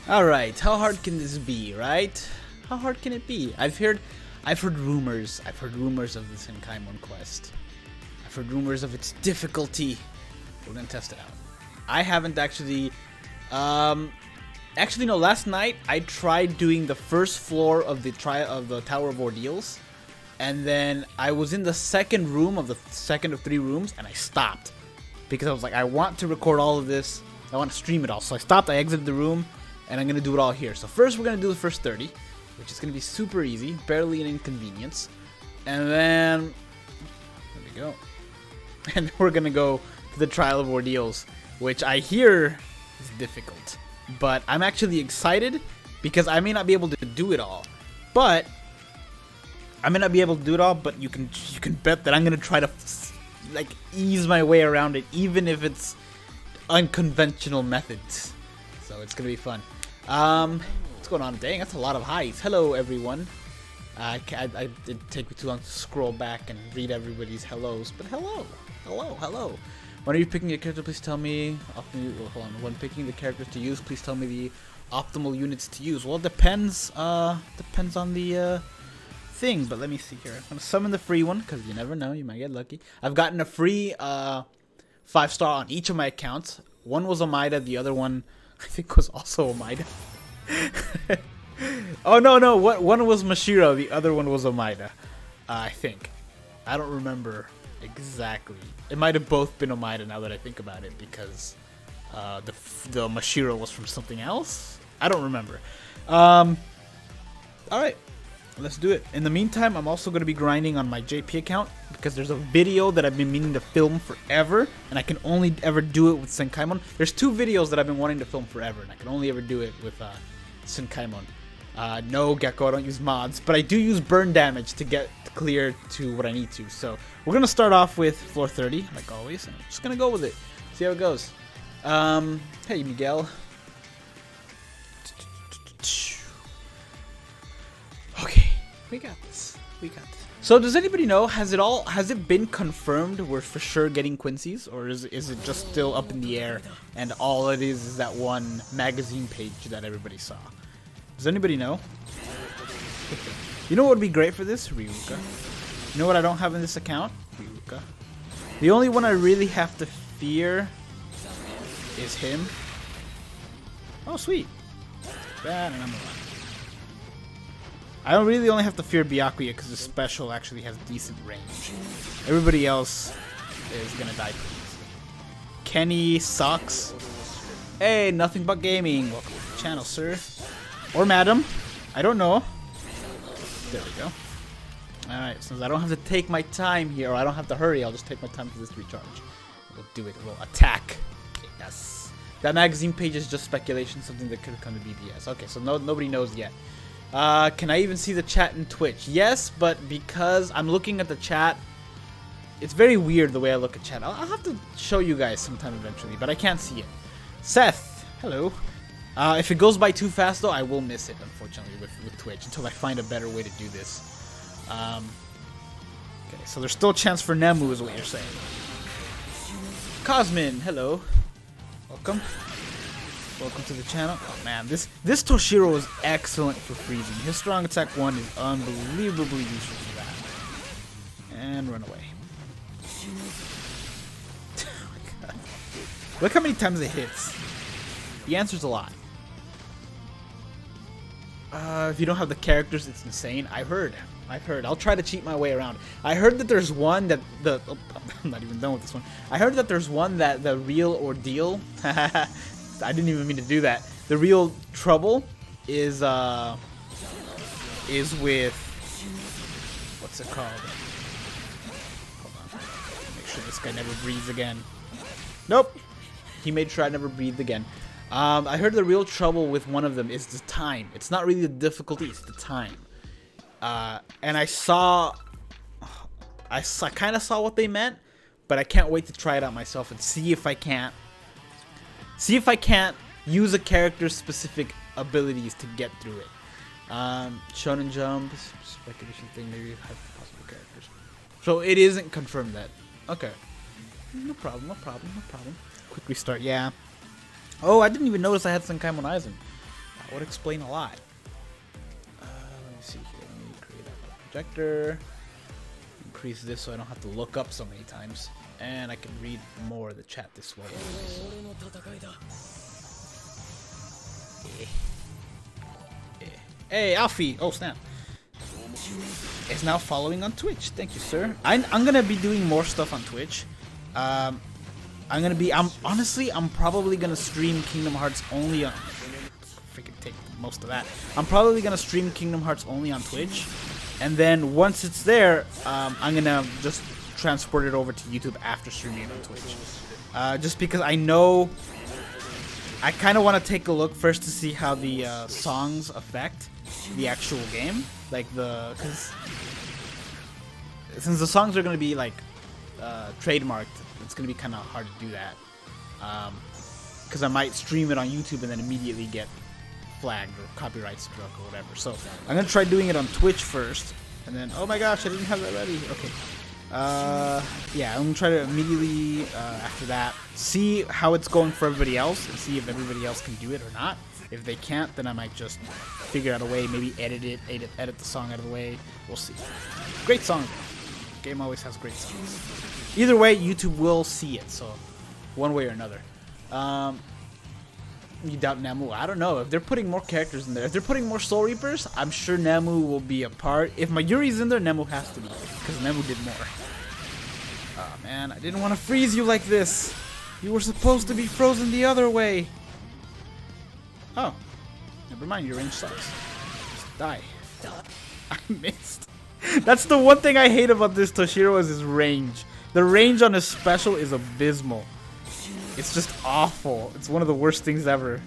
Alright, how hard can this be, right? How hard can it be? I've heard rumors. I've heard rumors of the Senkaimon quest. I've heard rumors of its difficulty. We're gonna test it out. I haven't actually... Actually, no, last night I tried doing the first floor of the Tower of Ordeals. And then I was in the second room of the second of 3 rooms, and I stopped. Because I was like, I want to record all of this. I want to stream it all. So I stopped, I exited the room, and I'm going to do it all here. So first we're going to do the first 30, which is going to be super easy, barely an inconvenience. And then, there we go. And then we're going to go to the Trial of Ordeals, which I hear is difficult. But I'm actually excited, because I may not be able to do it all. But... I may not be able to do it all, but you can bet that I'm gonna try to like ease my way around it, even if it's unconventional methods. So it's gonna be fun. What's going on? Dang, that's a lot of highs. Hello, everyone. I didn't take me too long to scroll back and read everybody's hellos, but hello. When are you picking a character? Please tell me. Hold on. When picking the characters to use, please tell me the optimal units to use. Well, it depends. Depends on the thing, but let me see here. I'm gonna summon the free one because you never know, you might get lucky. I've gotten a free 5-star on each of my accounts. One was Omaida, the other one I think was also Omaida. Oh no, one was Mashiro, the other one was Omaida. I think. I don't remember exactly. It might have both been Omaida now that I think about it, because the Mashiro was from something else. I don't remember. All right. Let's do it. In the meantime, I'm also going to be grinding on my JP account, because there's a video that I've been meaning to film forever, and I can only ever do it with Senkaimon. There's 2 videos that I've been wanting to film forever, and I can only ever do it with Senkaimon. No, Gecko, I don't use mods, but I do use burn damage to get clear to what I need to. So we're going to start off with floor 30, like always, and I'm just going to go with it. See how it goes. Hey, Miguel. Okay, we got this. So does anybody know, has it been confirmed we're for sure getting Quincy's, or is it just still up in the air and all it is that one magazine page that everybody saw? Does anybody know? You know what would be great for this? Ryuka. You know what I don't have in this account? Ryuka. The only one I really have to fear is him. Oh, sweet. Bad, and I'm alive. I don't really only have to fear Byakuya because the special actually has decent range. Everybody else is gonna die please. Kenny sucks. Hey, nothing but gaming. Welcome to the channel, sir. Or madam. I don't know. There we go. Alright, since I don't have to take my time here, or I don't have to hurry, I'll just take my time for this to recharge. We'll do it. We'll attack. Yes. That magazine page is just speculation, something that could come to BBS. Okay, so nobody knows yet. Can I even see the chat in Twitch? Yes, but because I'm looking at the chat, it's very weird the way I look at chat. I'll have to show you guys sometime eventually, but I can't see it. Seth, hello. If it goes by too fast, though, I will miss it, unfortunately, with Twitch, until I find a better way to do this. Okay, so there's still a chance for Nemu, is what you're saying. Cosmin, hello. Welcome. Welcome to the channel. Oh man, this Toshiro is excellent for freezing. His strong attack 1 is unbelievably useful for that. And run away. Oh my god. Look how many times it hits. The answer's a lot. If you don't have the characters, it's insane. I've heard. I'll try to cheat my way around. I heard that there's one that I'm not even done with this one. I heard that there's one that the real ordeal. I didn't even mean to do that. The real trouble is with, what's it called? Hold on. Make sure this guy never breathes again. Nope. He made sure I never breathed again. I heard the real trouble with one of them is the time. It's not really the difficulty, it's the time. And I kind of saw what they meant, but I can't wait to try it out myself and see if I can't use a character's specific abilities to get through it. Shonen Jump, speculation thing, maybe have possible characters. So it isn't confirmed that. Okay. No problem. Quick restart, yeah. Oh, I didn't even notice I had Senkaimon Aizen. That would explain a lot. Let me see here. Let me create a projector. Increase this so I don't have to look up so many times. And I can read more of the chat this way. Hey, Alfie! Oh, snap. Is now following on Twitch. Thank you, sir. I'm gonna be doing more stuff on Twitch. I'm probably gonna stream Kingdom Hearts only on. Freaking take most of that. I'm probably gonna stream Kingdom Hearts only on Twitch, and then once it's there, I'm gonna just transport it over to YouTube after streaming it on Twitch. Just because I know, I kind of want to take a look first to see how the songs affect the actual game, like because since the songs are gonna be like trademarked, it's gonna be kind of hard to do that. Because I might stream it on YouTube and then immediately get flagged or copyright struck or whatever. So I'm gonna try doing it on Twitch first, and then oh my gosh, I didn't have that ready. Okay. Yeah, I'm gonna try to immediately after that see how it's going for everybody else and see if everybody else can do it or not. If they can't, then I might just figure out a way, maybe edit the song out of the way. We'll see. Great song. The game always has great songs. Either way, YouTube will see it, so one way or another. You doubt Namu? I don't know. If they're putting more characters in there, if they're putting more Soul Reapers, I'm sure Namu will be a part. If Mayuri's in there, Namu has to be, because Namu did more. Oh man, I didn't want to freeze you like this. You were supposed to be frozen the other way. Oh, never mind. Your range sucks. Just die. I missed. That's the one thing I hate about this Toshiro is his range. The range on his special is abysmal. It's just awful. It's one of the worst things ever.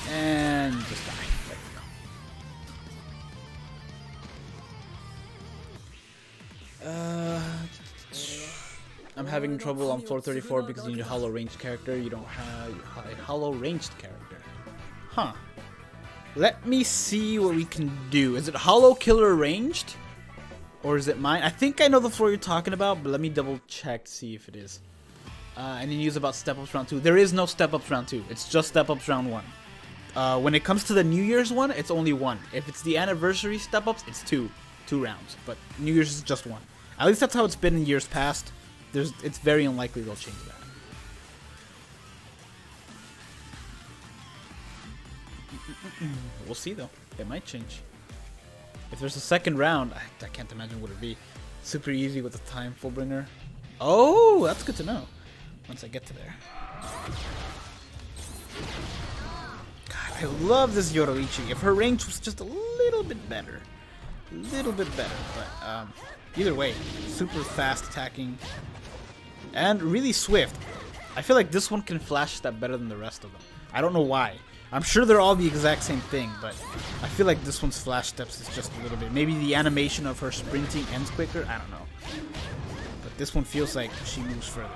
And just die. There we go. I'm having trouble on floor 34 because you need a hollow ranged character. You don't have a hollow ranged character. Huh. Let me see what we can do. Is it hollow killer ranged? Or is it mine? I think I know the floor you're talking about, but let me double check to see if it is. And then use about step ups round 2. There is no step ups round 2. It's just step ups round 1. When it comes to the New Year's one, it's only 1. If it's the anniversary step ups, it's 2 rounds. But New Year's is just 1. At least that's how it's been in years past. It's very unlikely they'll change that. We'll see though. It might change. If there's a second round, I can't imagine what it'd be. Super easy with the time Fullbringer. Oh, that's good to know. Once I get to there. God, I love this Yoroichi. If her range was just a little bit better. But either way, super fast attacking. And really swift. I feel like this one can flash step better than the rest of them. I don't know why. I'm sure they're all the exact same thing, but I feel like this one's flash steps is just a little bit. Maybe the animation of her sprinting ends quicker. I don't know. But this one feels like she moves further.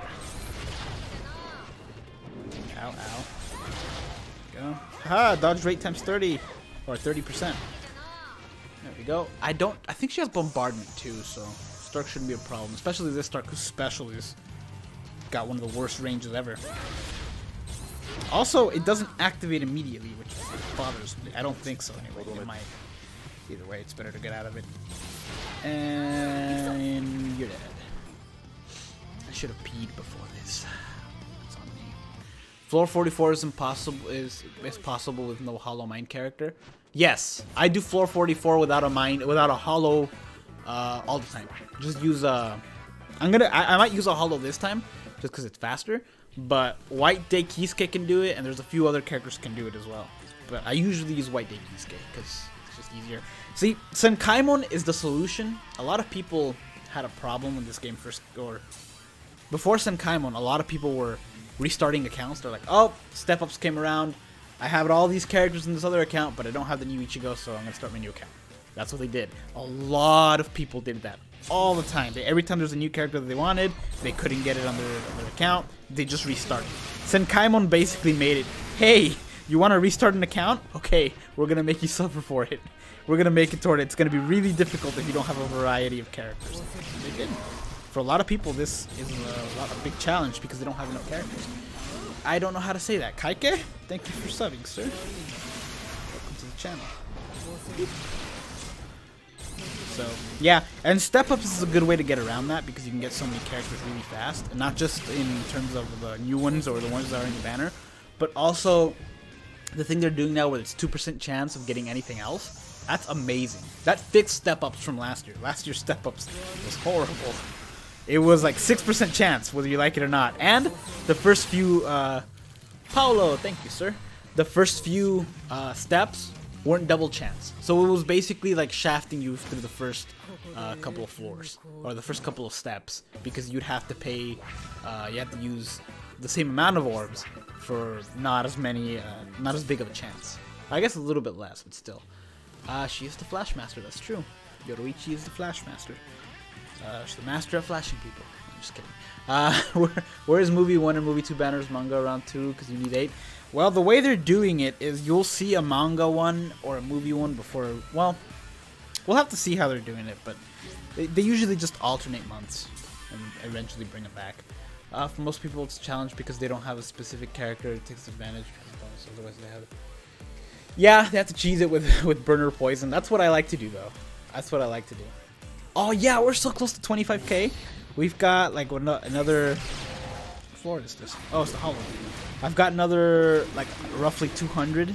Ow, ow. There we go. Ha! Dodge rate times 30. Or 30%. There we go. I think she has bombardment too, so Stark shouldn't be a problem. Especially this Stark whose special is got one of the worst ranges ever. Also, it doesn't activate immediately, which bothers me. I don't think so anyway. It might. Either way, it's better to get out of it. And you're dead. I should have peed before this. It's on me. Floor 44 is impossible. Is possible with no hollow mind character. Yes, I do floor 44 without a mind, without a hollow, all the time. Just use I might use a hollow this time, just because it's faster. But White Day Kisuke can do it, and there's a few other characters can do it as well. But I usually use White Day Kisuke because it's just easier. See, Senkaimon is the solution. A lot of people had a problem when this game first, or before Senkaimon, a lot of people were restarting accounts. They're like, oh, step-ups came around. I have all these characters in this other account, but I don't have the new Ichigo, so I'm going to start my new account. That's what they did. A lot of people did that all the time. Every time there's a new character that they wanted, they couldn't get it on their account, they just restarted. Senkaimon basically made it, hey, you want to restart an account? Okay, we're going to make you suffer for it. We're going to make it toward it. It's going to be really difficult if you don't have a variety of characters. And they didn't. For a lot of people, this is a big challenge because they don't have enough characters. I don't know how to say that. Kaike? Thank you for subbing, sir. Welcome to the channel. So, yeah, and step-ups is a good way to get around that because you can get so many characters really fast. And not just in terms of the new ones or the ones that are in the banner, but also the thing they're doing now where it's 2% chance of getting anything else. That's amazing. That fixed step-ups from last year. Last year's step-ups was horrible. It was like 6% chance, whether you like it or not. And the first few, Paolo, thank you, sir. The first few steps weren't double chance. So it was basically like shafting you through the first couple of floors, or the first couple of steps, because you'd have to pay, you have to use the same amount of orbs for not as many, not as big of a chance. I guess a little bit less, but still. She is the Flash Master, that's true. Yoruichi is the Flash Master. She's the master of flashing people. I'm just kidding. Where is movie 1 and movie 2 banners? Manga around 2 because you need 8. Well, the way they're doing it is you'll see a manga one or a movie one before. Well, we'll have to see how they're doing it, but they usually just alternate months and eventually bring it back. For most people, it's a challenge because they don't have a specific character. It takes advantage because otherwise they have it. Yeah, they have to cheese it with burner poison. That's what I like to do, though. That's what I like to do. Oh yeah, we're so close to 25k. We've got like another. What floor is this? Oh, it's the hollow. I've got another like roughly 200 to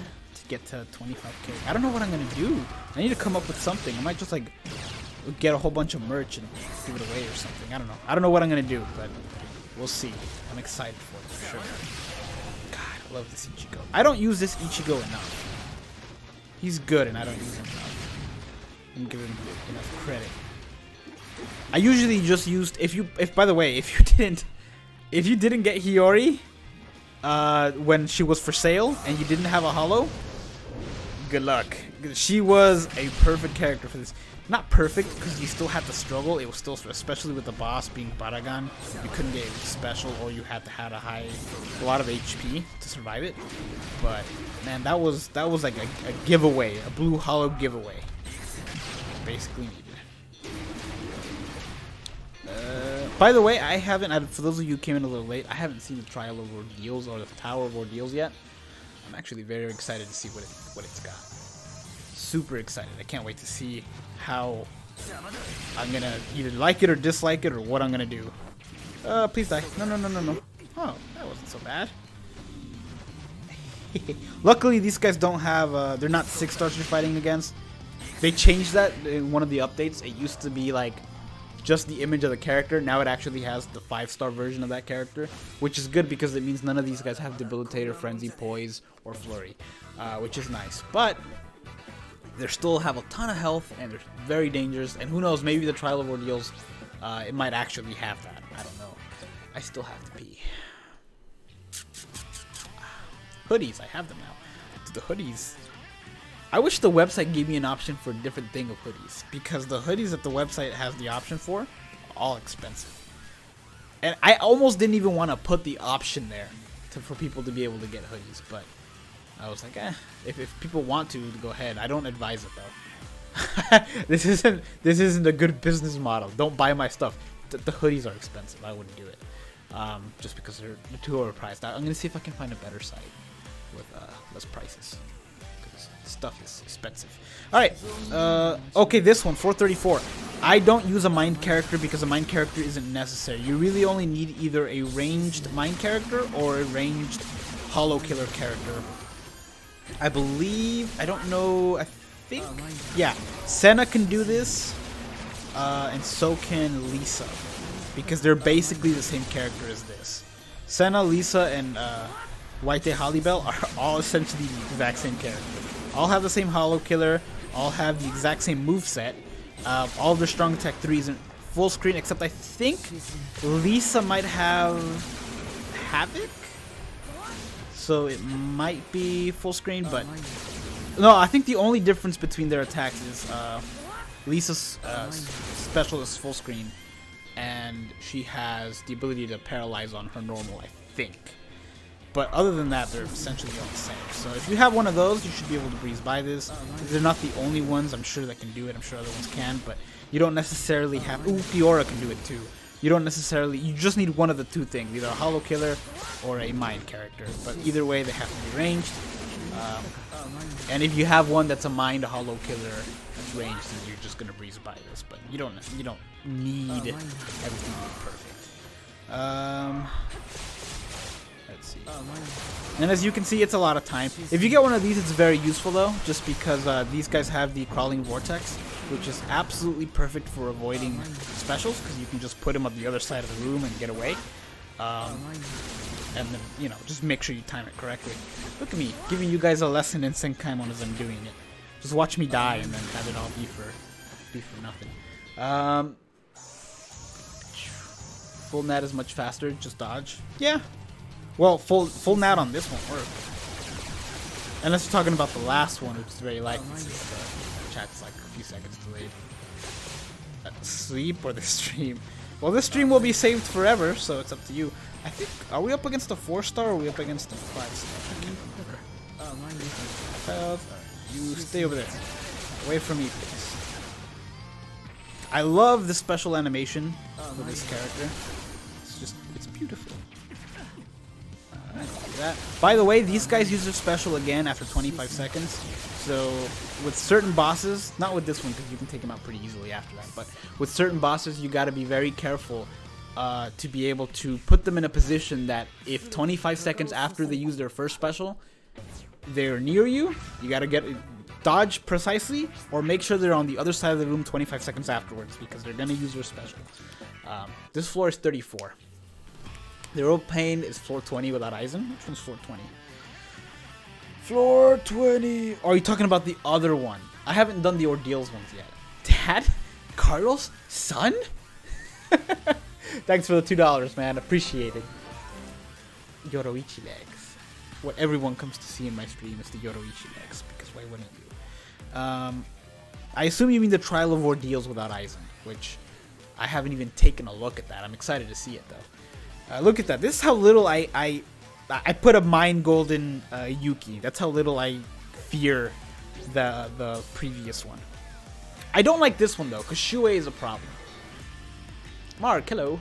get to 25k. I don't know what I'm gonna do. I need to come up with something. I might just like get a whole bunch of merch and give it away or something. I don't know. I don't know what I'm gonna do, but we'll see. I'm excited for sure. God, I love this Ichigo. I don't use this Ichigo enough. He's good, and I don't use him enough. I'm giving him enough credit. I usually just used by the way, if you didn't get Hiyori when she was for sale and you didn't have a holo, good luck. She was a perfect character for this. Not perfect because you still had to struggle. It was still, especially with the boss being Baragan, you couldn't get special or you had to have a lot of HP to survive it. But man, that was like a giveaway, a blue holo giveaway. Basically needed. By the way, I haven't, for those of you who came in a little late, I haven't seen the Trial of Ordeals or the Tower of Ordeals yet. I'm actually very excited to see what it's got. Super excited. I can't wait to see how I'm gonna either like it or dislike it or what I'm gonna do. Please die. No. Oh, that wasn't so bad. Luckily, these guys don't have, they're not 6 stars you're fighting against. They changed that in one of the updates. It used to be like just the image of the character. Now it actually has the 5-star version of that character, which is good because it means none of these guys have Debilitator, Frenzy, Poise, or Flurry, which is nice. But they still have a ton of health and they're very dangerous. And who knows, maybe the Trial of Ordeals, it might actually have that. I don't know. I still have to pee. Hoodies, I have them now. The hoodies. I wish the website gave me an option for a different thing of hoodies, because the hoodies that the website has the option for are all expensive. And I almost didn't even want to put the option there for people to be able to get hoodies, but I was like, if people want to, go ahead. I don't advise it though. This isn't a good business model. Don't buy my stuff. The hoodies are expensive. I wouldn't do it. Just because they're too overpriced. I'm gonna see if I can find a better site with less prices. Stuff is expensive. Alright, okay, this one, 434. I don't use a mind character because a mind character isn't necessary. You really only need either a ranged mind character or a ranged holo killer character. I believe, I don't know, I think, yeah, Senna can do this, and so can Lisa, because they're basically the same character as this. Senna, Lisa, and White Halibel are all essentially the exact same character. All have the same holo killer, all have the exact same moveset. All of their strong attack 3s in full screen, except I think Lisa might have Havoc, so it might be full screen, but no, I think the only difference between their attacks is Lisa's special is full screen, and she has the ability to paralyze on her normal, I think. But other than that, they're essentially all the same. So if you have one of those, you should be able to breeze by this. They're not the only ones, I'm sure, that can do it. I'm sure other ones can, but you don't necessarily have... Ooh, Fiora can do it too. You don't necessarily, you just need one of the two things, either a Hollow Killer or a Mind character. But either way, they have to be ranged. And if you have one that's a Mind, a Hollow Killer that's ranged, then you're just gonna breeze by this. But you don't need everything to be perfect. Let's see. And as you can see, it's a lot of time. If you get one of these, it's very useful though, just because these guys have the Crawling Vortex, which is absolutely perfect for avoiding specials, because you can just put them on the other side of the room and get away. And then, you know, just make sure you time it correctly. Look at me, giving you guys a lesson in Senkaimon as I'm doing it. Just watch me die and then have it all be for nothing. Full nat is much faster, just dodge. Yeah. Well, full nat on this won't work. Unless you're talking about the last one, which is very likely since the chat's like a few seconds delayed. Sleep or the stream? Well, this stream will be saved forever, so it's up to you. I think, are we up against a 4-star or are we up against a 5-star? I can't remember. You stay over there. Away from me, please. I love the special animation for this character. It's beautiful. That. By the way, these guys use their special again after 25 seconds. So with certain bosses, not with this one because you can take them out pretty easily after that, but with certain bosses you got to be very careful to be able to put them in a position that if 25 seconds after they use their first special, they're near you, you got to dodge precisely, or make sure they're on the other side of the room 25 seconds afterwards because they're going to use their special. This floor is 34. The Rope Pain is floor 20 without Aizen. Which one's floor 20? Floor 20. Oh, are you talking about the other one? I haven't done the Ordeals ones yet. Dad? Carlos? Son? Thanks for the $2, man. Appreciate it. Yoroichi legs. What everyone comes to see in my stream is the Yoroichi legs, because why wouldn't you? I assume you mean the Trial of Ordeals without Aizen, which I haven't even taken a look at that. I'm excited to see it, though. Look at that. This is how little I put a Mind Golden Yuki. That's how little I fear the previous one. I don't like this one though, because Shue is a problem. Mark, hello.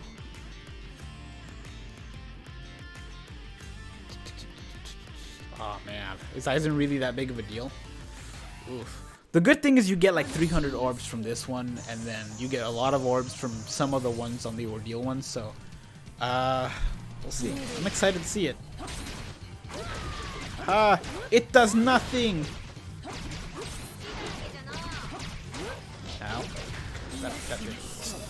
Oh man, is Aizen really that big of a deal? Oof. The good thing is you get like 300 orbs from this one, and then you get a lot of orbs from some of the ones on the Ordeal ones, so we'll see. I'm excited to see it. It does nothing! Ow. That did something.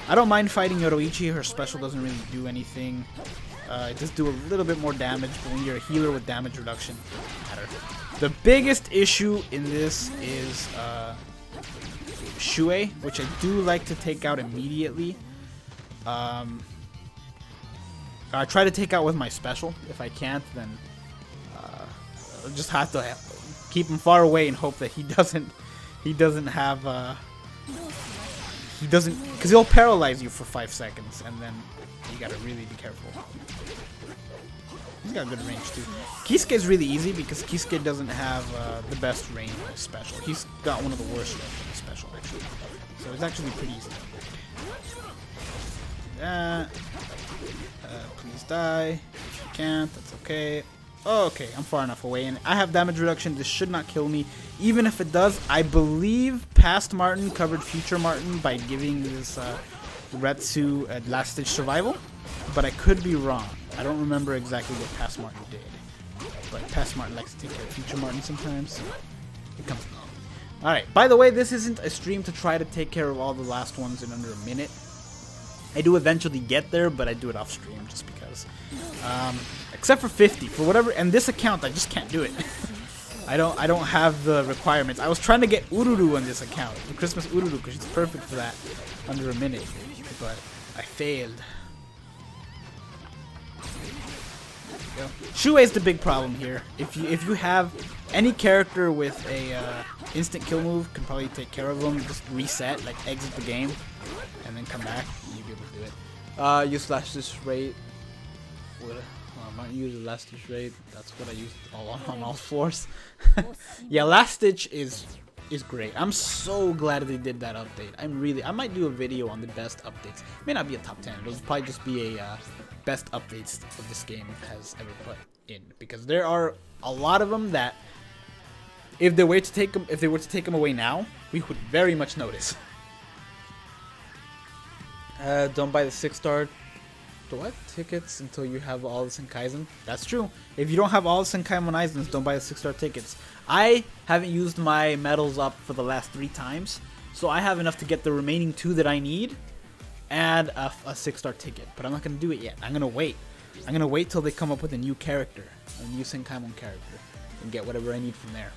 I don't mind fighting Yoroichi, her special doesn't really do anything. It does do a little bit more damage, but when you're a healer with damage reduction, it doesn't matter. The biggest issue in this is Shue, which I do like to take out immediately. I try to take out with my special. If I can't, then I'll just have to keep him far away and hope that he doesn't have because he'll paralyze you for 5 seconds, and then you gotta really be careful. He's got good range too. Kisuke is really easy because Kisuke doesn't have the best range of special. He's got one of the worst range of special actually, so it's actually pretty easy. Please die. If you can't, that's okay. Oh, okay, I'm far enough away, and I have damage reduction. This should not kill me. Even if it does, I believe past Martin covered future Martin by giving this Retsu last stage survival, but I could be wrong. I don't remember exactly what past Martin did, but past Martin likes to take care of future Martin sometimes, so it comes along. Alright, by the way, this isn't a stream to try to take care of all the last ones in under a minute. I do eventually get there, but I do it off stream just because. Except for 50, for whatever, and this account I just can't do it. I don't have the requirements. I was trying to get Ururu on this account, the Christmas Ururu, because it's perfect for that under a minute, but I failed. There we go. Shue is the big problem here. If you have any character with a instant kill move, can probably take care of them. Just reset, like exit the game, and then come back. You'll be able to do it. Use last ditch rate. I might use the last ditch rate. That's what I use on all floors. Yeah, last ditch is is great. I'm so glad they did that update. I might do a video on the best updates. It may not be a top 10. It'll probably just be a best updates of this game has ever put in, because there are a lot of them that if they were to take them away now, we would very much notice. Don't buy the 6-star tickets until you have all the Senkaisen. That's true. If you don't have all the Senkaimon Aizens, don't buy the 6-star tickets. I haven't used my medals up for the last 3 times, so I have enough to get the remaining 2 that I need and a 6-star ticket. But I'm not going to do it yet. I'm going to wait. I'm going to wait till they come up with a new character, a new Senkaimon character, and get whatever I need from there.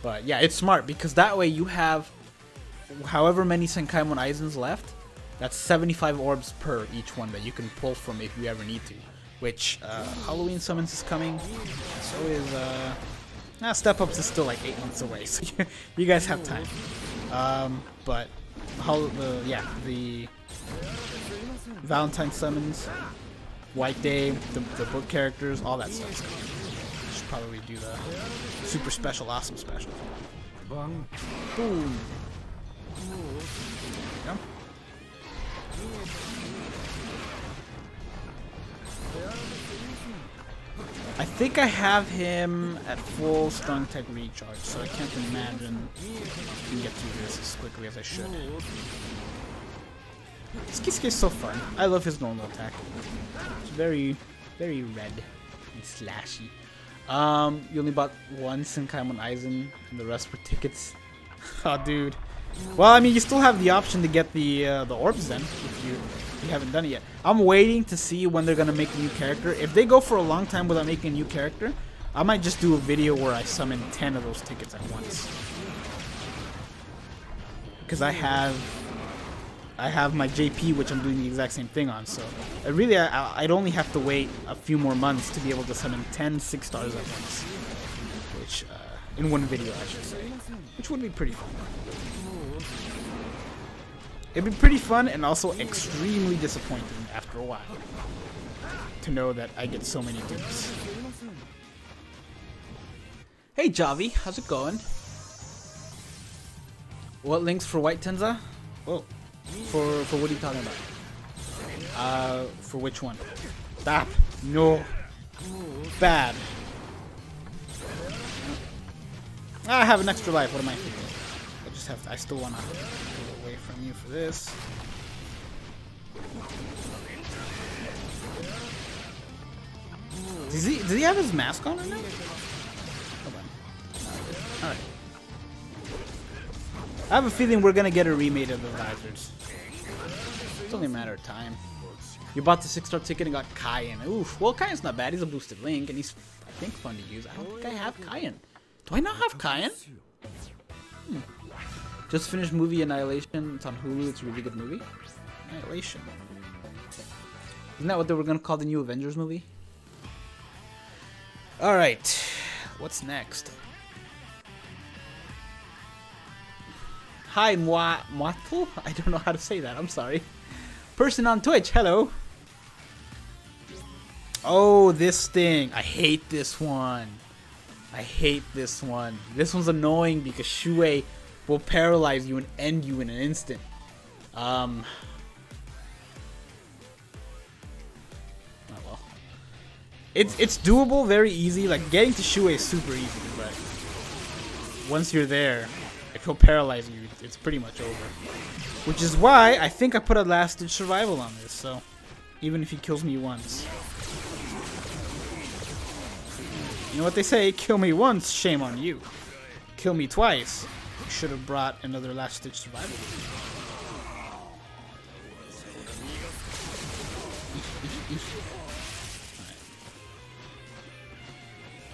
But yeah, it's smart, because that way you have however many Senkaimon Aizens left. That's 75 orbs per each one that you can pull from if you ever need to. Which, Halloween Summons is coming. So is, Step Ups is still like 8 months away, so you guys have time. But, the Valentine Summons, White Day, the book characters, all that stuff's coming. Should probably do the super special, awesome special. Boom. Yeah. I think I have him at full strong tech recharge, so I can't imagine I can get through this as quickly as I should. This Kisuke is so fun. I love his normal attack. It's very, very red and slashy. You only bought 1 Senkaimon Aizen, and the rest were tickets. Oh, dude. Well, I mean, you still have the option to get the orbs then, if you haven't done it yet. I'm waiting to see when they're gonna make a new character. If they go for a long time without making a new character, I might just do a video where I summon 10 of those tickets at once. Because I have my JP, which I'm doing the exact same thing on. So I'd only have to wait a few more months to be able to summon 10 6-stars at once, which in one video, I should say, which would be pretty fun. It'd be pretty fun and also extremely disappointing after a while to know that I get so many dupes. Hey Javi, how's it going? What links for White Tenza? Oh, for what are you talking about? For which one? Stop. No. Bad. I have an extra life. What am I thinking? I still want to get away from you for this. Does he have his mask on right now? Hold on. Alright. I have a feeling we're gonna get a remake of the visors. It's only a matter of time. You bought the 6-star ticket and got Kaien. Oof. Well, Kaien's not bad. He's a boosted link, and he's, I think, fun to use. I don't think I have Kaien. Do I not have Kaien? Just finished movie Annihilation. It's on Hulu. It's a really good movie. Annihilation. Isn't that what they were gonna call the new Avengers movie? Alright. What's next? Hi, Moatl? I don't know how to say that. I'm sorry. Person on Twitch. Hello. Oh, this thing. I hate this one. I hate this one. This one's annoying because Shuei will paralyze you and end you in an instant. Oh well. It's doable, very easy. Like, getting to Shuei is super easy, but once you're there, if he'll paralyze you, it's pretty much over. Which is why I think I put a last-ditch survival on this, so even if he kills me once. You know what they say, kill me once, shame on you. Kill me twice, you should have brought another last-ditch survival.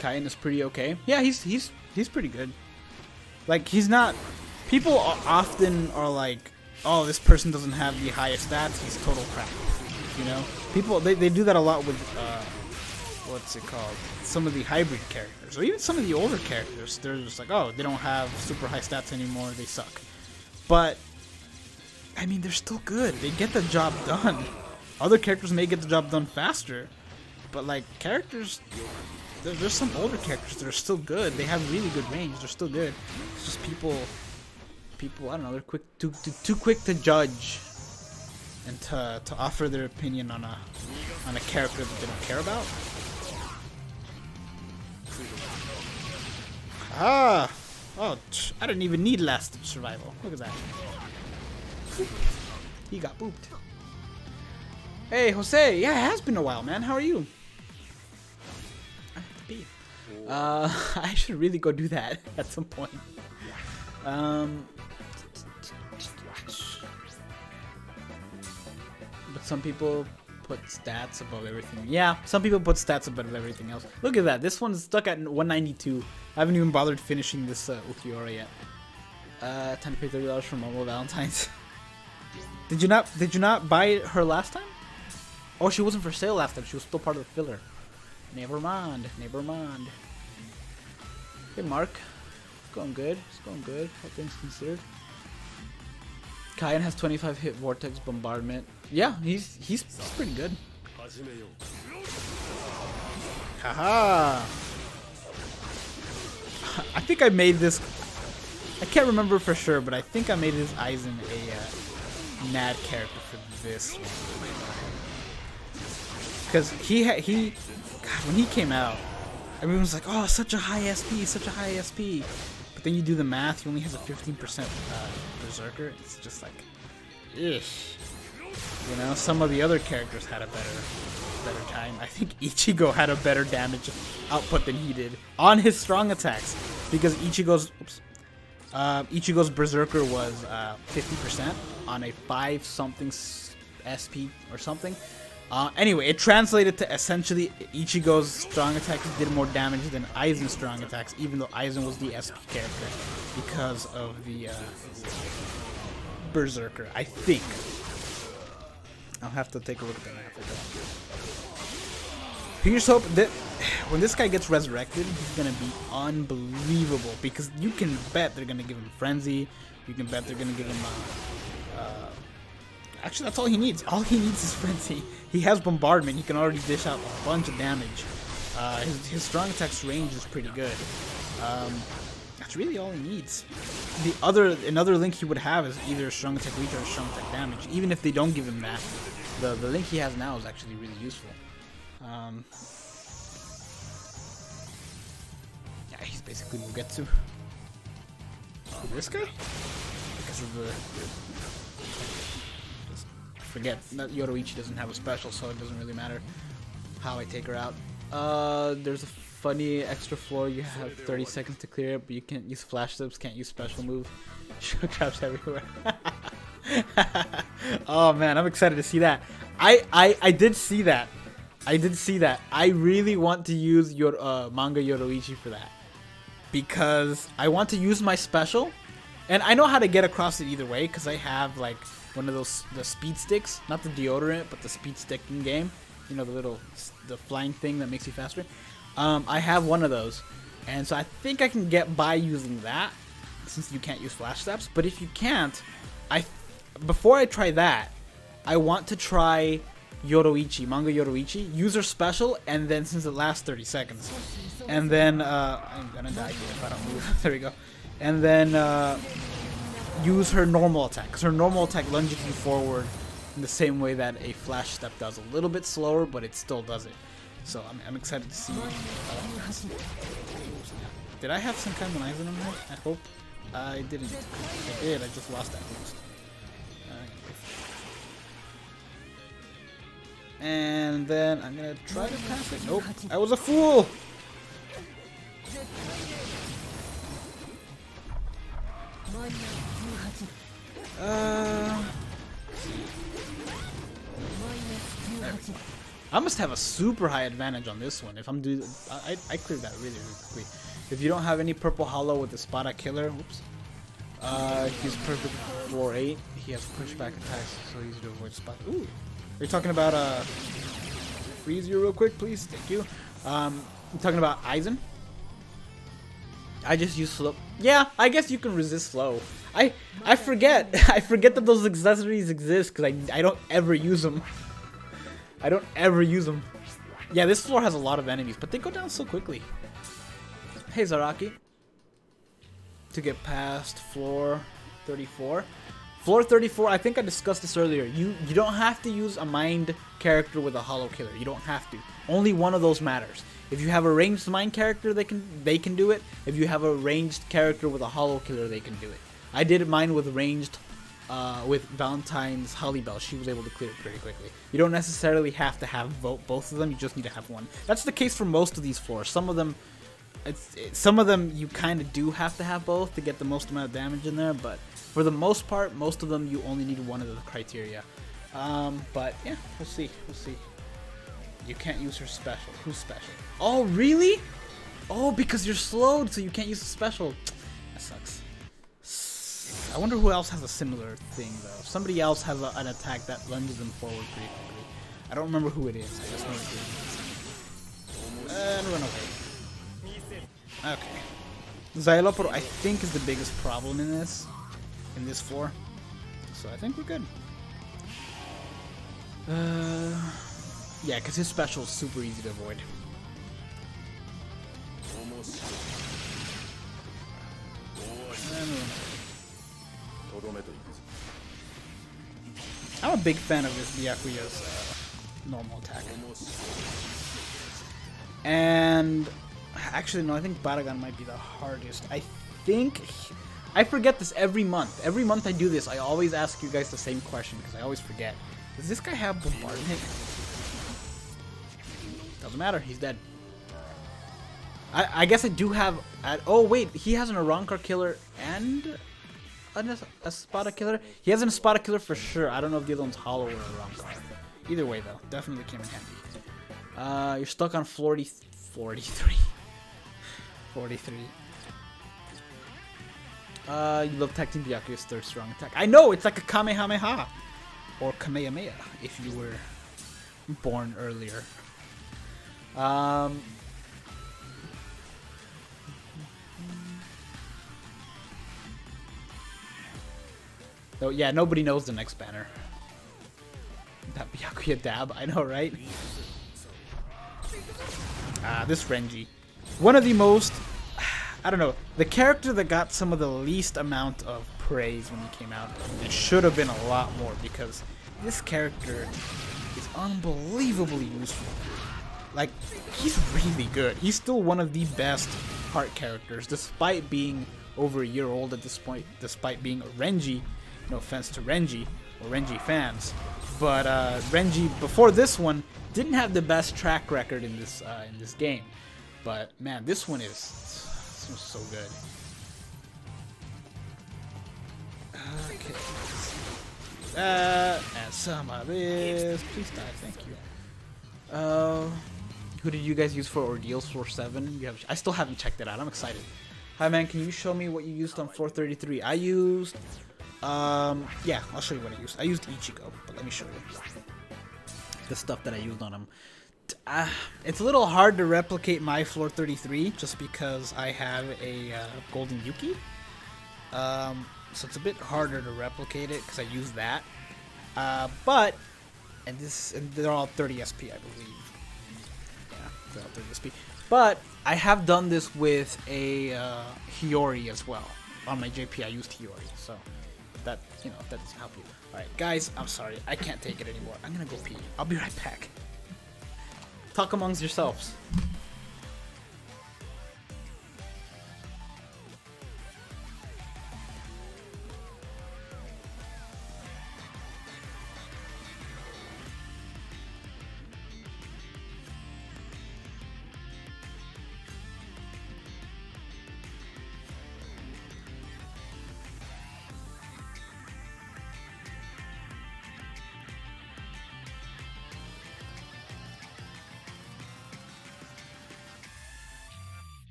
Kaien is pretty okay. Yeah, he's pretty good. Like, he's not... People often are like, oh, this person doesn't have the highest stats, he's total crap. You know? People, they do that a lot with, what's it called? Some of the hybrid characters, or even some of the older characters. They're just like, oh, they don't have super high stats anymore, they suck. But, I mean, they're still good. They get the job done. Other characters may get the job done faster, but, like, characters there's some older characters that are still good. They have really good range. They're still good. It's just people I don't know, they're too quick to judge and to offer their opinion on a character that they don't care about. Ah! Oh, I didn't even need last survival. Look at that. He got booped. Hey, Jose. Yeah, it has been a while, man. How are you? I have to pee. I should really go do that at some point. But some people put stats above everything. Yeah, some people put stats above everything else. Look at that. This one's stuck at 192. I haven't even bothered finishing this Ukiura yet. Time to pay $30 for Momo Valentine's. Did you not buy her last time? Oh, she wasn't for sale last time. She was still part of the filler. Never mind. Never mind. Hey, Mark. It's going good. It's going good. All things considered. Kayan has 25 hit vortex bombardment. Yeah, he's pretty good. Haha. I think I made this. I can't remember for sure, but I think I made this Aizen a NAD character for this one. Because God, when he came out, everyone was like, "Oh, such a high SP, such a high SP." But then you do the math, he only has a 15% berserker. It's just like, ish. You know, some of the other characters had a better time. I think Ichigo had a better damage output than he did on his strong attacks, because Ichigo's berserker was 50% on a 5-something SP or something. Anyway, it translated to essentially Ichigo's strong attacks did more damage than Aizen's strong attacks, even though Aizen was the SP character because of the berserker, I think. I'll have to take a look at the map. Here's hope that when this guy gets resurrected, he's gonna be unbelievable, because you can bet they're gonna give him Frenzy. You can bet they're gonna give him actually, that's all he needs. All he needs is Frenzy. He has Bombardment. He can already dish out a bunch of damage. His strong attacks range is pretty good. That's really all he needs. Another link he would have is either strong attack reach or strong attack damage. Even if they don't give him that, the link he has now is actually really useful. Yeah, he's basically Mugetsu. This guy? Because of the... Forget that Yoruichi doesn't have a special, so it doesn't really matter how I take her out. There's a funny extra floor. You have 30 seconds to clear it, but you can't use flash slips, can't use special move. Show traps everywhere. Oh man, I'm excited to see that. I did see that. I did see that. I really want to use your manga Yoruichi for that, because I want to use my special, and I know how to get across it either way, because I have like one of those, the speed sticks, not the deodorant, but the speed stick in game. You know, the flying thing that makes you faster. I have one of those, and so I think I can get by using that, since you can't use flash steps. But if you can't, before I try that, I want to try Yoruichi, manga Yoruichi, use her special, and then since it lasts 30 seconds, and then I'm gonna die here if I don't move. There we go. And then use her normal attack, because her normal attack lunges you forward in the same way that a flash step does. A little bit slower, but it still does it. So I'm excited to see. Did I have some kind of Aizen on her? I hope I didn't. If I did, I just lost that boost. And then I'm gonna try to pass it. Nope, I was a fool. I must have a super high advantage on this one. If I'm doing, I cleared that really quickly. If you don't have any purple hollow with the Spada killer, whoops. He's perfect for 8. He has pushback attacks, so easy to avoid spot. Ooh, are you talking about freeze you real quick, please? Thank you. I'm talking about Aizen. I just use slow. Yeah, I guess you can resist slow. I forget. I forget that those accessories exist, because I don't ever use them. I don't ever use them. Yeah, this floor has a lot of enemies, but they go down so quickly. Hey, Zaraki. To get past floor 34. Floor 34, I think I discussed this earlier. You don't have to use a mind character with a hollow killer. You don't have to. Only one of those matters. If you have a ranged mind character, they can do it. If you have a ranged character with a hollow killer, they can do it. I did mine with ranged, with Valentine's Holly Bell. She was able to clear it pretty quickly. You don't necessarily have to have both of them. You just need to have one. That's the case for most of these floors. Some of them you kind of do have to have both to get the most amount of damage in there, but for the most part, most of them you only need one of the criteria. But yeah, we'll see. You can't use her special. Who's special? Oh, really? Oh, because you're slowed, so you can't use the special. That sucks. I wonder who else has a similar thing, though. Somebody else has an attack that lunges them forward pretty quickly. I don't remember who it is. I just know it is. And run away. Okay. Xylopro, I think, is the biggest problem in this floor. So I think we're good. Yeah, because his special is super easy to avoid. I'm a big fan of this Byakuya's normal attack. And actually, no, I think Baragan might be the hardest. I forget this every month. Every month I do this, I always ask you guys the same question because I always forget. Does this guy have bombardment? Doesn't matter, he's dead. I guess I do have... oh wait, he has an Arankar killer and a Spada killer? He has an Spada killer for sure. I don't know if the other one's hollow or Arankar. Either way though, definitely came in handy. You're stuck on 43. 43. You love Tacting Byakuya's third strong attack. I know, it's like a Kamehameha. Or Kamehameha, if you were born earlier. So yeah, nobody knows the next banner. That Byakuya dab, I know, right? This Renji. One of the most... I don't know. The character that got some of the least amount of praise when he came out. It should have been a lot more because this character is unbelievably useful. Like, he's really good. He's still one of the best heart characters despite being over a year old at this point, despite being a Renji. No offense to Renji or Renji fans. But Renji, before this one, didn't have the best track record in this game. But man, this one is so good. Okay. And some of this. Please die, thank you. Who did you guys use for Ordeals Floor 7? I still haven't checked it out. I'm excited. Hi man, can you show me what you used on Floor 33? I used... yeah, I'll show you what I used. I used Ichigo, but let me show you the stuff that I used on him. It's a little hard to replicate my Floor 33 just because I have a Golden Yuki. So it's a bit harder to replicate it because I use that. But, and they're all 30 SP, I believe. Yeah, they're all 30 SP. But I have done this with a Hiyori as well. On my JP, I used Hiyori, so that, you know, if that doesn't help you. Alright, guys, I'm sorry. I can't take it anymore. I'm gonna go pee. I'll be right back. Talk amongst yourselves.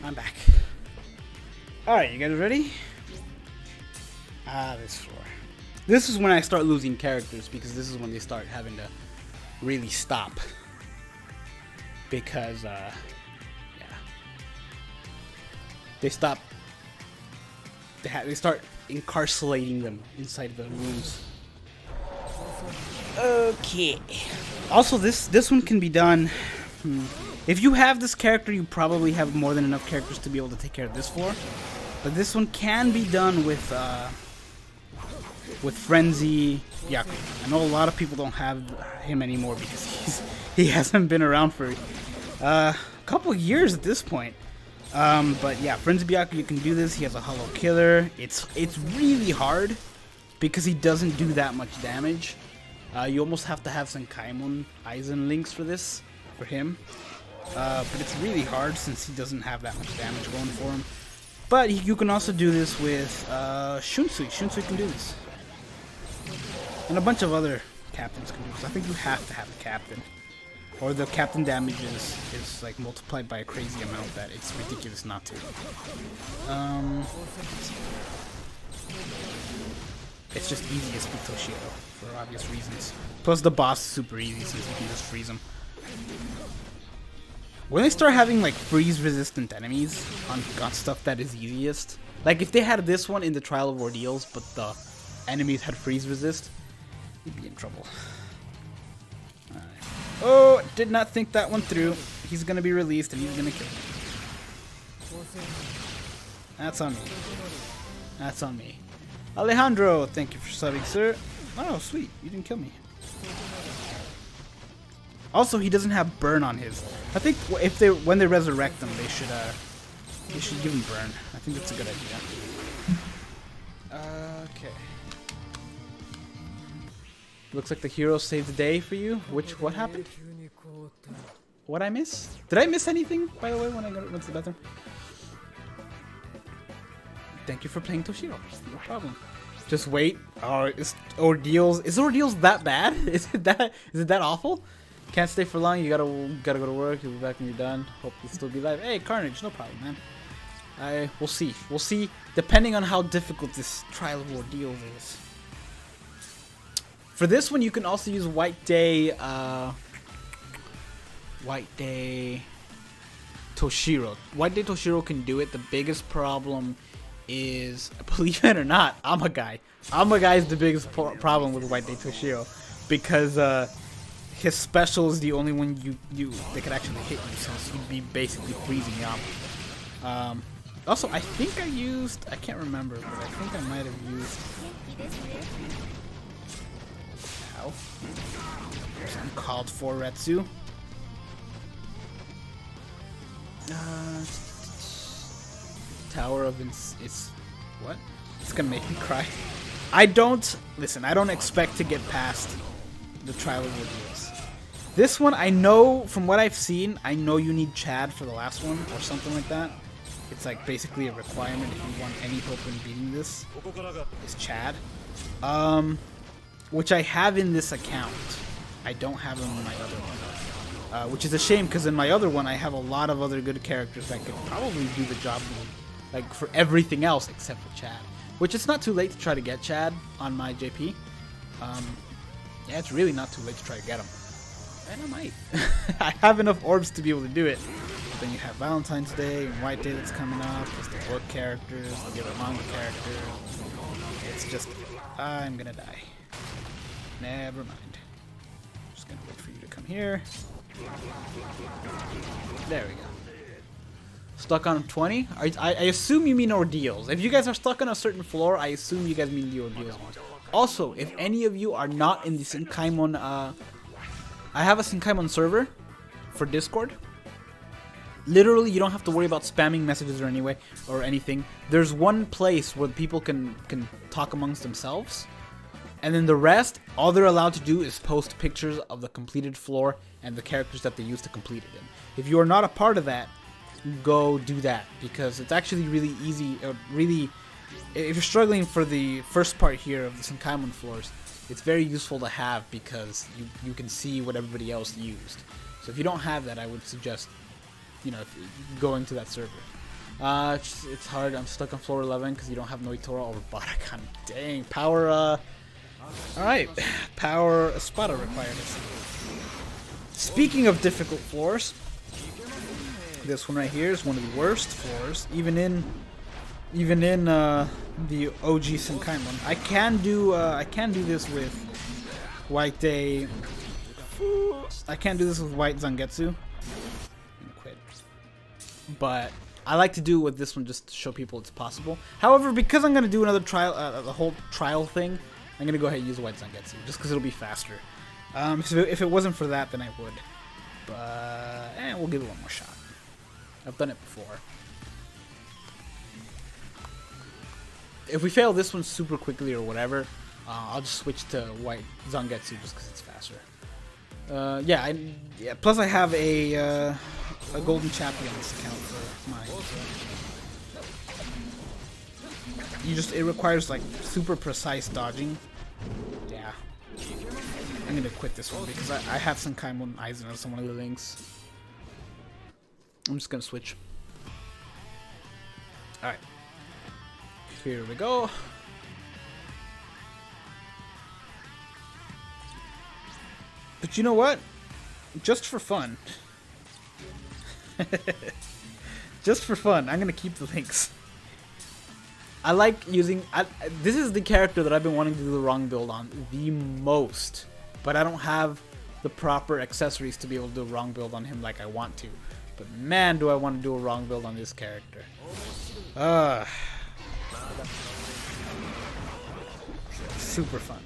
I'm back. Alright, you guys ready? This floor. This is when I start losing characters, because this is when they start having to really stop. Because, yeah. They stop. They start incarcerating them inside the rooms. Okay. Also, this one can be done. If you have this character, you probably have more than enough characters to be able to take care of this floor. But this one can be done with Frenzy Byakuya. I know a lot of people don't have him anymore because he hasn't been around for a couple of years at this point. But yeah, Frenzy Byakuya can do this. He has a Hollow Killer. It's really hard because he doesn't do that much damage. You almost have to have Senkaimon Aizen links for this, for him. But it's really hard since he doesn't have that much damage going for him. But you can also do this with Shunsui. Shunsui can do this. And a bunch of other captains can do this. I think you have to have a captain. Or the captain damage is like multiplied by a crazy amount that it's ridiculous not to. It's just easiest with Toshiro for obvious reasons. Plus the boss is super easy since you can just freeze him. When they start having like freeze resistant enemies on stuff that is easiest, like if they had this one in the Trial of Ordeals but the enemies had freeze resist, you'd be in trouble. Alright. Oh, did not think that one through. He's gonna be released and he's gonna kill me. That's on me. That's on me. Alejandro, thank you for subbing, sir. Oh, sweet. You didn't kill me. Also, he doesn't have burn on his. I think if when they resurrect them, they should give him burn. I think that's a good idea. Okay. Looks like the hero saved the day for you. What happened? What I miss? Did I miss anything, by the way, when I went to the bathroom? Thank you for playing Toshiro. No problem. Just wait. Is Ordeals that bad? Is it that awful? Can't stay for long. You gotta go to work. You'll be back when you're done. Hope you'll still be live. Hey, Carnage, no problem, man. We'll see. We'll see. Depending on how difficult this Trial of Ordeals is. For this one, you can also use White Day. White Day Toshiro. White Day Toshiro can do it. The biggest problem is, believe it or not, Amagai. Amagai is the biggest problem with White Day Toshiro because his special is the only one that could actually hit you, since you'd be basically freezing Yama. Also, I think I can't remember, but I think I might have used. Ow. Something called for Retsu. Tower of what? It's gonna make me cry. I don't expect to get past the Trial of Ordeals. This one, I know from what I've seen, I know you need Chad for the last one or something like that. It's like basically a requirement if you want any hope in beating this. Is Chad, which I have in this account. I don't have him in my other one, which is a shame because in my other one I have a lot of other good characters that could probably do the job. Like for everything else except for Chad, which it's not too late to try to get Chad on my JP. Yeah, it's really not too late to try to get him, and I might. I have enough orbs to be able to do it. But then you have Valentine's Day and White Day that's coming up. There's the book characters, the other manga characters. It's just, I'm gonna die. Never mind. Just gonna wait for you to come here. There we go. Stuck on 20? I assume you mean Ordeals. If you guys are stuck on a certain floor, I assume you guys mean the Ordeals one. Also, if any of you are not in the Senkaimon, I have a Senkaimon server for Discord. Literally, you don't have to worry about spamming messages or anything. There's one place where people can talk amongst themselves. And then the rest, all they're allowed to do is post pictures of the completed floor and the characters that they used to complete it in. If you are not a part of that, go do that, because it's actually really easy. If you're struggling for the first part here of the Senkaimon floors, it's very useful to have because you can see what everybody else used. So if you don't have that, I would suggest, going to that server. It's hard. I'm stuck on floor 11 because you don't have Noitora or Barakan. Dang. Power, alright. Power Espada required. Speaking of difficult floors, this one right here is one of the worst floors, even in the OG Senkaimon. I can do this with White Day. I can't do this with White Zangetsu. Quit. But I like to do it with this one just to show people it's possible. However, because I'm gonna do another trial, the whole trial thing, I'm gonna go ahead and use White Zangetsu just because it'll be faster. If it wasn't for that, then I would. But we'll give it one more shot. I've done it before. If we fail this one super quickly or whatever, I'll just switch to White Zangetsu just because it's faster. Yeah. Plus, I have a golden champions account for mine. It requires like super precise dodging. Yeah. I'm gonna quit this one because I have Senkaimon Aizen as one of the links. I'm just gonna switch. Alright. Here we go. But you know what? Just for fun. Just for fun, I'm gonna keep the links. I like using... this is the character that I've been wanting to do the wrong build on the most. But I don't have the proper accessories to be able to do a wrong build on him like I want to. But man, do I want to do a wrong build on this character. Super fun.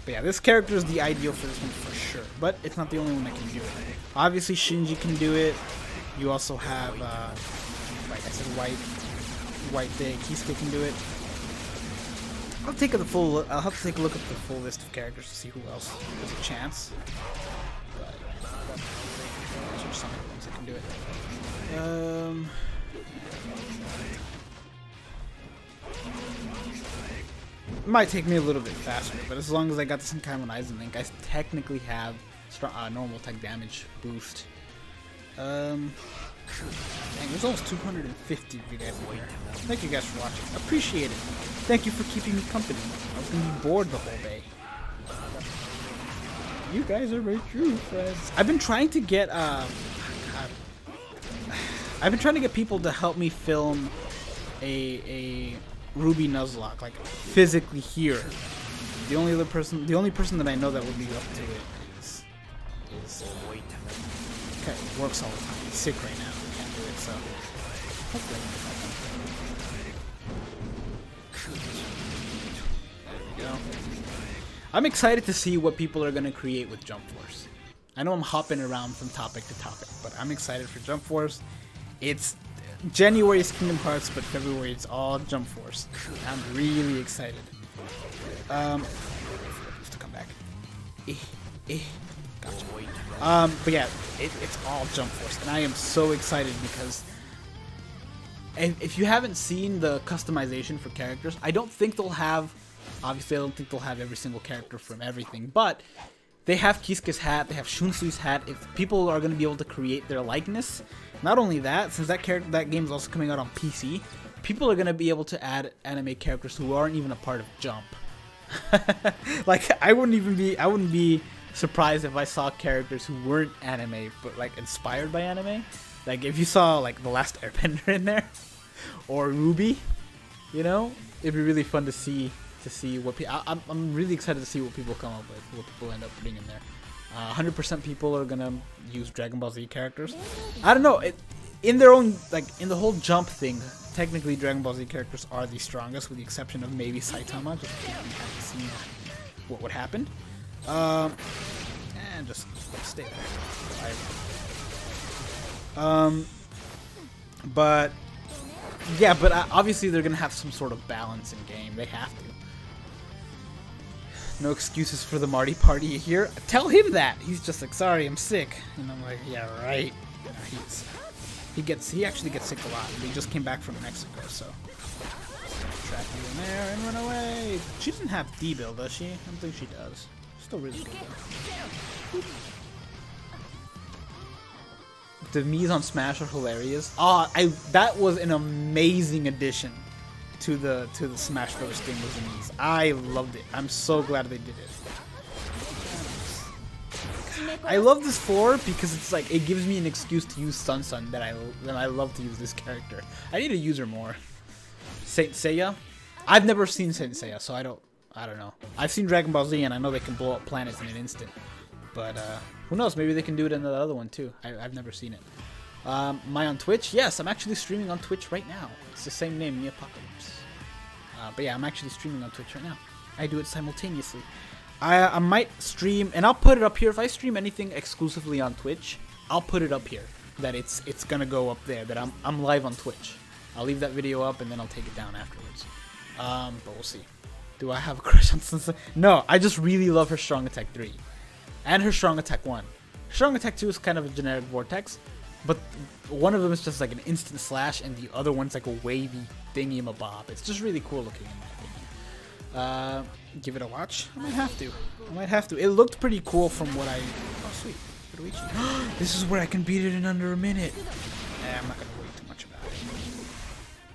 But yeah, this character is the ideal for this one for sure. But it's not the only one that can do it. Obviously, Shinji can do it. You also have, like I said, White Day. Kisuke can do it. I'll have to take a look at the full list of characters to see who else has a chance. But those are some of the ones that can do it. It might take me a little bit faster, but as long as I got the Senkaimon Aizen link, I technically have normal attack damage boost. Dang, there's almost 250 of you guys in here. Thank you guys for watching. Appreciate it. Thank you for keeping me company. I was gonna be bored the whole day. You guys are my true friends. I've been trying to get people to help me film a Ruby Nuzlocke, like physically here. The only person that I know that would be up to it is okay, works all the time. He's sick right now. He can't do it, so hopefully. There we go. I'm excited to see what people are gonna create with Jump Force. I know I'm hopping around from topic to topic, but I'm excited for Jump Force. It's January is Kingdom Hearts, but February it's all Jump Force. I'm really excited. To come back. Gotcha. But yeah, it's all Jump Force, and I am so excited because if you haven't seen the customization for characters, I don't think they'll have. Obviously, I don't think they'll have every single character from everything, but they have Kisuke's hat, they have Shunsui's hat. If people are going to be able to create their likeness, not only that, since that game is also coming out on PC, people are going to be able to add anime characters who aren't even a part of Jump. Like I wouldn't be surprised if I saw characters who weren't anime but like inspired by anime. Like if you saw like The Last Airbender in there or Ruby, you know, it'd be really fun to see what I'm really excited to see what people come up with, what people end up putting in there. 100% people are gonna use Dragon Ball Z characters. I don't know, in their own, like in the whole Jump thing, technically Dragon Ball Z characters are the strongest, with the exception of maybe Saitama, just because we haven't seen what would happen. And just stay there. But yeah, but obviously they're gonna have some sort of balance in game. They have to. No excuses for the Marty party here. Tell him that. He's just like, sorry, I'm sick. And I'm like, yeah, right. He actually gets sick a lot. He just came back from Mexico, so trap you in there and run away. She doesn't have D-Bill, does she? I don't think she does. Still really good though. The Mii's on Smash are hilarious. That was an amazing addition to the Smash Bros. Thing was the Mii's. I loved it. I'm so glad they did it. I love this floor because it's like it gives me an excuse to use Sun that I love to use this character. I need to use her more. Saint Seiya. I've never seen Saint Seiya, so I don't know. I've seen Dragon Ball Z and I know they can blow up planets in an instant. But who knows? Maybe they can do it in the other one too. I've never seen it. Am I on Twitch? Yes, I'm actually streaming on Twitch right now. It's the same name, Neapocalypse. But yeah, I'm actually streaming on Twitch right now. I do it simultaneously. I might stream, and I'll put it up here. If I stream anything exclusively on Twitch, I'll put it up here. That it's gonna go up there. That I'm live on Twitch. I'll leave that video up and then I'll take it down afterwards. But we'll see. Do I have a crush on Sansa? No, I just really love her Strong Attack 3. And her Strong Attack 1. Strong Attack 2 is kind of a generic vortex, but one of them is just like an instant slash, and the other one's like a wavy thingy-mabob. It's just really cool looking in my opinion. Give it a watch? I might have to. I might have to. It looked pretty cool from what I... Oh, sweet. This is where I can beat it in under a minute. I'm not going to worry too much about it.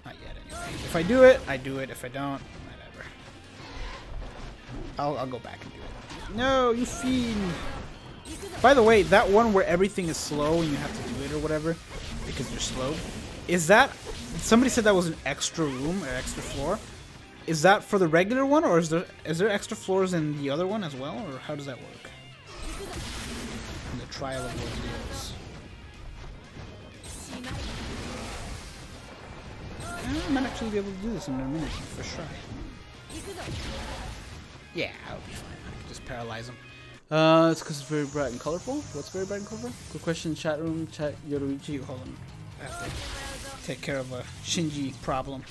Not yet, anyway. If I do it, I do it. If I don't, whatever. I'll go back and do it. No, you fiend! By the way, that one where everything is slow and you have to do it or whatever, because you're slow, is that... Somebody said that was an extra room or extra floor. Is that for the regular one, or is there extra floors in the other one as well, or how does that work? In the Trial of Ordeals. I might actually be able to do this in a minute, for sure. Yeah, I'll be fine. I can just paralyze him. It's because it's very bright and colorful. What's very bright and colorful? Good question, chat room, chat Yoruichi. Hold on. I have to take care of a Shinji problem.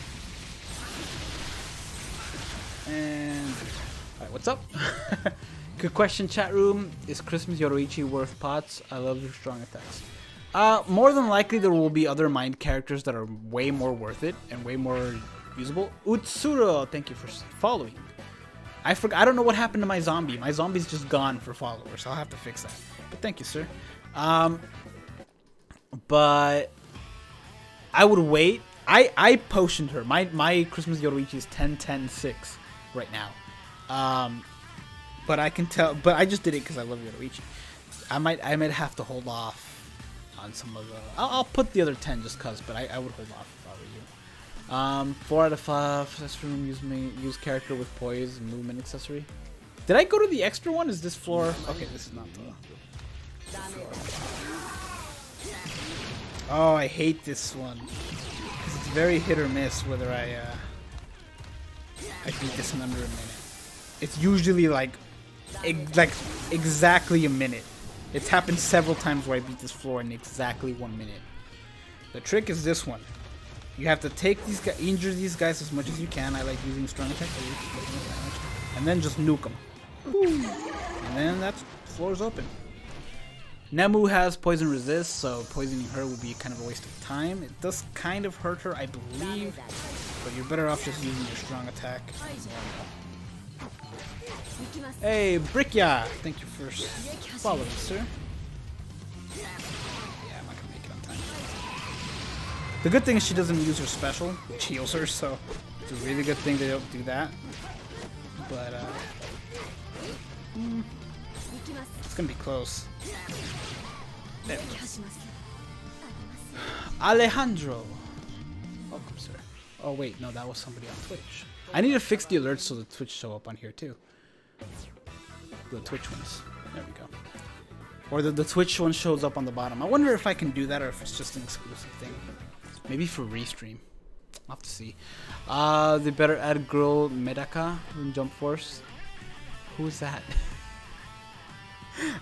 And alright, what's up? Good question, chat room. Is Christmas Yoruichi worth pots? I love your strong attacks. More than likely there will be other mind characters that are way more worth it and way more usable. Utsuro, thank you for following. I don't know what happened to my zombie. My zombie's just gone for followers. I'll have to fix that. But thank you, sir. But I would wait. I potioned her. My Christmas Yoruichi is 10-10-6 right now. But I can tell. But I just did it because I love Yoruichi. I might have to hold off on some of the. I'll put the other 10 just cause. But I would hold off if I were you. 4 out of 5. Accessory room. Use character with poise and movement accessory. Did I go to the extra one? Is this floor? Okay, this is not the floor. Oh, I hate this one. It's very hit or miss whether I beat this in under a minute. It's usually like exactly a minute. It's happened several times where I beat this floor in exactly 1 minute. The trick is this one. You have to take these guys, injure these guys as much as you can. I like using strong attack, and then just nuke them. And then that floor's open. Nemu has poison resist, so poisoning her would be kind of a waste of time. It does kind of hurt her, I believe, but you're better off just using your strong attack. Hey, Brickia! Thank you for following, sir. Yeah, I'm not gonna make it on time. The good thing is she doesn't use her special, which heals her, so it's a really good thing they don't do that. But, it's gonna be close. There we go. Alejandro! Welcome, sir. Oh, wait, no, that was somebody on Twitch. I need to fix the alerts so the Twitch show up on here, too. The Twitch ones. There we go. Or the Twitch one shows up on the bottom. I wonder if I can do that or if it's just an exclusive thing. Maybe for restream. I'll have to see. They better add Girl Medaka in Jump Force. Who is that?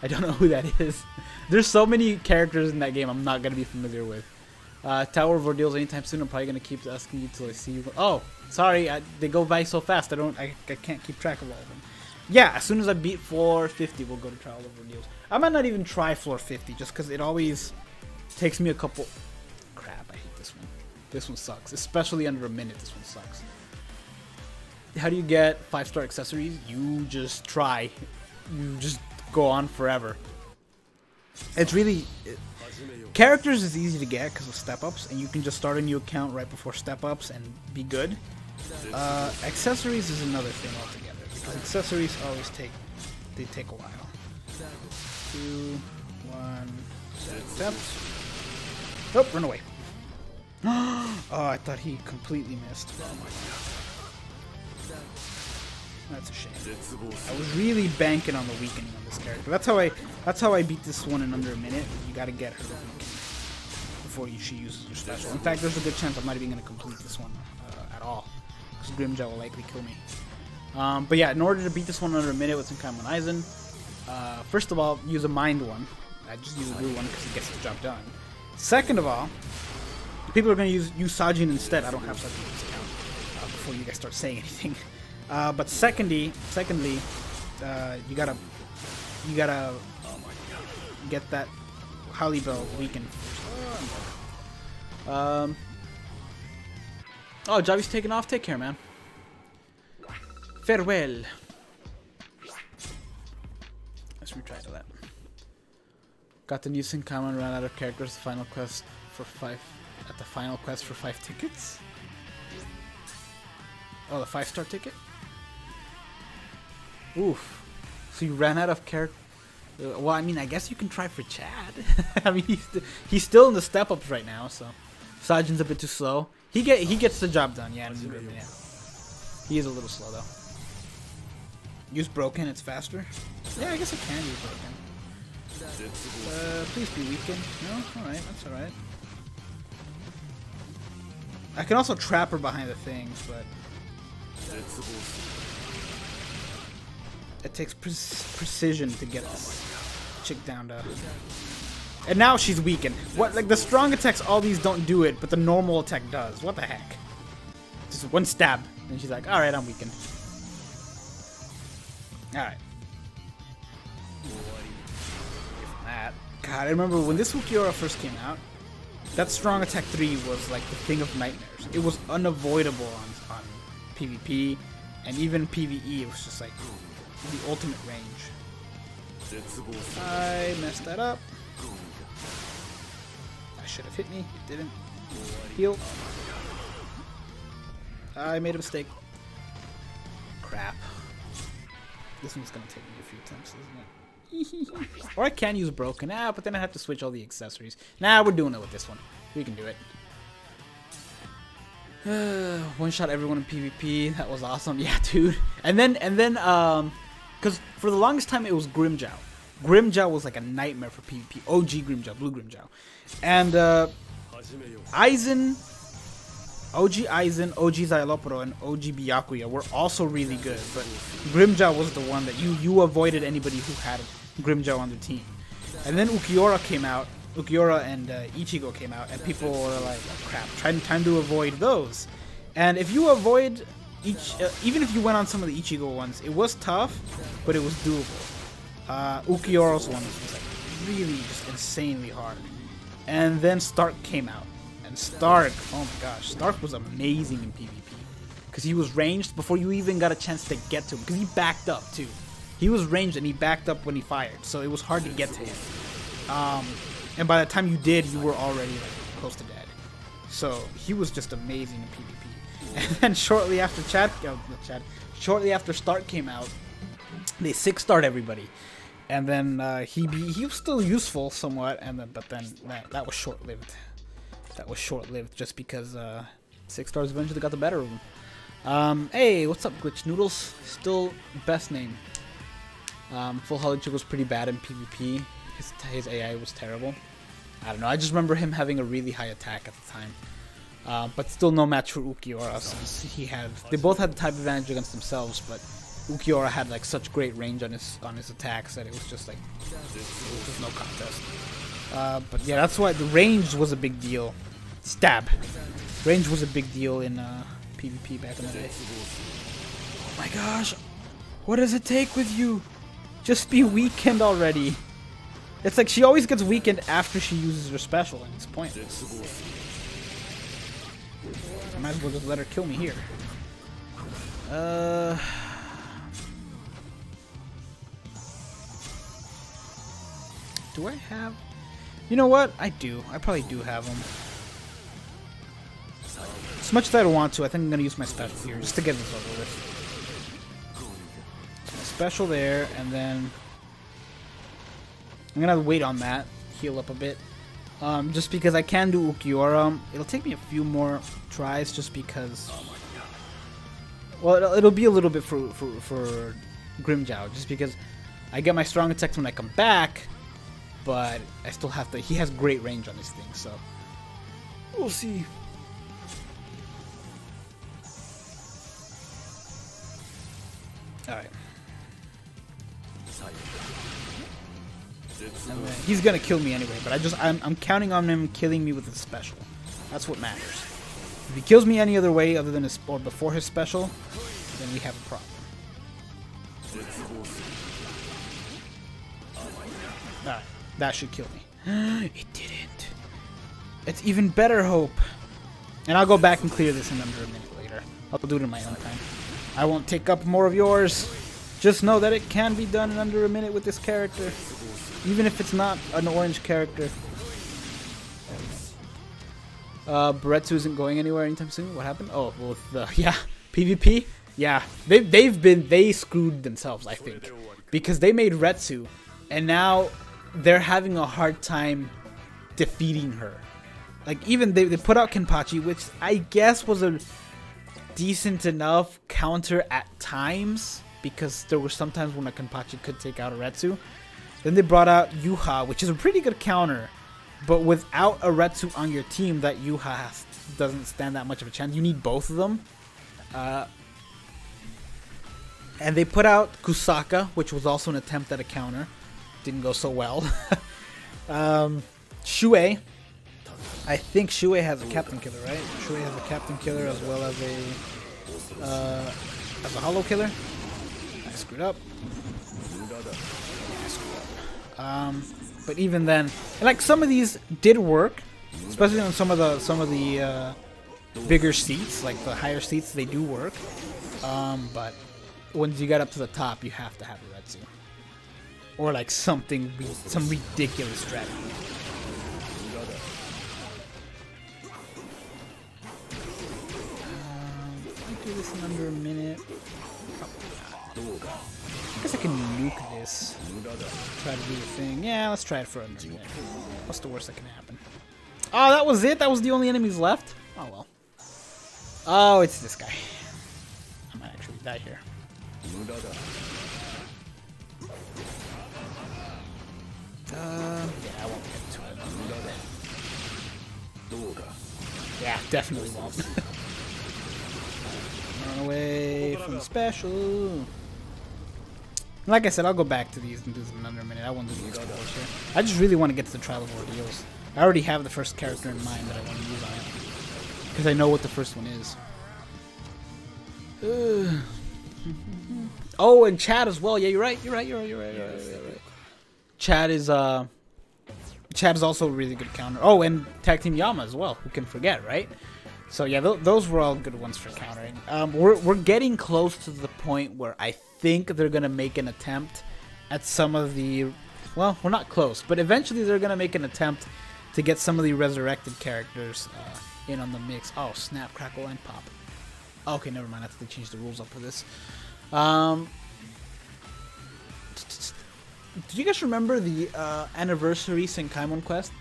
I don't know who that is. There's so many characters in that game I'm not going to be familiar with. Tower of Ordeals anytime soon. I'm probably going to keep asking you till I see you. Oh, sorry. They go by so fast. I can't keep track of all of them. Yeah, as soon as I beat floor 50, we'll go to Trial of Ordeals. I might not even try floor 50 just because it always takes me a couple... Crap, I hate this one. This one sucks. Especially under a minute, this one sucks. How do you get 5-star accessories? You just try. You just go on forever. It's really... characters is easy to get because of step-ups, and you can just start a new account right before step-ups and be good. Accessories is another thing altogether, because accessories always take a while. 2, 1, step. Oh, run away. Oh, I thought he completely missed. Oh my god. That's a shame. I was really banking on the weakening on this character. That's how I beat this one in under a minute. You gotta get her weakened before she uses her special. In fact, there's a good chance I'm not even gonna complete this one at all, because Grimjaw will likely kill me. But yeah, in order to beat this one under a minute with Senkaimon Aizen, first of all, use a mind one. I just use a blue one because it gets the job done. Second of all, people are going to use Sajin instead. I don't have Sajin in this account before you guys start saying anything. But secondly, you gotta get that Holly Bell weakened. Oh, Javi's taking off. Take care, man. Farewell. Let's retry to that. Got the new Senkaimon, ran out of characters. Final quest for 5. At the final quest for 5 tickets. Oh, the 5-star ticket. Oof. So you ran out of character. Well, I mean, I guess you can try for Chad. I mean, he's still in the step-ups right now, so Sajin's a bit too slow. He gets the job done. Yeah, yeah. He is a little slow though. Use broken, it's faster. Yeah, I guess I can use broken. Please be weakened. No, all right, that's all right. I can also trap her behind the things, but it takes precision to get this chick down to. And now she's weakened. What? Like the strong attacks, all these don't do it, but the normal attack does. What the heck? Just one stab, and she's like, "All right, I'm weakened." All right. That. God, I remember when this Ukiura first came out. That strong attack 3 was like the thing of nightmares. It was unavoidable on PvP, and even PvE. It was just like the ultimate range. I messed that up. That should have hit me. It didn't. Heal. I made a mistake. Crap. This one's gonna take me a few attempts, isn't it? Or I can use broken. But then I have to switch all the accessories. Nah, we're doing it with this one. We can do it. One shot everyone in PvP. That was awesome. Yeah, dude. And then, because for the longest time it was Grimjaw. Grimjaw was like a nightmare for PvP. OG Grimjaw, Blue Grimjaw, and Aizen. OG Aizen, OG Xylopro, and OG Byakuya were also really good, but Grimjaw was the one that you avoided anybody who had Grimjaw on their team. And then Ukiura came out, Ukiura and Ichigo came out, and people were like, oh, crap, time to avoid those. And if you avoid even if you went on some of the Ichigo ones, it was tough, but it was doable. Ukiura's one was like really just insanely hard. And then Stark came out. And Stark, oh my gosh, Stark was amazing in PvP. Because he was ranged before you even got a chance to get to him. Because he backed up too. He was ranged and he backed up when he fired. So it was hard to get to him. And by the time you did, you were already like, close to dead. So he was just amazing in PvP. And then shortly after shortly after Stark came out, they 6-starred everybody. And then he was still useful somewhat, and then that was short-lived. That was short-lived just because 6-stars eventually got the better of him. Hey, what's up, Glitch Noodles? Still best name. Full Holichuk was pretty bad in PvP. His AI was terrible. I don't know. I just remember him having a really high attack at the time. But still no match for Ukiura, since they both had the type advantage against themselves, but Ukiura had like such great range on his attacks that it was just like it was just no contest. But yeah, that's why the range was a big deal. Stab. Range was a big deal in PvP back in the day. Oh my gosh, what does it take with you? Just be weakened already. It's like she always gets weakened after she uses her special, and it's pointless. I might as well just let her kill me here. Do I have... You know what? I do. I probably do have them. As much as I don't want to, I think I'm going to use my special here just to get this over with. So my special there, and then... I'm going to wait on that. Heal up a bit. Just because I can do Ukiura. It'll take me a few more tries just because... Well, it'll be a little bit for Grimjow, just because I get my strong attacks when I come back, but I still have to... He has great range on his thing, so... We'll see. Alright. He's gonna kill me anyway, but I'm counting on him killing me with his special. That's what matters. If he kills me any other way other than his or before his special, then we have a problem. Alright, that should kill me. It didn't. It's even better hope. And I'll go back and clear this in under a minute later. I'll do it in my own time. I won't take up more of yours. Just know that it can be done in under a minute with this character. Even if it's not an orange character. Baretsu isn't going anywhere anytime soon. What happened? Oh, well, yeah, PvP. Yeah, they screwed themselves, I think, because they made Retsu, and now they're having a hard time defeating her. Like even they put out Kenpachi, which I guess was a decent enough counter at times, because there were some times when a Kenpachi could take out a Retsu. Then they brought out Yuha, which is a pretty good counter, but without a Retsu on your team, that Yuha doesn't stand that much of a chance. You need both of them. And they put out Kusaka, which was also an attempt at a counter. Didn't go so well. Shuei. I think Shuei has a Captain Killer, right? Shuei has a Captain Killer as well as a Hollow Killer. I screwed up. But even then, like some of these did work, especially on some of the bigger seats, like the higher seats, they do work. But once you get up to the top, you have to have a Retsu, or like some ridiculous strategy. I do this in under a minute. Probably not. I guess I can nuke this. Try to do the thing. Yeah, let's try it for under a minute. What's the worst that can happen? Oh, that was it? That was the only enemies left? Oh, well. Oh, it's this guy. I might actually die here. Yeah, I won't get to it. Yeah, definitely won't. Run away from the special. Like I said, I'll go back to these and do them in under a minute. I won't do the explorers here. I just really want to get to the Trial of Ordeals. I already have the first character in mind that I want to use on it, because I know what the first one is. Oh, and Chad as well. Yeah, you're right. You're right. Chad is also a really good counter. Oh, and Tag Team Yama as well. Who can forget, right? So yeah, those were all good ones for countering. We're getting close to the point where I think they're gonna make an attempt at some of the... Well, we're not close, but eventually they're gonna make an attempt to get some of the resurrected characters in on the mix. Oh, snap, crackle, and pop. Okay, never mind. I have to change the rules up for this. Do you guys remember the anniversary Senkaimon quest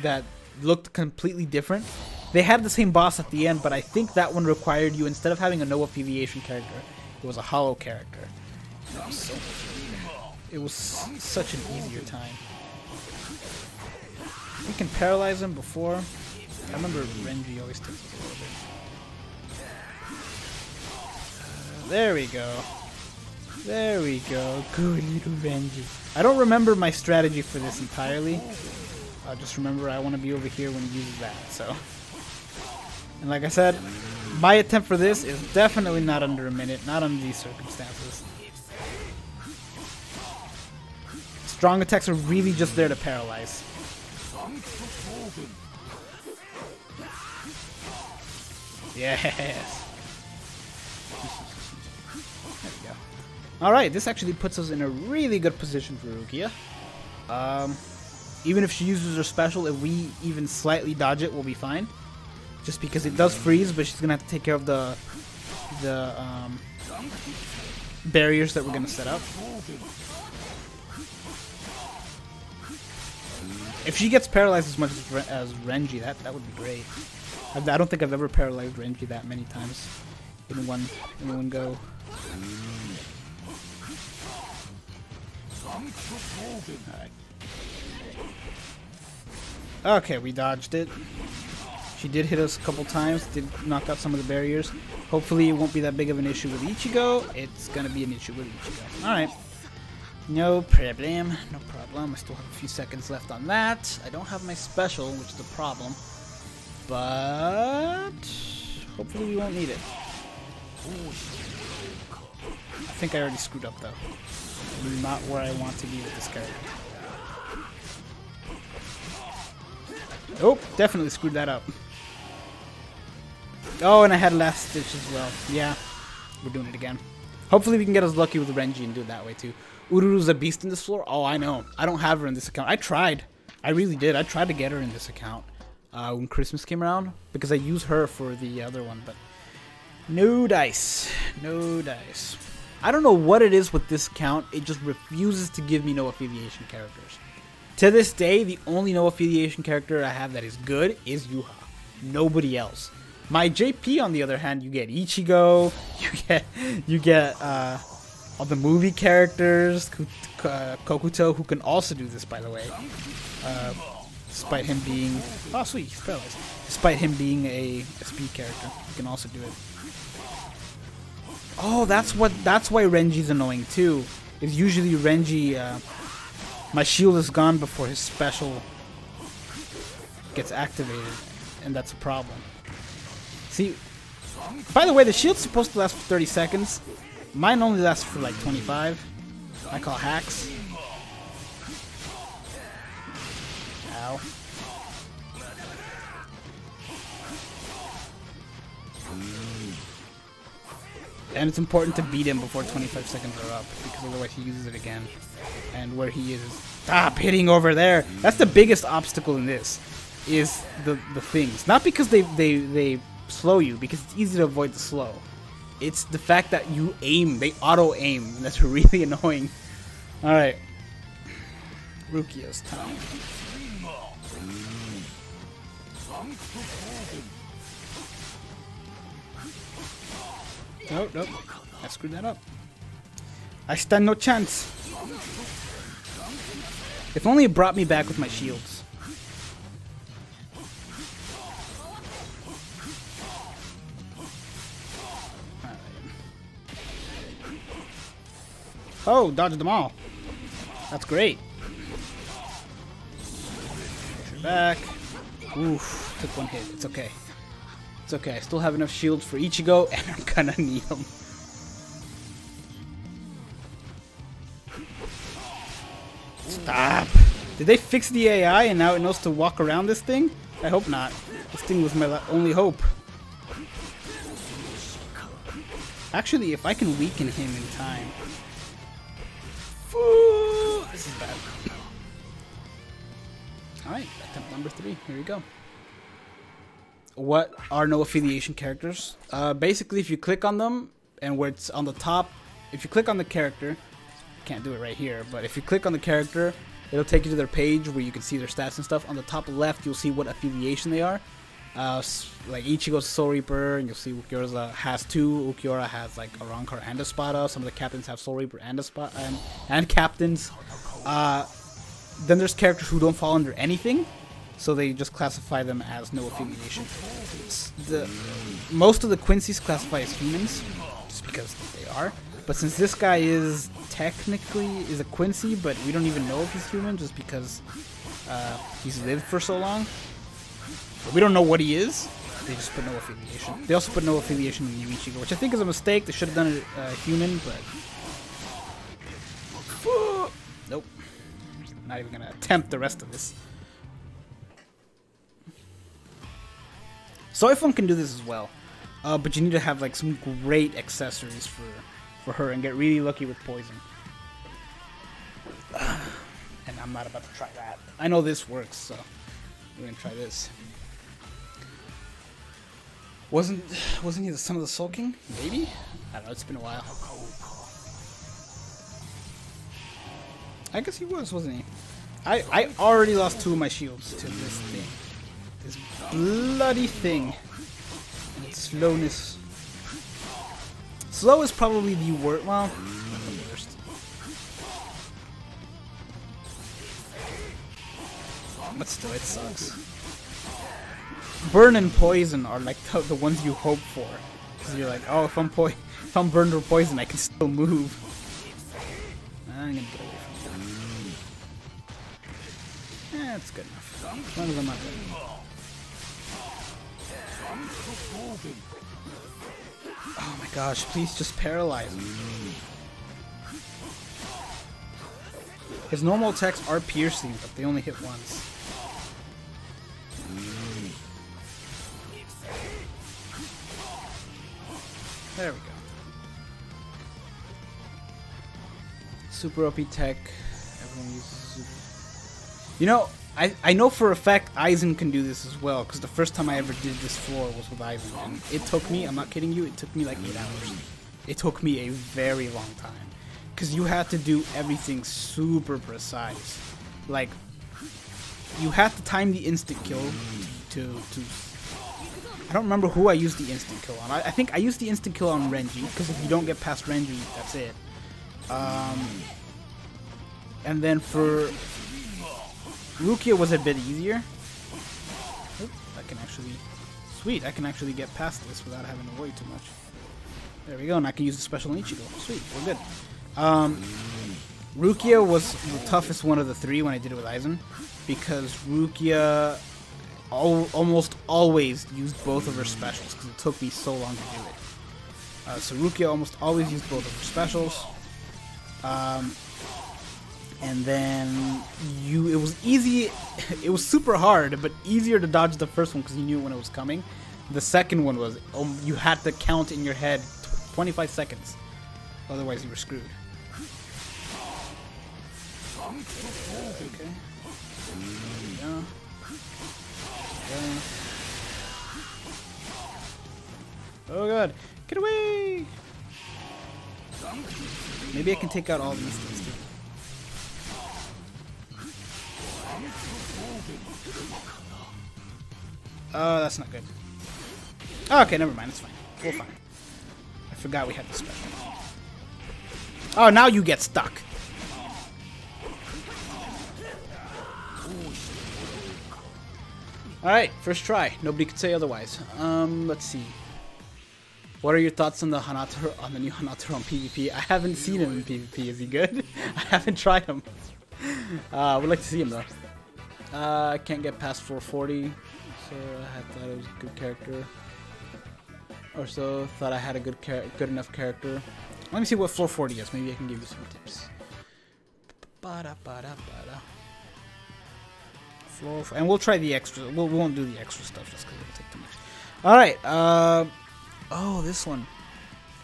that looked completely different? They had the same boss at the end, but I think that one required you, instead of having a no affiliation character, it was a hollow character. It was such an easier time. You can paralyze him before. I remember Renji always took it a little bit. There we go. There we go. Good little Renji. I don't remember my strategy for this entirely. I just remember I want to be over here when he uses that, so... And like I said, my attempt for this is definitely not under a minute, not under these circumstances. Strong attacks are really just there to paralyze. Yes! There we go. Alright, this actually puts us in a really good position for Rukia. Even if she uses her special, if we even slightly dodge it, we'll be fine. Just because it does freeze, but she's gonna have to take care of the barriers that we're gonna set up. If she gets paralyzed as much as Renji, that would be great. I don't think I've ever paralyzed Renji that many times in one go. Alright. Okay, we dodged it. She did hit us a couple times, did knock out some of the barriers. Hopefully it won't be that big of an issue with Ichigo. It's gonna be an issue with Ichigo. Alright. No problem, no problem. I still have a few seconds left on that. I don't have my special, which is the problem. But hopefully we won't need it. I think I already screwed up though. I'm not where I want to be with this character. Oh, definitely screwed that up. Oh, and I had last stitch as well. Yeah, we're doing it again. Hopefully we can get us lucky with Renji and do it that way too. Ururu's a beast in this floor? Oh, I know. I don't have her in this account. I tried. I really did. I tried to get her in this account when Christmas came around because I use her for the other one, but no dice. No dice. I don't know what it is with this account. It just refuses to give me no affiliation characters. To this day, the only no affiliation character I have that is good is Yuha. Nobody else. My JP, on the other hand, you get Ichigo, you get all the movie characters, Kokuto, who can also do this, by the way. Despite him being... Oh, sweet, he's paralyzed. Despite him being a speed character, he can also do it. Oh, that's why Renji's annoying, too. Is usually Renji... my shield is gone before his special gets activated, and that's a problem. See, by the way, the shield's supposed to last for 30 seconds. Mine only lasts for like 25. I call hacks. Ow. And it's important to beat him before 25 seconds are up, because otherwise he uses it again. And where he is... Stop hitting over there! That's the biggest obstacle in this, is the things. Not because they slow you, because it's easy to avoid the slow. It's the fact that you aim, they auto-aim, and that's really annoying. Alright. Rukio's time. Nope, nope. I screwed that up. I stand no chance. If only it brought me back with my shields. Oh, dodged them all. That's great. Push her back. Oof, took one hit. It's okay. It's okay. I still have enough shields for Ichigo, and I'm gonna need them. Stop! Did they fix the AI and now it knows to walk around this thing? I hope not. This thing was my only hope. Actually, if I can weaken him in time... This is bad. Alright, attempt number 3. Here we go. What are no affiliation characters? Basically, if you click on them, and where it's on the top, if you click on the character, can't do it right here, but if you click on the character, it'll take you to their page where you can see their stats and stuff. On the top left, you'll see what affiliation they are. Like Ichigo's Soul Reaper, and you'll see Ulquiorra has 2. Ulquiorra has like a Rancor and a Spada. Some of the captains have Soul Reaper and a Spada, and captains. Then there's characters who don't fall under anything, so they just classify them as no affiliation. Most of the Quincy's classify as humans, just because they are. But since this guy is technically a Quincy, but we don't even know if he's human, just because he's lived for so long. But we don't know what he is. They just put no affiliation. They also put no affiliation in Ichigo, which I think is a mistake. They should have done it human, but nope. Not even gonna attempt the rest of this. Soifun can do this as well, but you need to have like some great accessories for her and get really lucky with poison. And I'm not about to try that. I know this works, so we're gonna try this. Wasn't he the son of the Soul King? Maybe? I don't know, it's been a while. I guess he was, wasn't he? I already lost 2 of my shields to this thing. This bloody thing. And its slowness. Slow is probably the worst. Well, not the worst. But still, it sucks. Burn and poison are like the ones you hope for. Because you're like, oh, if I'm burned or poisoned, I can still move. I'm gonna get away from that. Yeah, it's good enough. As long as I'm not dead. Oh my gosh, please just paralyze me. His normal attacks are piercing, but they only hit once. There we go. Super OP tech. Everyone uses super. You know, I know for a fact Aizen can do this as well, because the first time I ever did this floor was with Aizen, and it took me, I'm not kidding you, it took me like 8 hours. It took me a very long time, because you had to do everything super precise. Like, you had to time the instant kill to I don't remember who I used the instant kill on. I think I used the instant kill on Renji, because if you don't get past Renji, that's it. And then for Rukia was a bit easier. Oop, I can actually... Sweet, I can actually get past this without having to worry too much. There we go, and I can use the special on Ichigo. Sweet, we're good. Rukia was the toughest one of the 3 when I did it with Aizen, because Rukia almost always used both of her specials, because it took me so long to do it. So Rukia almost always used both of her specials. And then it was easy, it was super hard, but easier to dodge the first one because you knew when it was coming. The second one was, you had to count in your head 25 seconds, otherwise you were screwed. Okay. Yeah. Oh god, get away! Maybe I can take out all these things too. Oh, that's not good. Oh, okay, never mind, it's fine. We're fine. I forgot we had the special. Oh, now you get stuck. Alright, first try. Nobody could say otherwise. Let's see. What are your thoughts on the new Hanataro on PvP? I haven't seen him in PvP. Is he good? I haven't tried him. Would like to see him though. I can't get past 440, so I thought it was a good character. Or so thought I had a good enough character. Let me see what 440 is. Maybe I can give you some tips. And we'll try the extra. We won't do the extra stuff just because it'll take too much. All right. Oh, this one.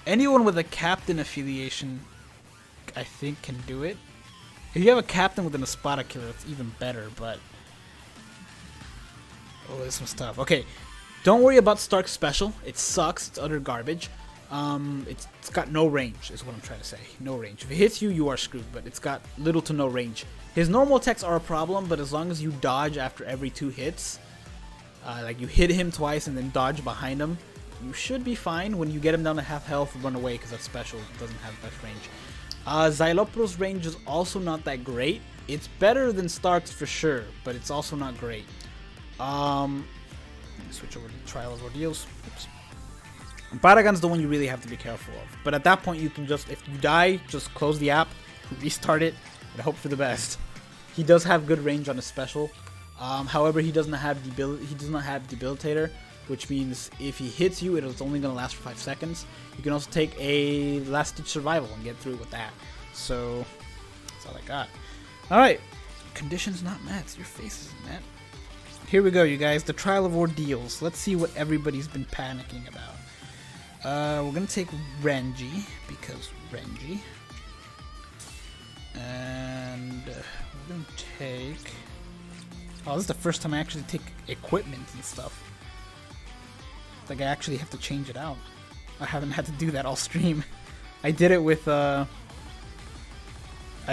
Anyone with a captain affiliation, I think, can do it. If you have a captain with an Espada killer, it's even better. But oh, this one's tough. Okay, don't worry about Stark's special. It sucks. It's utter garbage. It's got no range, is what I'm trying to say. No range. If it hits you, you are screwed. But it's got little to no range. His normal attacks are a problem, but as long as you dodge after every 2 hits, like you hit him twice and then dodge behind him, you should be fine. When you get him down to half health, run away because that special doesn't have much range. Xylopro's range is also not that great. It's better than Stark's for sure, but it's also not great. Switch over to Trial of Ordeals. Oops. Baragon's the one you really have to be careful of. But at that point, you can just, if you die, just close the app, restart it, and hope for the best. He does have good range on his special. However, he does not have Debilitator, which means if he hits you, it is only going to last for 5 seconds. You can also take a Last Ditch Survival and get through with that. So, that's all I got. Alright, conditions not met. Your face isn't met. Here we go, you guys. The Trial of Ordeals. Let's see what everybody's been panicking about. We're going to take Renji, because Renji. And don't take... Oh, this is the first time I actually take equipment and stuff. Like, I actually have to change it out. I haven't had to do that all stream. I did it with, I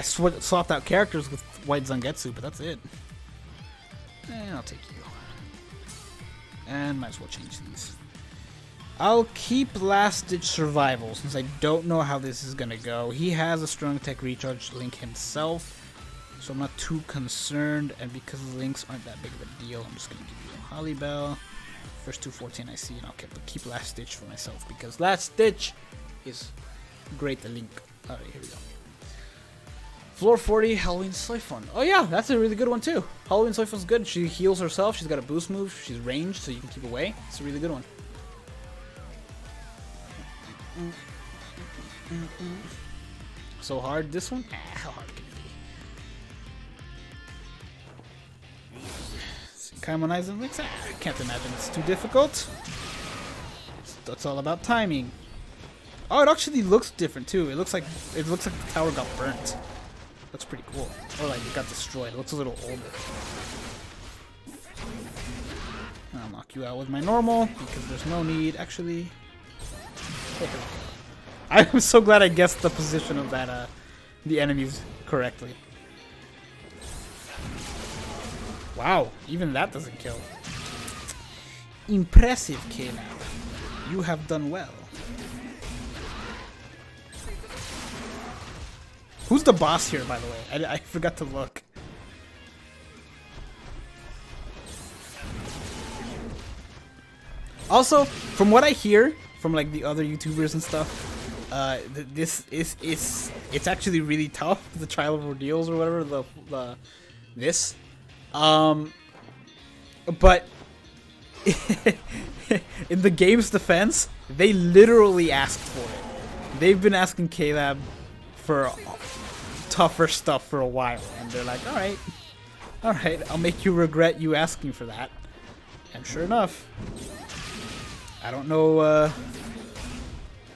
swapped out characters with White Zangetsu, but that's it. And I'll take you. And might as well change these. I'll keep Last Ditch Survival, since I don't know how this is gonna go. He has a strong tech recharge Link himself, so I'm not too concerned, and because Links aren't that big of a deal, I'm just gonna give you a Holly Bell. First 214 I see, and I'll keep Last Ditch for myself, because Last Ditch is great to Link. Alright, here we go. Floor 40, Halloween Siphon. Oh yeah, that's a really good one too. Halloween Siphon's good. She heals herself, she's got a boost move, she's ranged, so you can keep away. It's a really good one. So hard, this one? How hard can it be? Senkaimon and Links? I can't imagine it's too difficult. That's all about timing. Oh, it actually looks different too. It looks like the tower got burnt. Looks pretty cool. Or like it got destroyed. It looks a little older. I'll knock you out with my normal because there's no need. Actually, I'm so glad I guessed the position of that the enemies correctly. Wow, even that doesn't kill. Impressive, Caleb. You have done well. Who's the boss here, by the way? I forgot to look. Also, from what I hear from like the other YouTubers and stuff, it's actually really tough. The Trial of Ordeals or whatever. This, but in the game's defense, they literally asked for it. They've been asking Caleb for tougher stuff for a while, and they're like, all right, I'll make you regret you asking for that. And sure enough, I don't know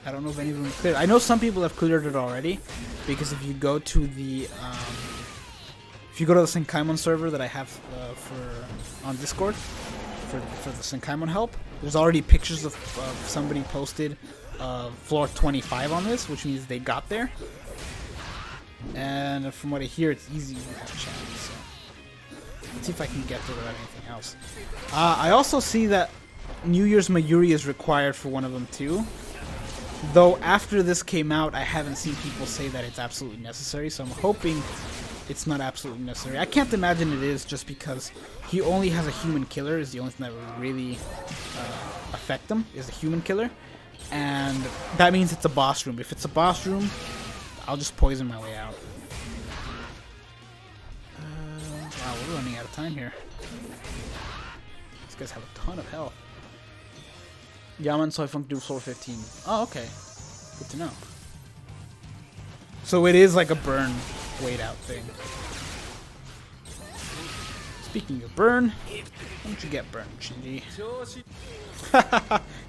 if anyone cleared. I know some people have cleared it already, because if you go to the Senkaimon server that I have on Discord for the Senkaimon help, there's already pictures of somebody posted floor 25 on this, which means they got there. And from what I hear, it's easy to have a chance. So let's see if I can get there without anything else. I also see that New Year's Mayuri is required for one of them too. Though after this came out, I haven't seen people say that it's absolutely necessary. So I'm hoping it's not absolutely necessary. I can't imagine it is, just because he only has a human killer. Is the only thing that would really affect him, is a human killer. And that means it's a boss room. If it's a boss room, I'll just poison my way out. Wow, we're running out of time here. These guys have a ton of health. Yaman Soifunk do floor 15. Oh, okay. Good to know. So it is like a burn wait out thing. Speaking of burn, why don't you get burned, Shinji?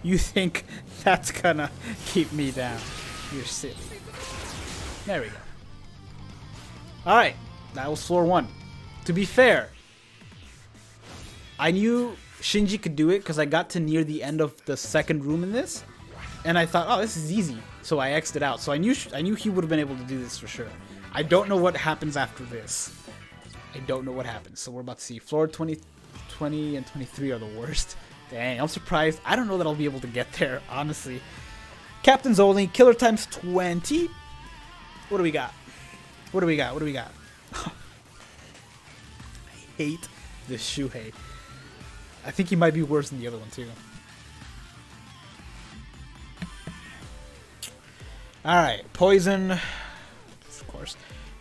You think that's gonna keep me down? You're silly. There we go. Alright, that was floor 1. To be fair, I knew Shinji could do it because I got to near the end of the second room in this, and I thought, oh, this is easy. So I X'd it out. So I knew he would have been able to do this for sure. I don't know what happens after this. I don't know what happens. So we're about to see floor 20, 20, and 23 are the worst. Dang, I'm surprised. I don't know that I'll be able to get there, honestly. Captain's only, killer times 20. What do we got? What do we got? What do we got? I hate this Shuhei. I think he might be worse than the other one too. Alright, poison. Of course.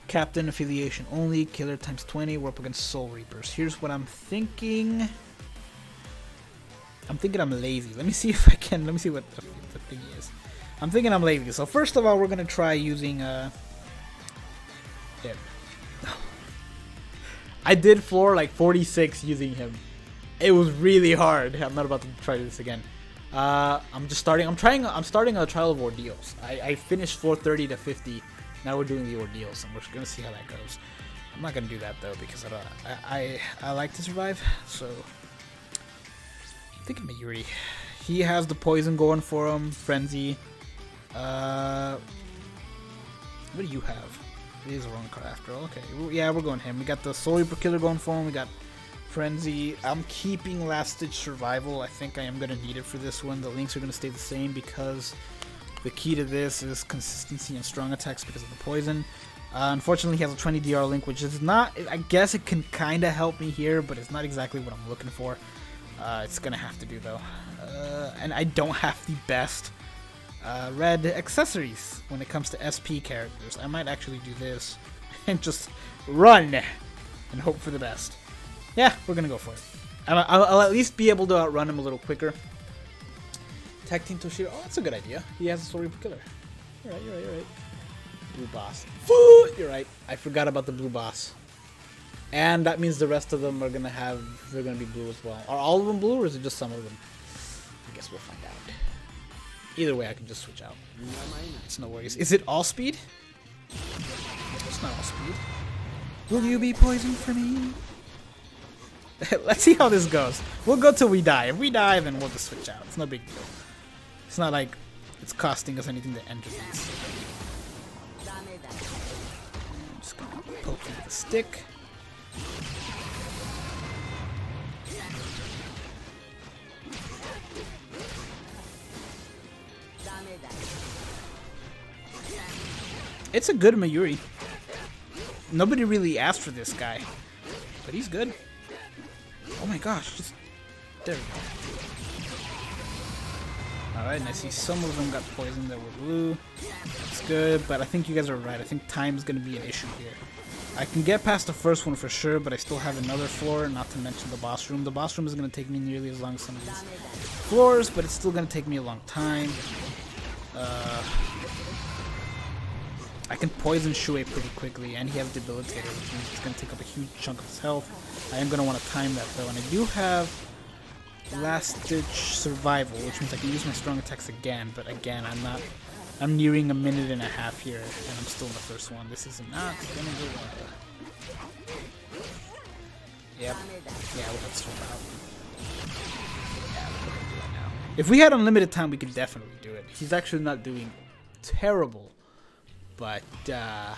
Captain affiliation only, killer times 20, we're up against Soul Reapers. Here's what I'm thinking. I'm lazy. Let me see if I can. Let me see what the thing is. I'm thinking I'm lazy. So first of all, we're gonna try using him. I did floor like 46 using him. It was really hard. I'm not about to try this again. I'm starting a Trial of Ordeals. I finished floor 30 to 50. Now we're doing the Ordeals, and we're gonna see how that goes. I'm not gonna do that though because I like to survive. So I think Mayuri. He has the poison going for him. Frenzy. What do you have? It is a wrong card after all. Okay, yeah, we're going him. We got the Soul Reaper Killer going for him. We got Frenzy. I'm keeping Last Ditch Survival. I think I am going to need it for this one. The links are going to stay the same because the key to this is consistency and strong attacks because of the poison. Unfortunately, he has a 20 DR link, which is not... I guess it can kind of help me here, but it's not exactly what I'm looking for. It's going to have to do, though. And I don't have the best red accessories when it comes to SP characters. I might actually do this and just run and hope for the best. Yeah, we're gonna go for it. I'll at least be able to outrun him a little quicker. Tag Team Toshiro. Oh, that's a good idea. He has a Soul Reaper Killer. You're right. Blue boss. You're right. I forgot about the blue boss. And that means the rest of them are gonna have. They're gonna be blue as well. Are all of them blue, or is it just some of them? I guess we'll find out. Either way, I can just switch out. It's no worries. Is it all speed? It's not all speed. Will you be poisoned for me? Let's see how this goes. We'll go till we die. If we die, then we'll just switch out. It's no big deal. It's not like it's costing us anything to enter these. I'm just gonna poke you with a stick. It's a good Mayuri. Nobody really asked for this guy, but he's good. Oh my gosh, just there we go. Alright, and I see some of them got poisoned that were blue. That's good, but I think you guys are right. I think time's gonna be an issue here. I can get past the first one for sure, but I still have another floor, not to mention the boss room. The boss room is gonna take me nearly as long as some of these floors, but it's still gonna take me a long time. I can poison Shuei pretty quickly, and he has Debilitator, which means it's going to take up a huge chunk of his health. I am going to want to time that, though, and I do have Last Ditch Survival, which means I can use my strong attacks again, but again, I'm nearing a minute and a half here, and I'm still in the first one. This is not going to go well. Yep. Yeah, we'll have to swap out. Yeah, we're going to do it now. If we had unlimited time, we could definitely do it. He's actually not doing terrible. But, yeah,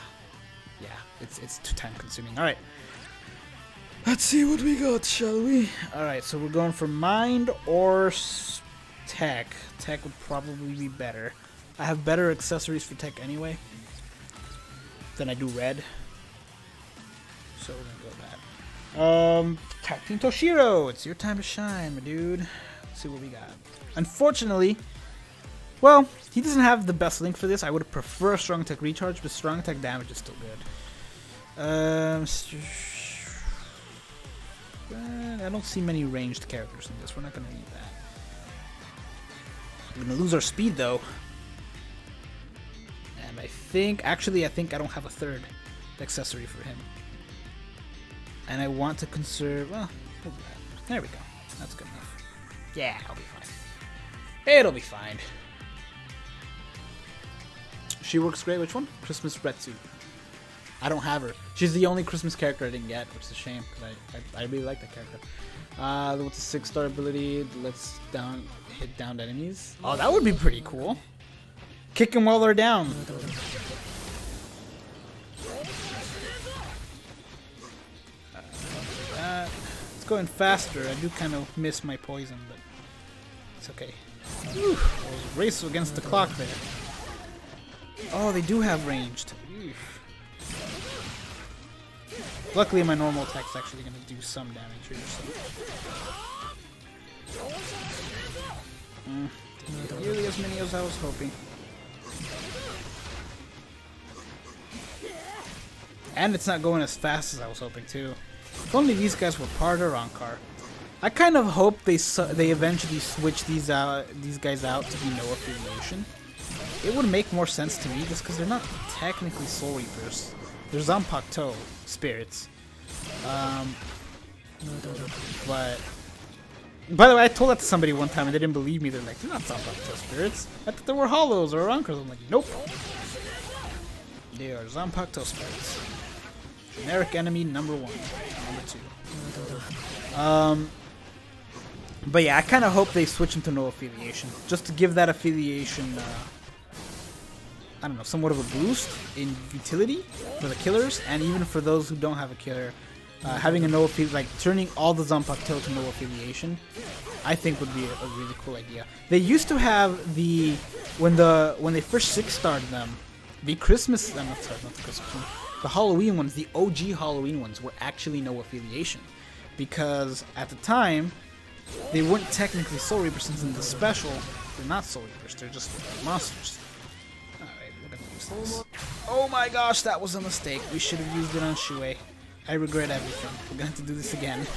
it's too time consuming. Alright. Let's see what we got, shall we? Alright, so we're going for Mind or Tech. Tech would probably be better. I have better accessories for Tech anyway than I do Red. So we're gonna go with that. Tag Team Toshiro, it's your time to shine, my dude. Let's see what we got. Unfortunately, well, he doesn't have the best link for this. I would prefer Strong Attack Recharge, but Strong Attack damage is still good. I don't see many ranged characters in this. We're not going to need that. We're going to lose our speed, though. And I think I don't have a third accessory for him. And I want to conserve, well, we'll do that. There we go. That's good enough. Yeah, I'll be fine. It'll be fine. She works great. Which one? Christmas Retsu. I don't have her. She's the only Christmas character I didn't get, which is a shame because I really like that character. What's a 6-star ability? Let's hit down enemies. Oh, that would be pretty cool. Kick them while they're down. It's going faster. I do kind of miss my poison, but it's okay. Whew, race against the clock there. Oh, they do have ranged. Oof. Luckily, my normal attack's actually going to do some damage here. So. Not nearly as many as I was hoping. And it's not going as fast as I was hoping, too. If only these guys were part of Rankar. I kind of hope they eventually switch these guys out to be no affiliation. It would make more sense to me just because they're not technically Soul Reapers. They're Zanpakuto spirits. But by the way, I told that to somebody one time and they didn't believe me. They're like, they're not Zanpakuto spirits. I thought they were hollows or Rankars. I'm like, nope. They are Zanpakuto spirits. Generic enemy number 1. Number 2. But yeah, I kind of hope they switch him to no affiliation. Just to give that affiliation, I don't know, somewhat of a boost in utility for the killers. And even for those who don't have a killer, having a no affiliation, like turning all the Zanpakuto to no affiliation, I think would be a really cool idea. They used to have the, when they first 6-starred them, the Christmas, I'm sorry, not the Christmas one, the Halloween ones, the OG Halloween ones were actually no affiliation. Because at the time, they weren't technically Soul Reapers, since in the special, they're not Soul Reapers, they're just monsters. Alright, we're gonna use this. Oh my gosh, that was a mistake. We should have used it on Shuei. I regret everything. We're gonna have to do this again.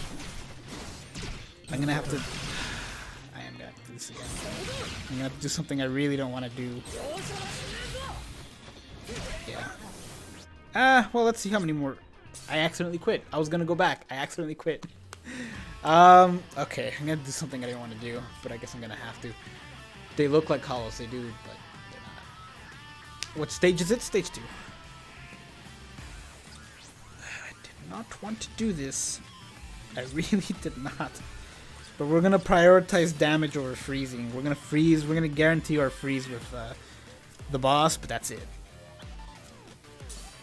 I'm gonna have to... I am gonna have to do this again. I'm gonna have to do something I really don't want to do. Yeah. Well, let's see how many more... I accidentally quit. I was gonna go back. I accidentally quit. Okay. I'm gonna do something I didn't want to do, but I guess I'm gonna have to. They look like hollows. They do, but they're not. What stage is it? Stage 2. I did not want to do this. I really did not. But we're gonna prioritize damage over freezing. We're gonna freeze. We're gonna guarantee our freeze with the boss, but that's it.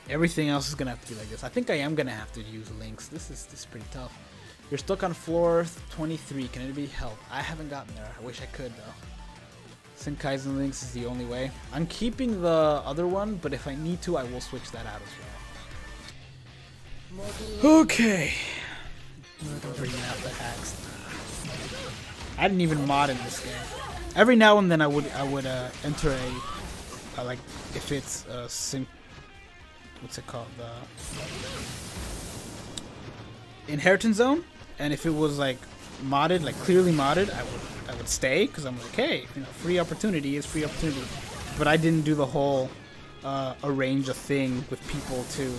Everything else is gonna have to be like this. I think I am gonna have to use links. This is pretty tough. You're stuck on floor 23. Can anybody help? I haven't gotten there. I wish I could though. Senkaizen links is the only way. I'm keeping the other one, but if I need to, I will switch that out as well. Okay. Bringing out the hacks. I didn't even mod in this game. Every now and then I would enter a like if it's a sync. What's it called? The inheritance zone, and if it was like modded, like clearly modded, I would stay because I'm like, hey, you know, free opportunity is free opportunity. But I didn't do the whole arrange a thing with people to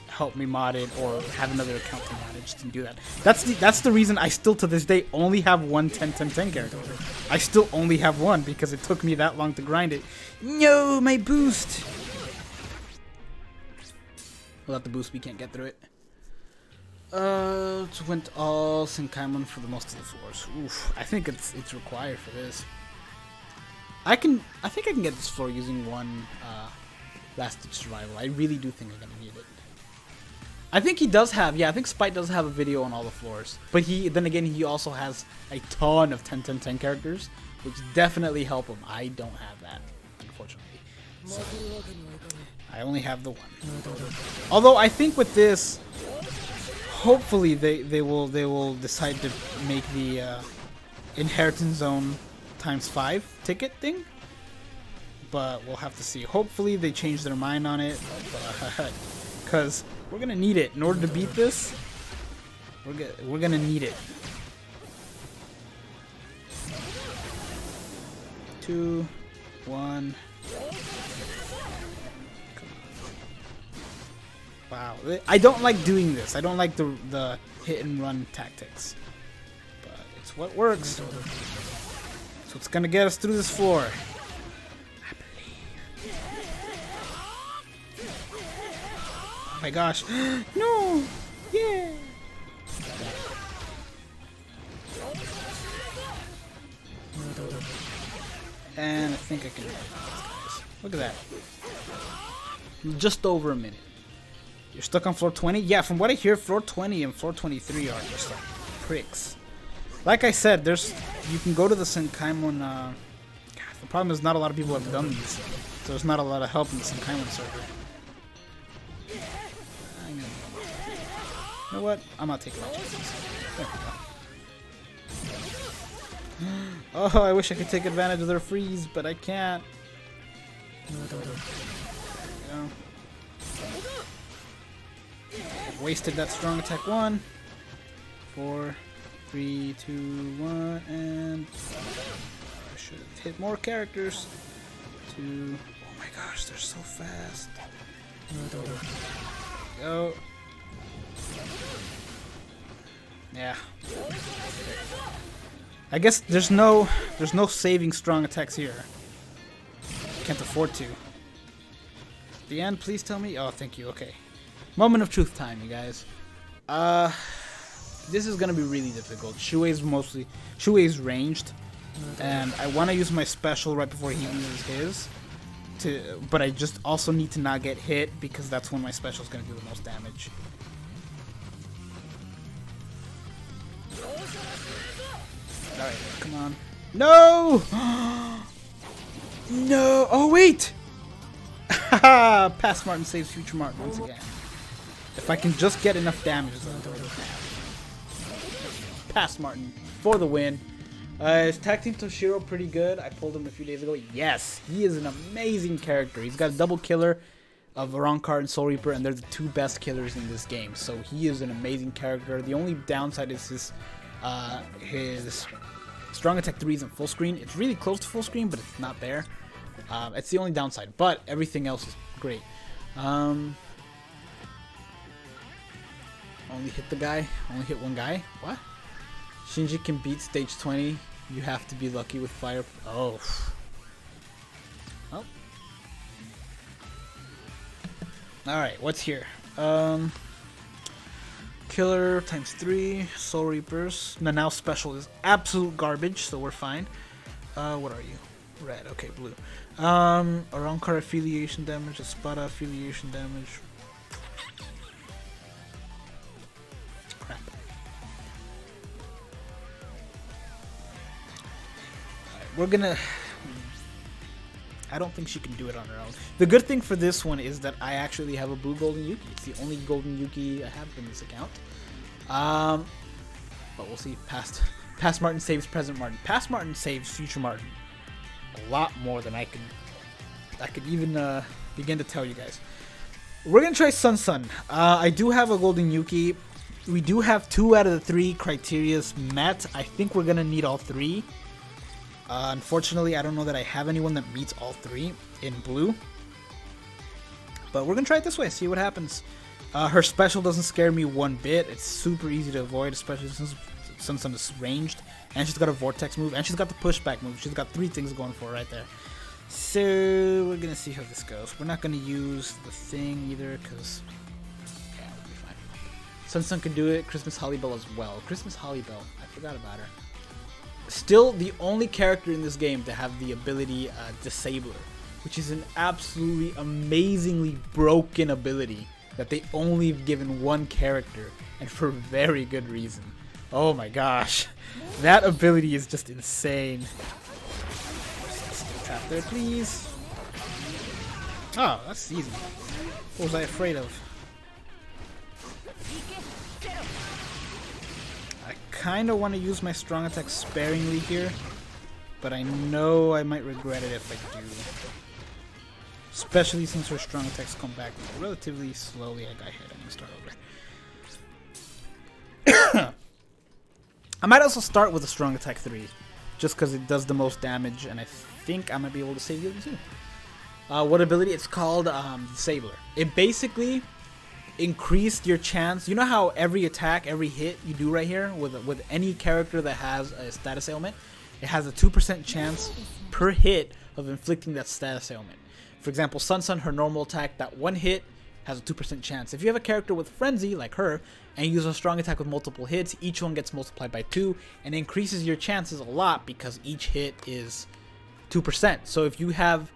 help me mod it or have another account to mod it. Just didn't do that. That's the reason I still to this day only have one 10-10-10 character. I still only have one because it took me that long to grind it. No, my boost. Without the boost, we can't get through it. Went all Senkaimon for the most of the floors. Oof, I think it's required for this. I think I can get this floor using one last ditch survival. I really do think I'm gonna need it. I think he does have, yeah, I think Spite does have a video on all the floors. But then again, he also has a ton of 10-10-10 characters, which definitely help him. I don't have that, unfortunately. So, I only have the one. Although I think with this, hopefully they will decide to make the inheritance zone ×5 ticket thing. But we'll have to see. Hopefully they change their mind on it, because we're gonna need it in order to beat this. We're gonna need it. 2, 1. Wow, I don't like doing this. I don't like the hit and run tactics, but it's what works. So it's gonna get us through this floor. I believe. Oh my gosh! No! Yeah! And I think I can. Look at that. Just over a minute. You're stuck on floor 20? Yeah, from what I hear, floor 20 and floor 23 are just like pricks. Like I said, you can go to the Senkaimon. The problem is not a lot of people have done these, so there's not a lot of help in the Senkaimon server. You know what? I'm not taking my chances. There we go. Oh, I wish I could take advantage of their freeze, but I can't. There we go. Wasted that strong attack 1. 4, 3, 2, 1, and I should have hit more characters. 2. Oh my gosh, they're so fast. There we go. Yeah. I guess there's no saving strong attacks here. Can't afford to. The end, please tell me. Oh, thank you. Okay. Moment of truth time, you guys. This is gonna be really difficult. Shuei's ranged, and I want to use my special right before he uses his. But I just also need to not get hit because that's when my special is gonna do the most damage. All right, come on. No! No! Oh wait! Haha! Past Martin saves future Martin once again. If I can just get enough damage, Past Martin for the win. Is Tag Team Toshiro pretty good? I pulled him a few days ago. Yes, he is an amazing character. He's got a double killer of Arankar and Soul Reaper, and they're the two best killers in this game. So he is an amazing character. The only downside is his strong attack 3 isn't full screen. It's really close to full screen, but it's not there. It's the only downside, but everything else is great. Only hit the guy? Only hit one guy? What? Shinji can beat stage 20. You have to be lucky with fire. Oh. Oh. Alright, what's here? Killer times 3. Soul Reapers. Now special is absolute garbage, so we're fine. What are you? Red. Okay, blue. Arankar affiliation damage. Espada affiliation damage. Crap. We're gonna... I don't think she can do it on her own. The good thing for this one is that I actually have a blue Golden Yuki. It's the only Golden Yuki I have in this account. But we'll see. Past Martin saves present Martin. Past Martin saves future Martin a lot more than I could even begin to tell you guys. We're gonna try Sun. I do have a Golden Yuki. We do have 2 out of the 3 criterias met. I think we're gonna need all 3. Unfortunately, I don't know that I have anyone that meets all 3 in blue. But we're going to try it this way, see what happens. Her special doesn't scare me one bit. It's super easy to avoid, especially since Sun is ranged. And she's got a Vortex move, and she's got the pushback move. She's got 3 things going for her right there. So, we're going to see how this goes. We're not going to use the thing either, because... yeah, we'll be fine. Sun can do it. Christmas Hollybell as well. Christmas Hollybell. I forgot about her. Still the only character in this game to have the ability Disabler, which is an absolutely amazingly broken ability that they only have given one character, and for very good reason. Oh my gosh, that ability is just insane. Trap there, please. Oh, that's easy. What was I afraid of? Kind of want to use my strong attack sparingly here, but I know I might regret it if I do. Especially since her strong attacks come back relatively slowly. I got hit. I'm gonna start over. I might also start with a strong attack 3, just because it does the most damage, and I think I might be able to save the other 2. What ability? It's called Disabler. It basically increased your chance. You know how every attack, every hit you do right here with any character that has a status ailment, it has a 2% chance per hit of inflicting that status ailment. For example, Sun, her normal attack, that one hit has a 2% chance. If you have a character with Frenzy like her and you use a strong attack with multiple hits, each one gets multiplied by 2 and increases your chances a lot because each hit is 2%. So if you have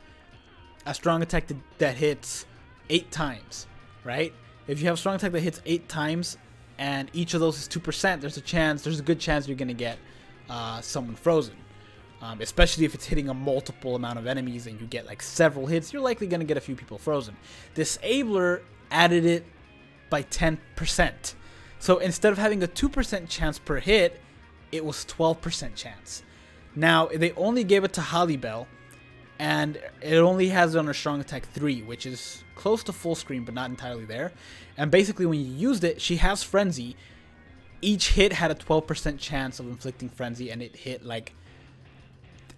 a strong attack that hits 8 times, right? If you have a strong attack that hits 8 times and each of those is 2%, there's a good chance you're going to get someone frozen. Especially if it's hitting a multiple amount of enemies and you get like several hits, you're likely going to get a few people frozen. Disabler added it by 10%. So instead of having a 2% chance per hit, it was 12% chance. Now, they only gave it to Hollybell, and it only has it on her strong attack 3, which is close to full screen, but not entirely there. And basically, when you used it, she has Frenzy. Each hit had a 12% chance of inflicting Frenzy, and it hit like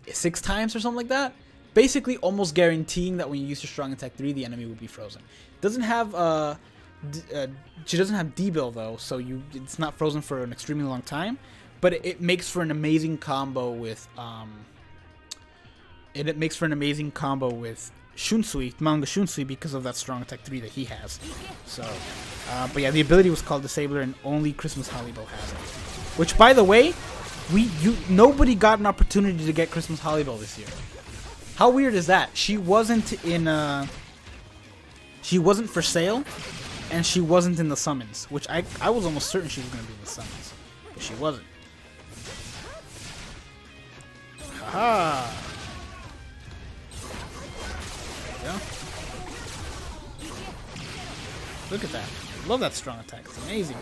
6 times or something like that. Basically, almost guaranteeing that when you use your strong attack 3, the enemy will be frozen. Doesn't have she doesn't have debuff though, so it's not frozen for an extremely long time. But it makes for an amazing combo with and it makes for an amazing combo with Shunsui, manga Shunsui, because of that strong attack 3 that he has. So, but yeah, the ability was called Disabler, and only Christmas Hollybow has it. Which, by the way, nobody got an opportunity to get Christmas Hollybow this year. How weird is that? She wasn't in she wasn't for sale, and she wasn't in the summons, which I was almost certain she was going to be in the summons, but she wasn't. Haha. There we go. Look at that. Love that strong attack. It's amazing.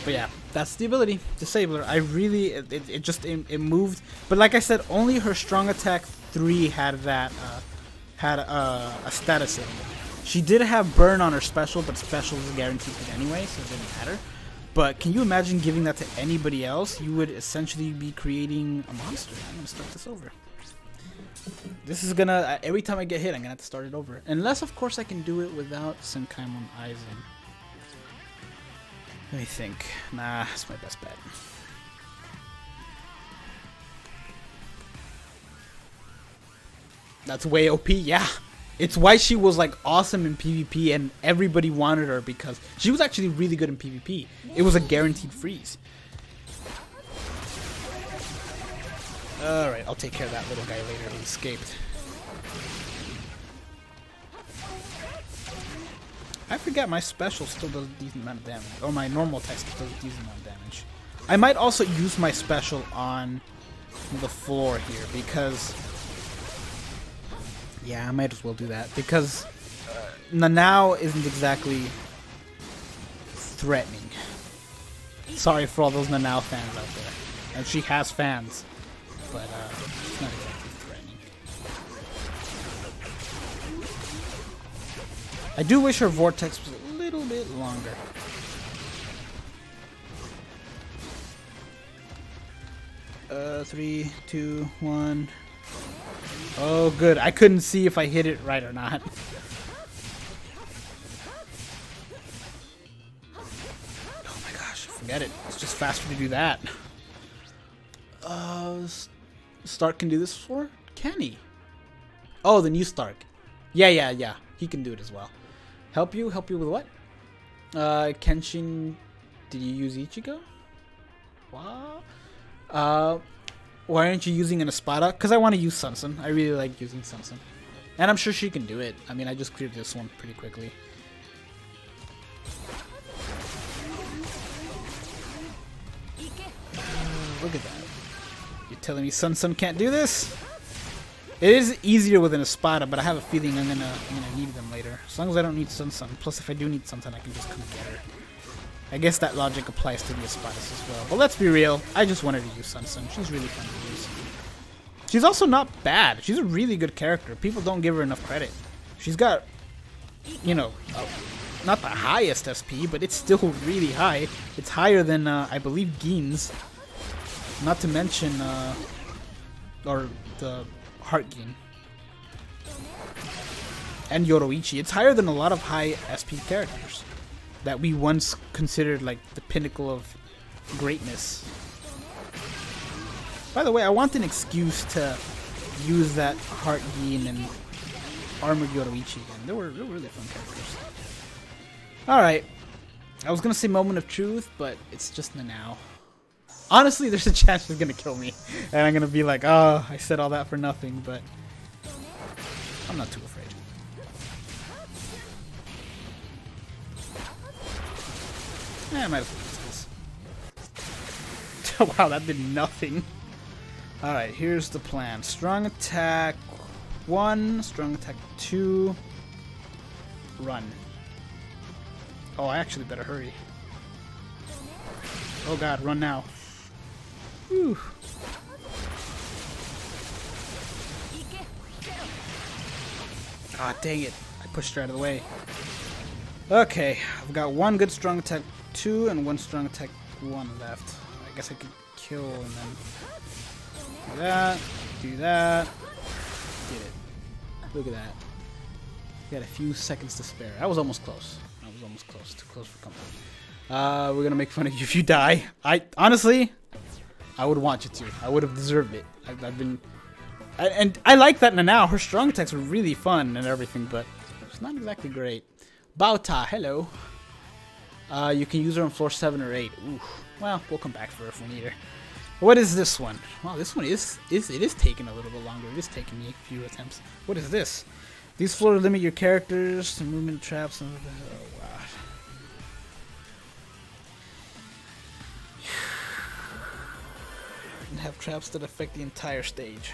But yeah, that's the ability, Disabler. I really, it moved. But like I said, only her strong attack 3 had that, a status in it. She did have burn on her special, but special is a guaranteed hit anyway, so it didn't matter. But can you imagine giving that to anybody else? You would essentially be creating a monster. I'm gonna start this over. This is gonna, every time I get hit, I'm gonna have to start it over. Unless, of course, I can do it without Senkaimon Aizen. Let me think. Nah, that's my best bet. That's way OP, yeah. It's why she was like awesome in PvP and everybody wanted her, because she was actually really good in PvP. It was a guaranteed freeze. Alright, I'll take care of that little guy later who escaped. I forget my special still does a decent amount of damage. Or my normal attack still does a decent amount of damage. I might also use my special on the floor here because... yeah, I might as well do that. Because Nanao isn't exactly threatening. Sorry for all those Nanao fans out there. And she has fans. But it's not exactly threatening. I do wish her vortex was a little bit longer. Three, two, one. Oh, good. I couldn't see if I hit it right or not. Oh my gosh, forget it. It's just faster to do that. Stark can do this for? Can he? Oh, the new Stark. Yeah. He can do it as well. Help you? Help you with what? Kenshin, did you use Ichigo? Wow. Why aren't you using an Espada? Because I want to use Sunsun. I really like using Sunsun. And I'm sure she can do it. I mean, I just cleared this one pretty quickly. Look at that. You're telling me Sunsun can't do this? It is easier with an Espada, but I have a feeling I'm gonna need them later. As long as I don't need Sunsun. Plus, if I do need Sunsun, I can just come get her. I guess that logic applies to the Espadas as well. But let's be real, I just wanted to use Sunsun. She's really fun to use. She's also not bad. She's a really good character. People don't give her enough credit. She's got, you know, not the highest SP, but it's still really high. It's higher than, I believe, Gin's. Not to mention, or the Heart Gin. And Yoroichi. It's higher than a lot of high SP characters that we once considered like the pinnacle of greatness. By the way, I want an excuse to use that Heart Gin and Armored Yoroichi again. They were really fun characters. Alright. I was gonna say Moment of Truth, but it's just Nanao. Honestly, there's a chance she's gonna kill me. And I'm gonna be like, oh, I said all that for nothing, but I'm not too afraid. I might as well use this. Wow, that did nothing. Alright, here's the plan. Strong attack 1, strong attack 2, run. Oh, I actually better hurry. Oh god, run now. Whew. Ah, dang it. I pushed her out of the way. Okay, I've got one good strong attack 2 and one strong attack 1 left. I guess I could kill and then do that, get it. Look at that. We got a few seconds to spare. I was almost close. Too close for comfort. We're gonna make fun of you if you die. Honestly, I would want you to. I would have deserved it. I've been And I like that now. Her strong attacks are really fun and everything, but it's not exactly great. Baota, hello. You can use her on floor 7 or 8. Ooh. Well, we'll come back for her if we need her. What is this one? Wow, this one is taking a little bit longer. It is taking me a few attempts. What is this? These floors limit your characters to movement traps. And, oh, wow. And have traps that affect the entire stage.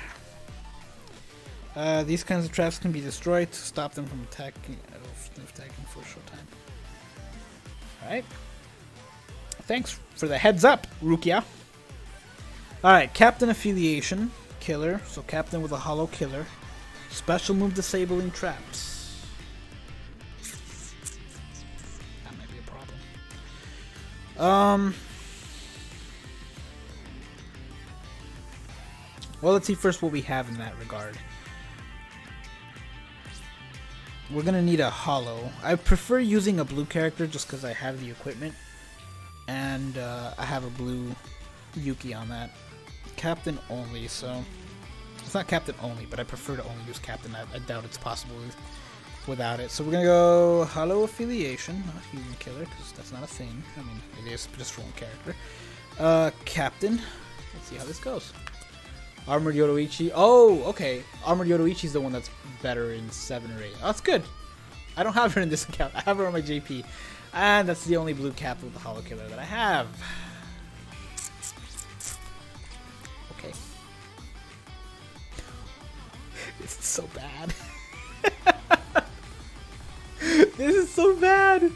These kinds of traps can be destroyed to stop them from attacking for a short time. Alright. Thanks for the heads up, Rukia. Alright, Captain Affiliation, Killer. So Captain with a hollow killer. Special move disabling traps. That might be a problem. Well, let's see first what we have in that regard. We're gonna need a hollow. I prefer using a blue character just because I have the equipment. And I have a blue Yuki on that. Captain only, so... It's not Captain only, but I prefer to only use Captain. I doubt it's possible without it. So we're gonna go Hollow Affiliation, not Human Killer, because that's not a thing. I mean, it is just for one character. Captain. Let's see how this goes. Armored Yoruichi. Oh, okay. Armored Yoruichi is the one that's better in 7 or 8. Oh, that's good. I don't have her in this account. I have her on my JP. And that's the only blue Captain with the Hollow Killer that I have. Okay. This is so bad. This is so bad.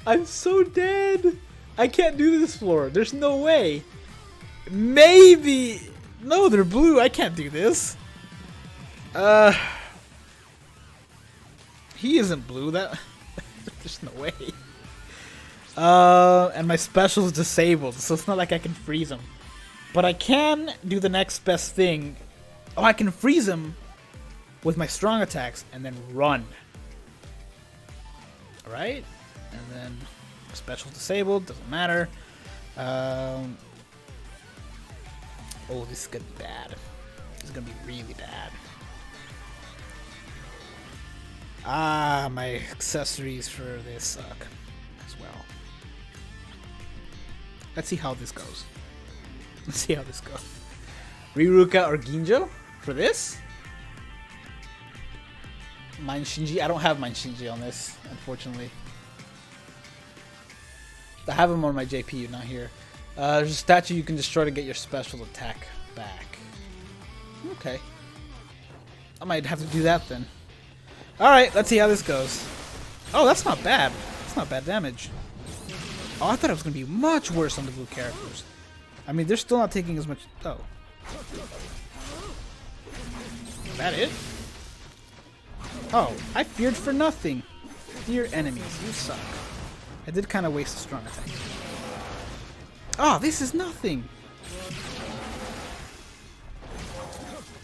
I'm so dead. I can't do this floor. There's no way. Maybe. No, they're blue. I can't do this. He isn't blue. That there's no way. And my special is disabled, so it's not like I can freeze him. But I can do the next best thing. Oh, I can freeze him with my strong attacks and then run. Alright? And then special disabled, doesn't matter. Oh, this is gonna be bad. This is gonna be really bad. Ah, my accessories for this suck as well. Let's see how this goes. Let's see how this goes. Riruka or Ginjo for this? Mine Shinji. I don't have Mine Shinji on this, unfortunately. I have him on my JP, not here. There's a statue you can destroy to get your special attack back. Okay. I might have to do that then. Alright, let's see how this goes. Oh, that's not bad. That's not bad damage. Oh, I thought it was going to be much worse on the blue characters. I mean, they're still not taking as much... Oh. Is that it? Oh, I feared for nothing. Dear enemies, you suck. I did kind of waste a strong attack. Oh, this is nothing.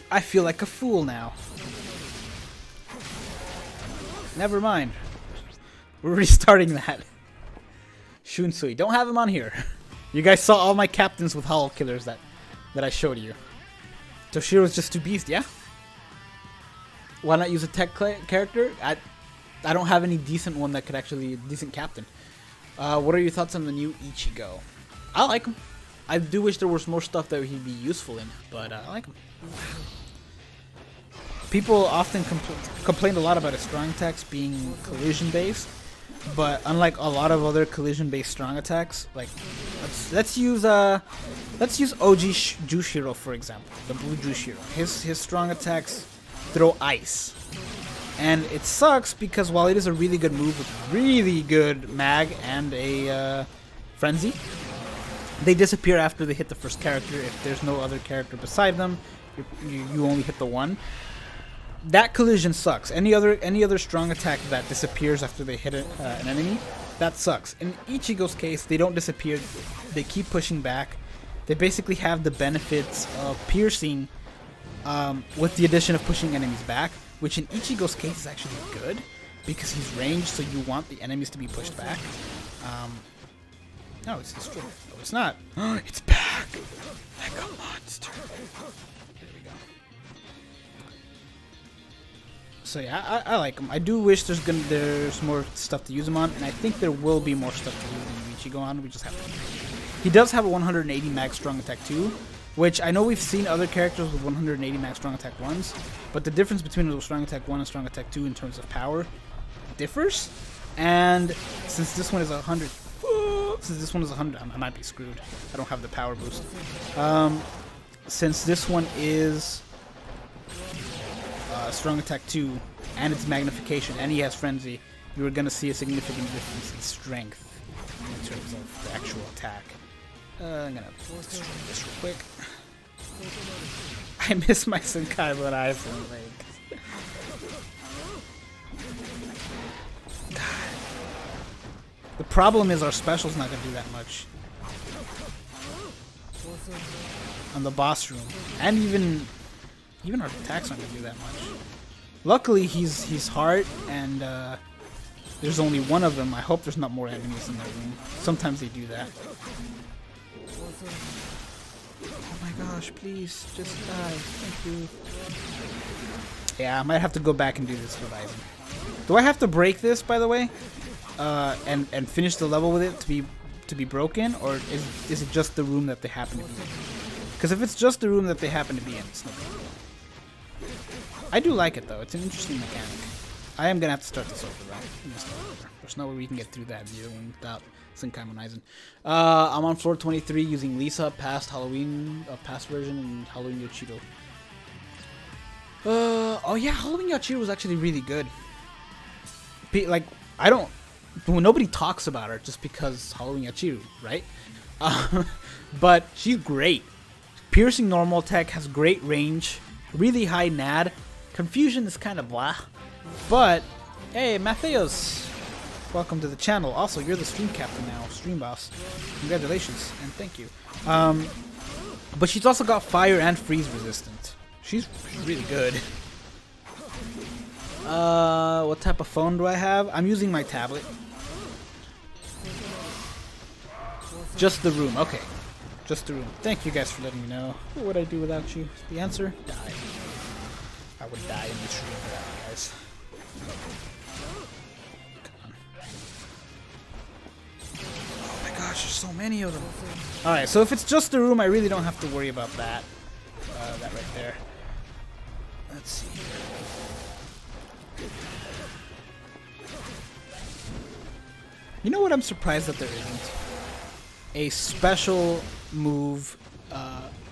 I feel like a fool now. Never mind. We're restarting that. Shunsui. Don't have him on here. You guys saw all my captains with hollow killers that I showed you. Toshiro's just too beast, yeah? Why not use a tech character? I don't have any decent one that could actually... Decent captain. What are your thoughts on the new Ichigo? I like him. I do wish there was more stuff that he'd be useful in, but I like him. People often complain a lot about his strong attacks being collision-based, but unlike a lot of other collision-based strong attacks, like let's use OG Jushiro for example, the blue Jushiro. His strong attacks throw ice, and it sucks because while it is a really good move with really good mag and a frenzy, they disappear after they hit the first character. If there's no other character beside them, you only hit the one. That collision sucks. Any other strong attack that disappears after they hit an enemy, that sucks. In Ichigo's case, they don't disappear. They keep pushing back. They basically have the benefits of piercing with the addition of pushing enemies back, which in Ichigo's case is actually good because he's ranged, so you want the enemies to be pushed back. No, it's destroyed. No, it's not. It's back. Like a monster. There we go. So yeah, I like him. I do wish there's more stuff to use him on, and I think there will be more stuff to use in Ichigo on. We just have to. He does have a 180 max strong attack 2, which I know we've seen other characters with 180 max strong attack 1s, but the difference between a strong attack 1 and strong attack 2 in terms of power differs. And since this one is 100, I might be screwed. I don't have the power boost. Since this one is strong attack 2 and it's magnification and he has frenzy, you are going to see a significant difference in strength in terms of the actual attack. I'm going to destroy this real quick. I miss my Senkaimon eyes and legs. The problem is our special's not going to do that much on the boss room, and even our attacks aren't going to do that much. Luckily, he's hard, and there's only one of them. I hope there's not more enemies in that room. Sometimes they do that. Oh my gosh, please, just die. Thank you. Yeah, I might have to go back and do this with Aizen. Do I have to break this, by the way? And finish the level with it to be broken, or is it just the room that they happen to be in? Because if it's just the room that they happen to be in, it's no big deal. I do like it though. It's an interesting mechanic. I am gonna have to start this over though. There's no way we can get through that video without Senkaimon Aizen. I'm on floor 23 using Lisa past Halloween, past version, and Halloween Yoshiro. Oh yeah, Halloween Yoshiro was actually really good. Like, nobody talks about her just because Halloween Yachiru, right? But she's great. Piercing normal attack, has great range, really high NAD. Confusion is kind of blah. But, hey, Matheos, welcome to the channel. Also, you're the stream captain now, stream boss. Congratulations, and thank you. But she's also got fire and freeze resistant. She's really good. What type of phone do I have? I'm using my tablet. Just the room, okay. Just the room. Thank you guys for letting me know. What would I do without you? The answer? Die. I would die in this room without you guys. Come on. Oh my gosh, there's so many of them. Alright, so if it's just the room, I really don't have to worry about that. That right there. Let's see. You know what I'm surprised that there isn't? A special move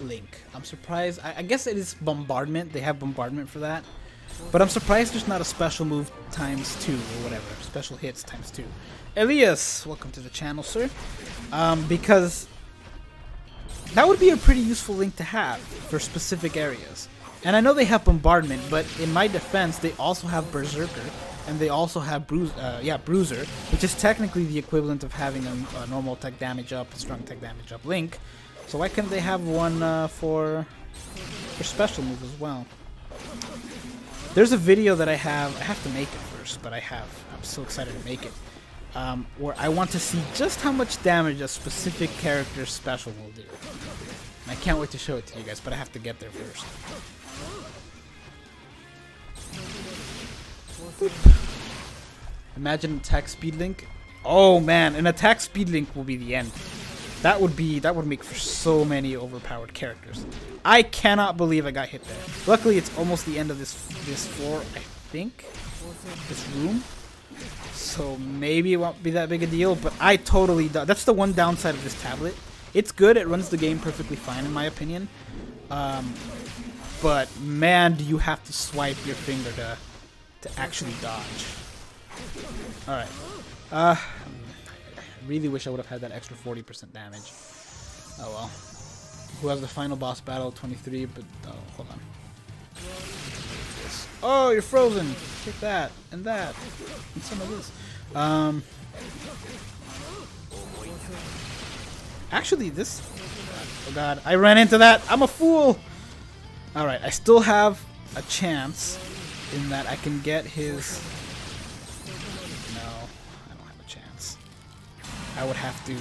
link. I'm surprised. I guess it is bombardment. They have bombardment for that. But I'm surprised there's not a special move ×2 or whatever. Special hits ×2. Elias, welcome to the channel, sir. Because that would be a pretty useful link to have for specific areas. And I know they have bombardment, but in my defense, they also have berserker. And they also have Bruiser, which is technically the equivalent of having a normal attack damage up, a strong attack damage up link. So why can't they have one for special moves as well? There's a video that I have to make it first, but I'm so excited to make it, where I want to see just how much damage a specific character's special will do. And I can't wait to show it to you guys, but I have to get there first. Imagine attack speed link. Oh man, an attack speed link will be the end. That would make for so many overpowered characters. I cannot believe I got hit there. Luckily, it's almost the end of this floor, I think. This room. So maybe it won't be that big a deal, but I totally... That's the one downside of this tablet. It's good, it runs the game perfectly fine in my opinion. But man, do you have to swipe your finger to actually dodge. Alright. I really wish I would have had that extra 40% damage. Oh well. Who has the final boss battle? 23, but... Oh, hold on. Oh, you're frozen! Take that, and that, and some of this. Actually, this... Oh god, I ran into that! I'm a fool! Alright, I still have a chance in that I can get his... No, I don't have a chance. I would have to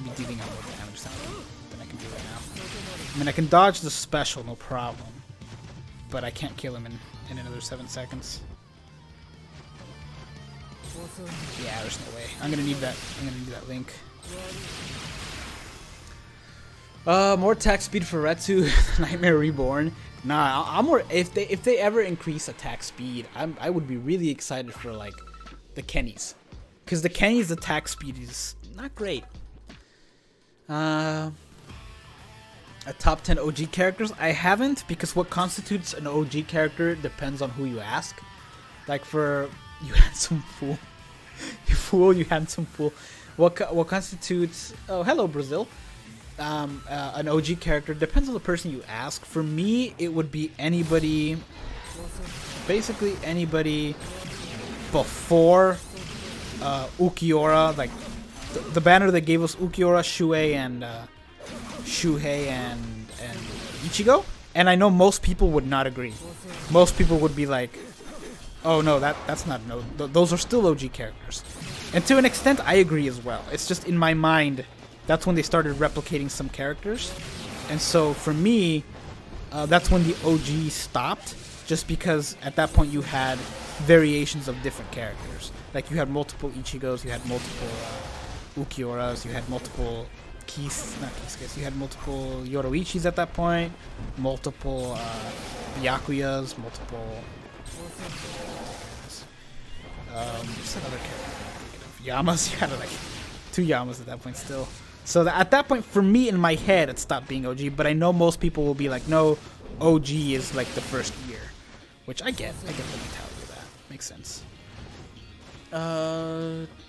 be dealing out more damage than I can do right now. I mean, I can dodge the special, no problem. but I can't kill him in another 7 seconds. Yeah, there's no way. I'm gonna need that. I'm gonna need that link. More attack speed for Retsu. Nightmare Reborn. Nah, I'm more. If they ever increase attack speed, I would be really excited for like the Kennys, because the Kennys' attack speed is not great. A top 10 OG characters? I haven't, because what constitutes an OG character depends on who you ask. Like for you handsome fool, you fool, you handsome fool. What constitutes? Oh, hello Brazil. An OG character depends on the person you ask. For me, it would be anybody, basically anybody before Ukiura, like the banner that gave us Ukiura, Shuhei, and Ichigo. And I know most people would not agree. Most people would be like, "Oh no, that's not no. Those are still OG characters." And to an extent, I agree as well. It's just in my mind, that's when they started replicating some characters. And so for me, that's when the OG stopped, just because at that point you had variations of different characters. Like you had multiple Ichigos, you had multiple Ukiuras, you had multiple you had multiple Yoroichis at that point, multiple Byakuyas, multiple what's another character? Yamas. You had like 2 Yamas at that point still. So at that point, for me in my head, it stopped being OG. But I know most people will be like, no, OG is like the first year, which I get. I get the mentality of that. Makes sense.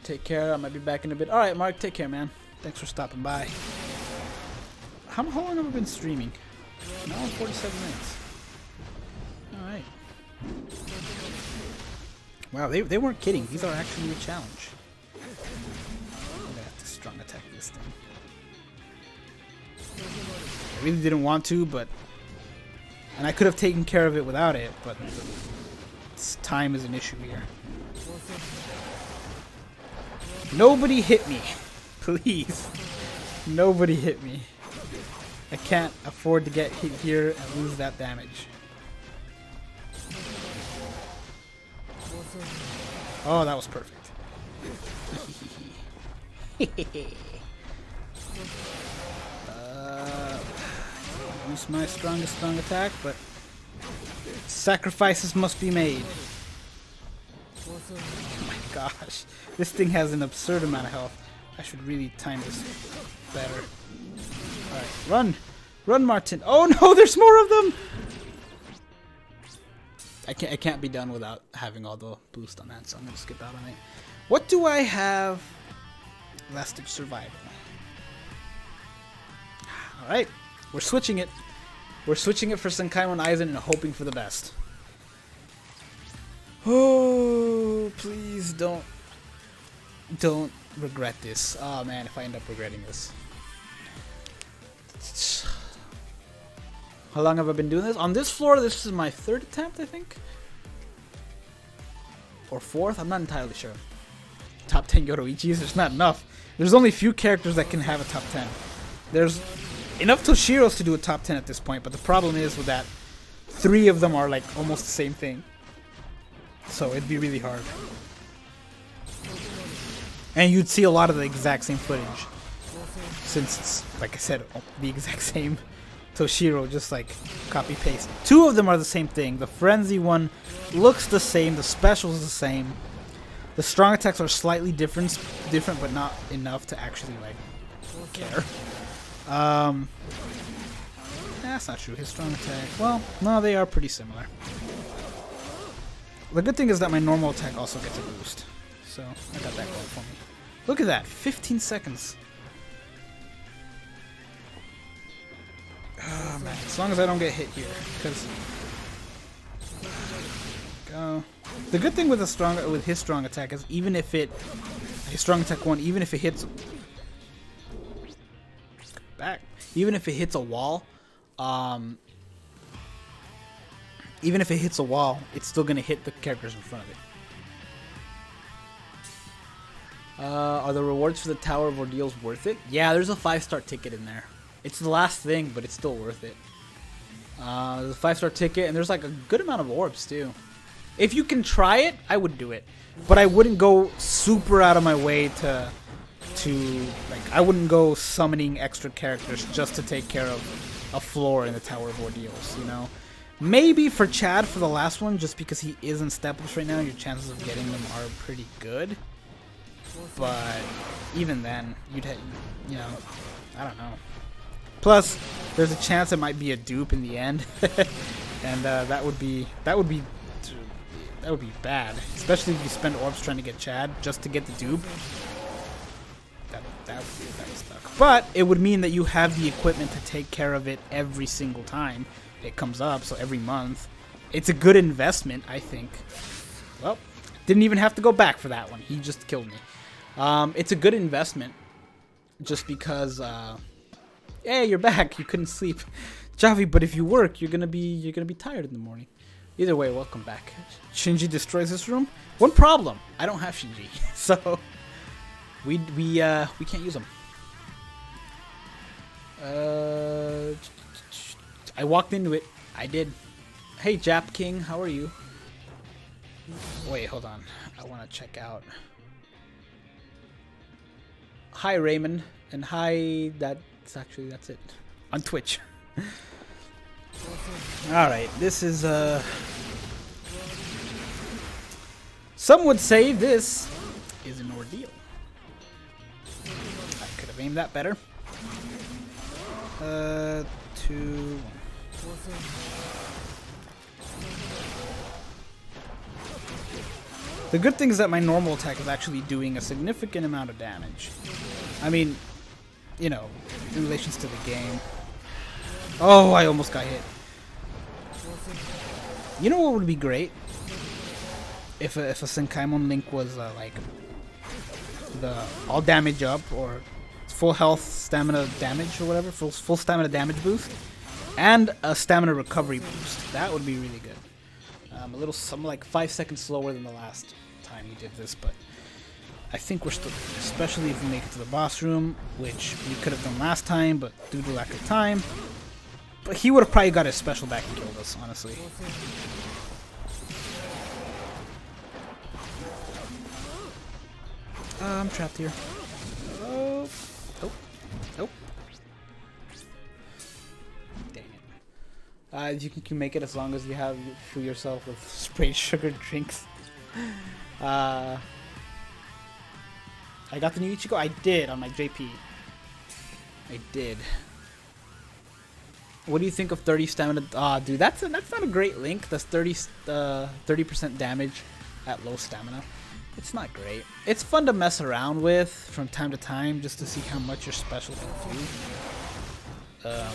Take care. I might be back in a bit. All right, Mark. Take care, man. Thanks for stopping by. How long have I been streaming? No, 47 minutes. All right. Wow, they weren't kidding. These are actually a challenge. I'm gonna have to strong attack this thing. I really didn't want to, but... And I could have taken care of it without it, but... Time is an issue here. Nobody hit me. Please. Nobody hit me. I can't afford to get hit here and lose that damage. Oh, that was perfect. Use my strongest strong attack, but sacrifices must be made. Oh my gosh. This thing has an absurd amount of health. I should really time this better. Alright, run! Run, Martin! Oh no, there's more of them! I can't be done without having all the boost on that, so I'm gonna skip out on it. What do I have? Last Ditch Survival. Alright, we're switching it. We're switching it for Senkaimon Aizen and hoping for the best. Oh, please don't regret this. Oh man, if I end up regretting this. How long have I been doing this? On this floor, this is my 3rd attempt, I think. Or 4th? I'm not entirely sure. Top 10 Yoroichis? There's not enough. There's only few characters that can have a top 10. There's enough Toshiros to do a top 10 at this point, but the problem is with that, 3 of them are like almost the same thing. So it'd be really hard. And you'd see a lot of the exact same footage. Since it's, like I said, the exact same Toshiro, just like copy paste. 2 of them are the same thing. The frenzy one looks the same. The special is the same. The strong attacks are slightly different, but not enough to actually like care. That's not true. His strong attack. Well, no, they are pretty similar. The good thing is that my normal attack also gets a boost, so I got that going for me. Look at that, 15 seconds. Oh man, as long as I don't get hit here, because go. The good thing with his strong attack is even if his strong attack 1, even if it hits back, even if it hits a wall, even if it hits a wall, it's still gonna hit the characters in front of it. Are the rewards for the Tower of Ordeals worth it? Yeah, there's a 5-star ticket in there. It's the last thing, but it's still worth it. There's a 5-star ticket, and there's like a good amount of orbs too. If you can try it, I would do it, but I wouldn't go super out of my way to like, I wouldn't go summoning extra characters just to take care of a floor in the Tower of Ordeals, you know? Maybe for Chad for the last one, just because he is in step-ups right now, your chances of getting them are pretty good. But even then, you'd have, you know, I don't know. Plus, there's a chance it might be a dupe in the end, and that would be bad, especially if you spend orbs trying to get Chad just to get the dupe. That would suck. But it would mean that you have the equipment to take care of it every single time it comes up, so every month. It's a good investment, I think. Well, didn't even have to go back for that one. He just killed me. It's a good investment, just because. Hey, you're back. You couldn't sleep, Javi. But if you work, you're gonna be tired in the morning. Either way, welcome back. Shinji destroys this room. One problem: I don't have Shinji, so we can't use him. I walked into it. I did. Hey, Jap King, how are you? Wait, hold on. I want to check out. Hi, Raymond, and hi. That's it on Twitch. All right, this is some would say this is an ordeal. I could have aimed that better. 2, 1. The good thing is that my normal attack is actually doing a significant amount of damage. I mean, you know, in relations to the game. Oh, I almost got hit. You know what would be great? If a Senkaimon link was like the all damage up or full health stamina damage or whatever, full stamina damage boost, and a stamina recovery boost. That would be really good. I'm like 5 seconds slower than the last time he did this, but I think we're still, especially if we make it to the boss room, which we could have done last time, but due to lack of time. But he would have probably got his special back and killed us, honestly. I'm trapped here. Oh. Oh. Oh. Dang it. You can make it as long as you fill yourself with sprayed sugar drinks. I got the new Ichigo? I did on my JP. I did. What do you think of 30 stamina? Dude, that's not a great link. That's 30% damage at low stamina. It's not great. It's fun to mess around with from time to time just to see how much your special can do. But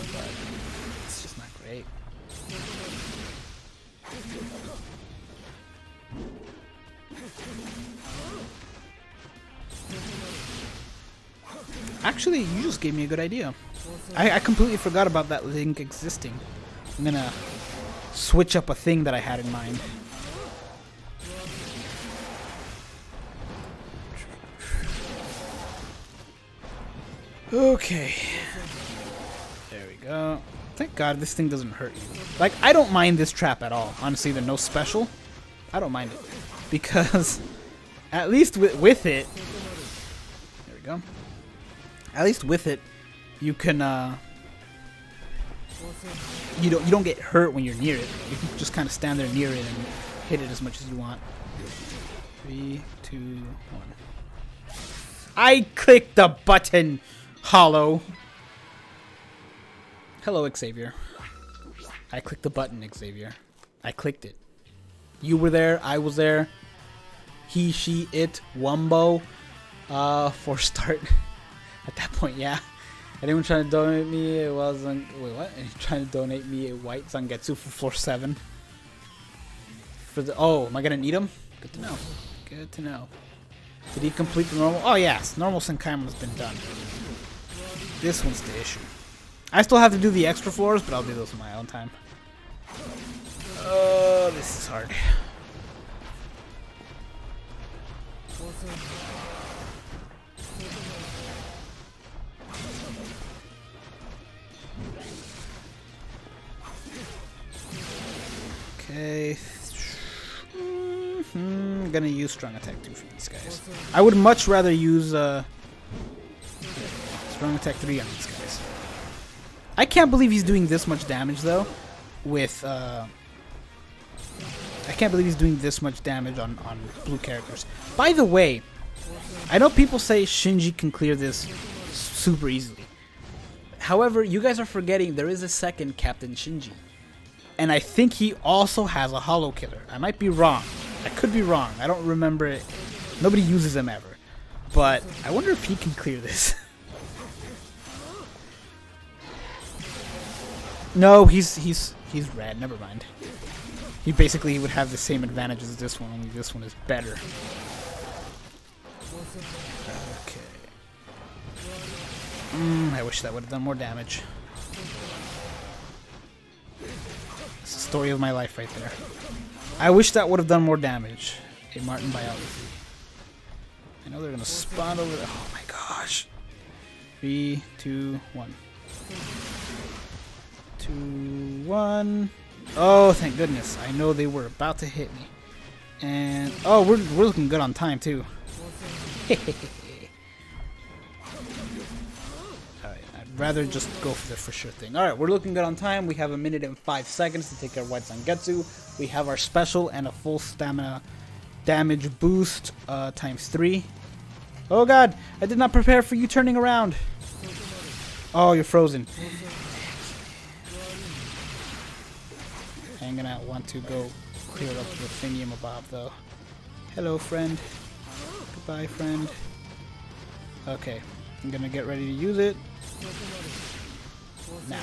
it's just not great. Actually, you just gave me a good idea. I completely forgot about that link existing. I'm gonna switch up a thing that I had in mind. Okay. There we go. Thank God this thing doesn't hurt you. Like, I don't mind this trap at all. Honestly, the no special, I don't mind it. Because at least with it, there we go. At least with it, you can you don't get hurt when you're near it. You can just kind of stand there near it and hit it as much as you want. 3, 2, 1. I clicked the button, Hollow. Hello, Xavier. I clicked the button, Xavier. I clicked it. You were there. I was there. He, she, it, Wumbo. For start. At that point, yeah. Anyone trying to donate me? It wasn't. Wait, what? Anyone trying to donate me a white Zangetsu for floor 7? For the. Oh, am I gonna need him? Good to know. Good to know. Did he complete the normal? Oh yes, normal Senkaimon has been done. This one's the issue. I still have to do the extra floors, but I'll do those in my own time. Oh, this is hard. Okay. I'm gonna use strong attack 2 for these guys. I would much rather use strong attack 3 on these guys. I can't believe he's doing this much damage though. With I can't believe he's doing this much damage on blue characters. By the way, I know people say Shinji can clear this super easily. However, you guys are forgetting there is a second Captain Shinji. And I think he also has a Hollow Killer. I might be wrong. I could be wrong. I don't remember it. Nobody uses him ever. But I wonder if he can clear this. No, he's red. Never mind. He basically would have the same advantage as this one, only this one is better. Okay. I wish that would have done more damage. It's the story of my life right there. I wish that would have done more damage. A Martin biography. I know they're gonna spawn over there. Oh my gosh. 3, 2, 1. 2, 1. Oh, thank goodness. I know they were about to hit me. And oh, we're looking good on time too. Alright, I'd rather just go for the for sure thing. Alright, we're looking good on time. We have 1 minute and 5 seconds to take our White Zangetsu. We have our special and a full stamina damage boost times 3. Oh god, I did not prepare for you turning around. Oh, you're frozen. I'm gonna want to go clear up the thingy-mabob though. Hello, friend. Goodbye, friend. Okay, I'm gonna get ready to use it now.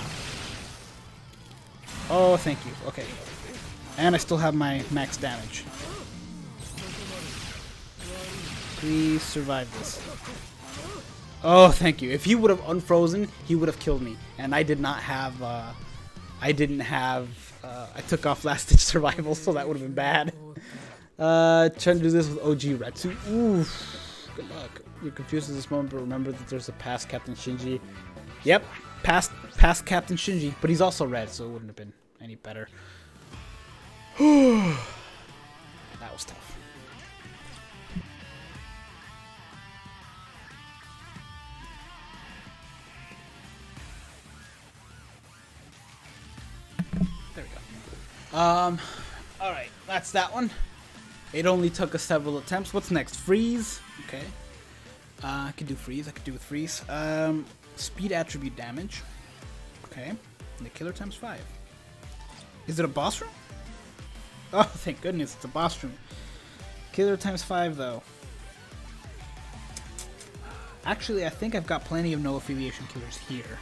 Oh, thank you. Okay, and I still have my max damage. Please survive this. Oh, thank you. If he would have unfrozen, he would have killed me, and I did not have. I took off last ditch survival, so that would have been bad. Trying to do this with OG Retsu. Oof. Good luck. You're confused at this moment, but remember that there's a past Captain Shinji. Yep, past Captain Shinji, but he's also red, so it wouldn't have been any better. That was tough. There we go. Alright, that's that one. It only took us several attempts. What's next? Freeze. Okay. I could do freeze. I could do with freeze. Speed attribute damage. Okay. And the killer times 5. Is it a boss room? Oh, thank goodness, it's a boss room. Killer times 5 though. Actually, I think I've got plenty of no affiliation killers here.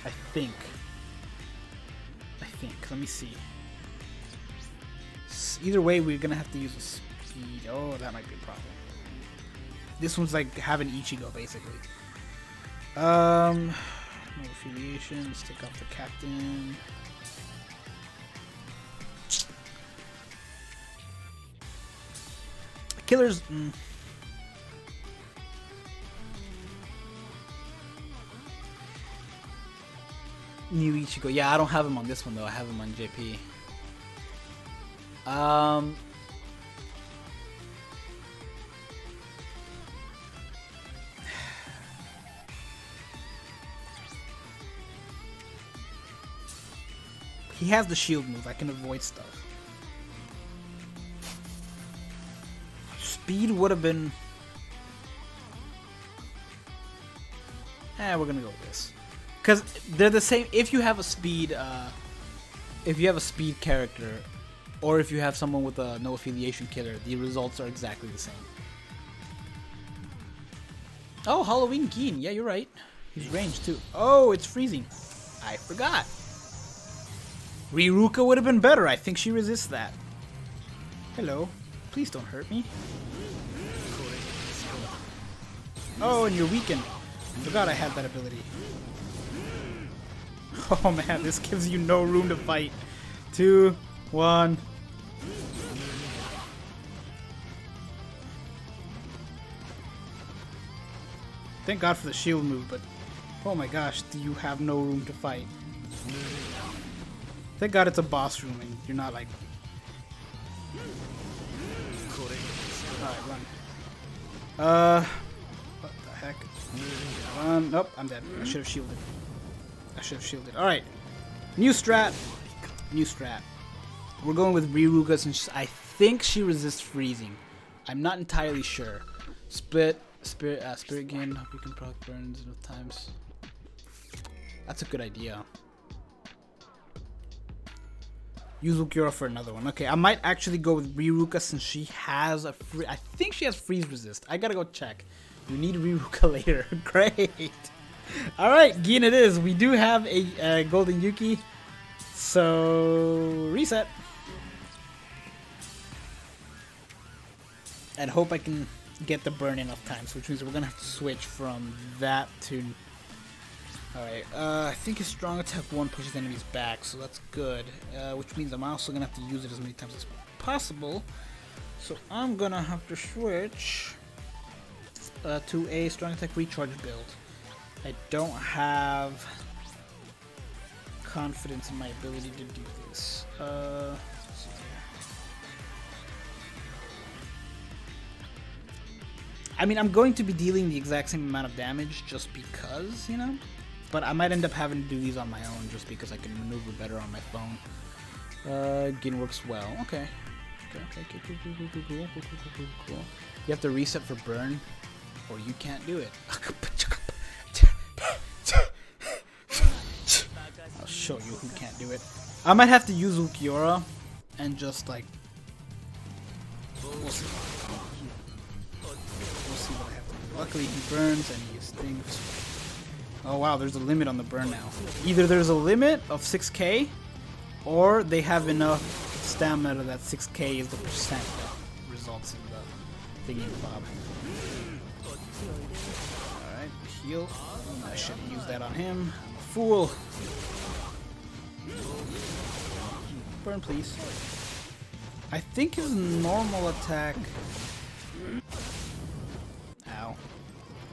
I think. Let me see. Either way, we're gonna have to use a speed. Oh, that might be a problem. This one's like having Ichigo, basically. No affiliation. Let's take off the captain. Killers. New Ichigo. Yeah, I don't have him on this one though. I have him on JP. He has the shield move. I can avoid stuff. Speed would have been. We're gonna go with this. Because they're the same. If you have a speed character, or if you have someone with a no affiliation killer, the results are exactly the same. Oh, Halloween Geen. Yeah, you're right. He's ranged too. Oh, it's freezing. I forgot. Riruka would have been better. I think she resists that. Hello. Please don't hurt me. Oh, and you're weakened. I forgot I had that ability. Oh man, this gives you no room to fight. 2, 1. Thank God for the shield move, but oh my gosh, do you have no room to fight. Thank God it's a boss room and you're not like Alright, what the heck? Nope, I'm dead. I should have shielded. Alright. New strat. We're going with Riruka since I think she resists freezing. I'm not entirely sure. Spirit gain. Hope you can proc burns enough times. That's a good idea. Use Ulquiorra for another one. Okay, I might actually go with Riruka since she has a I think she has freeze resist. I gotta go check. You need Riruka later. Great. Alright, Gin it is. We do have a Golden Yuki. So, reset. And hope I can get the burn enough times, which means we're gonna have to switch from that to... Alright, I think his strong attack 1 pushes enemies back, so that's good. Which means I'm also gonna have to use it as many times as possible. So I'm gonna have to switch to a strong attack recharge build. I don't have confidence in my ability to do this. Let's see here. I mean, I'm going to be dealing the exact same amount of damage just because, you know? But I might end up having to do these on my own just because I can maneuver better on my phone. Gin works well. Okay. Cool. You have to reset for burn, or you can't do it. I'll show you who can't do it. I might have to use Ulquiorra and just like... We'll see. We'll see what I have to do. Luckily he burns and he stings. Oh wow, there's a limit on the burn now. Either there's a limit of 6k, or they have enough stamina that 6k is the percent that results in the thingy bob. Alright, heal. I shouldn't use that on him. I'm a fool. Burn, please. I think his normal attack... Ow.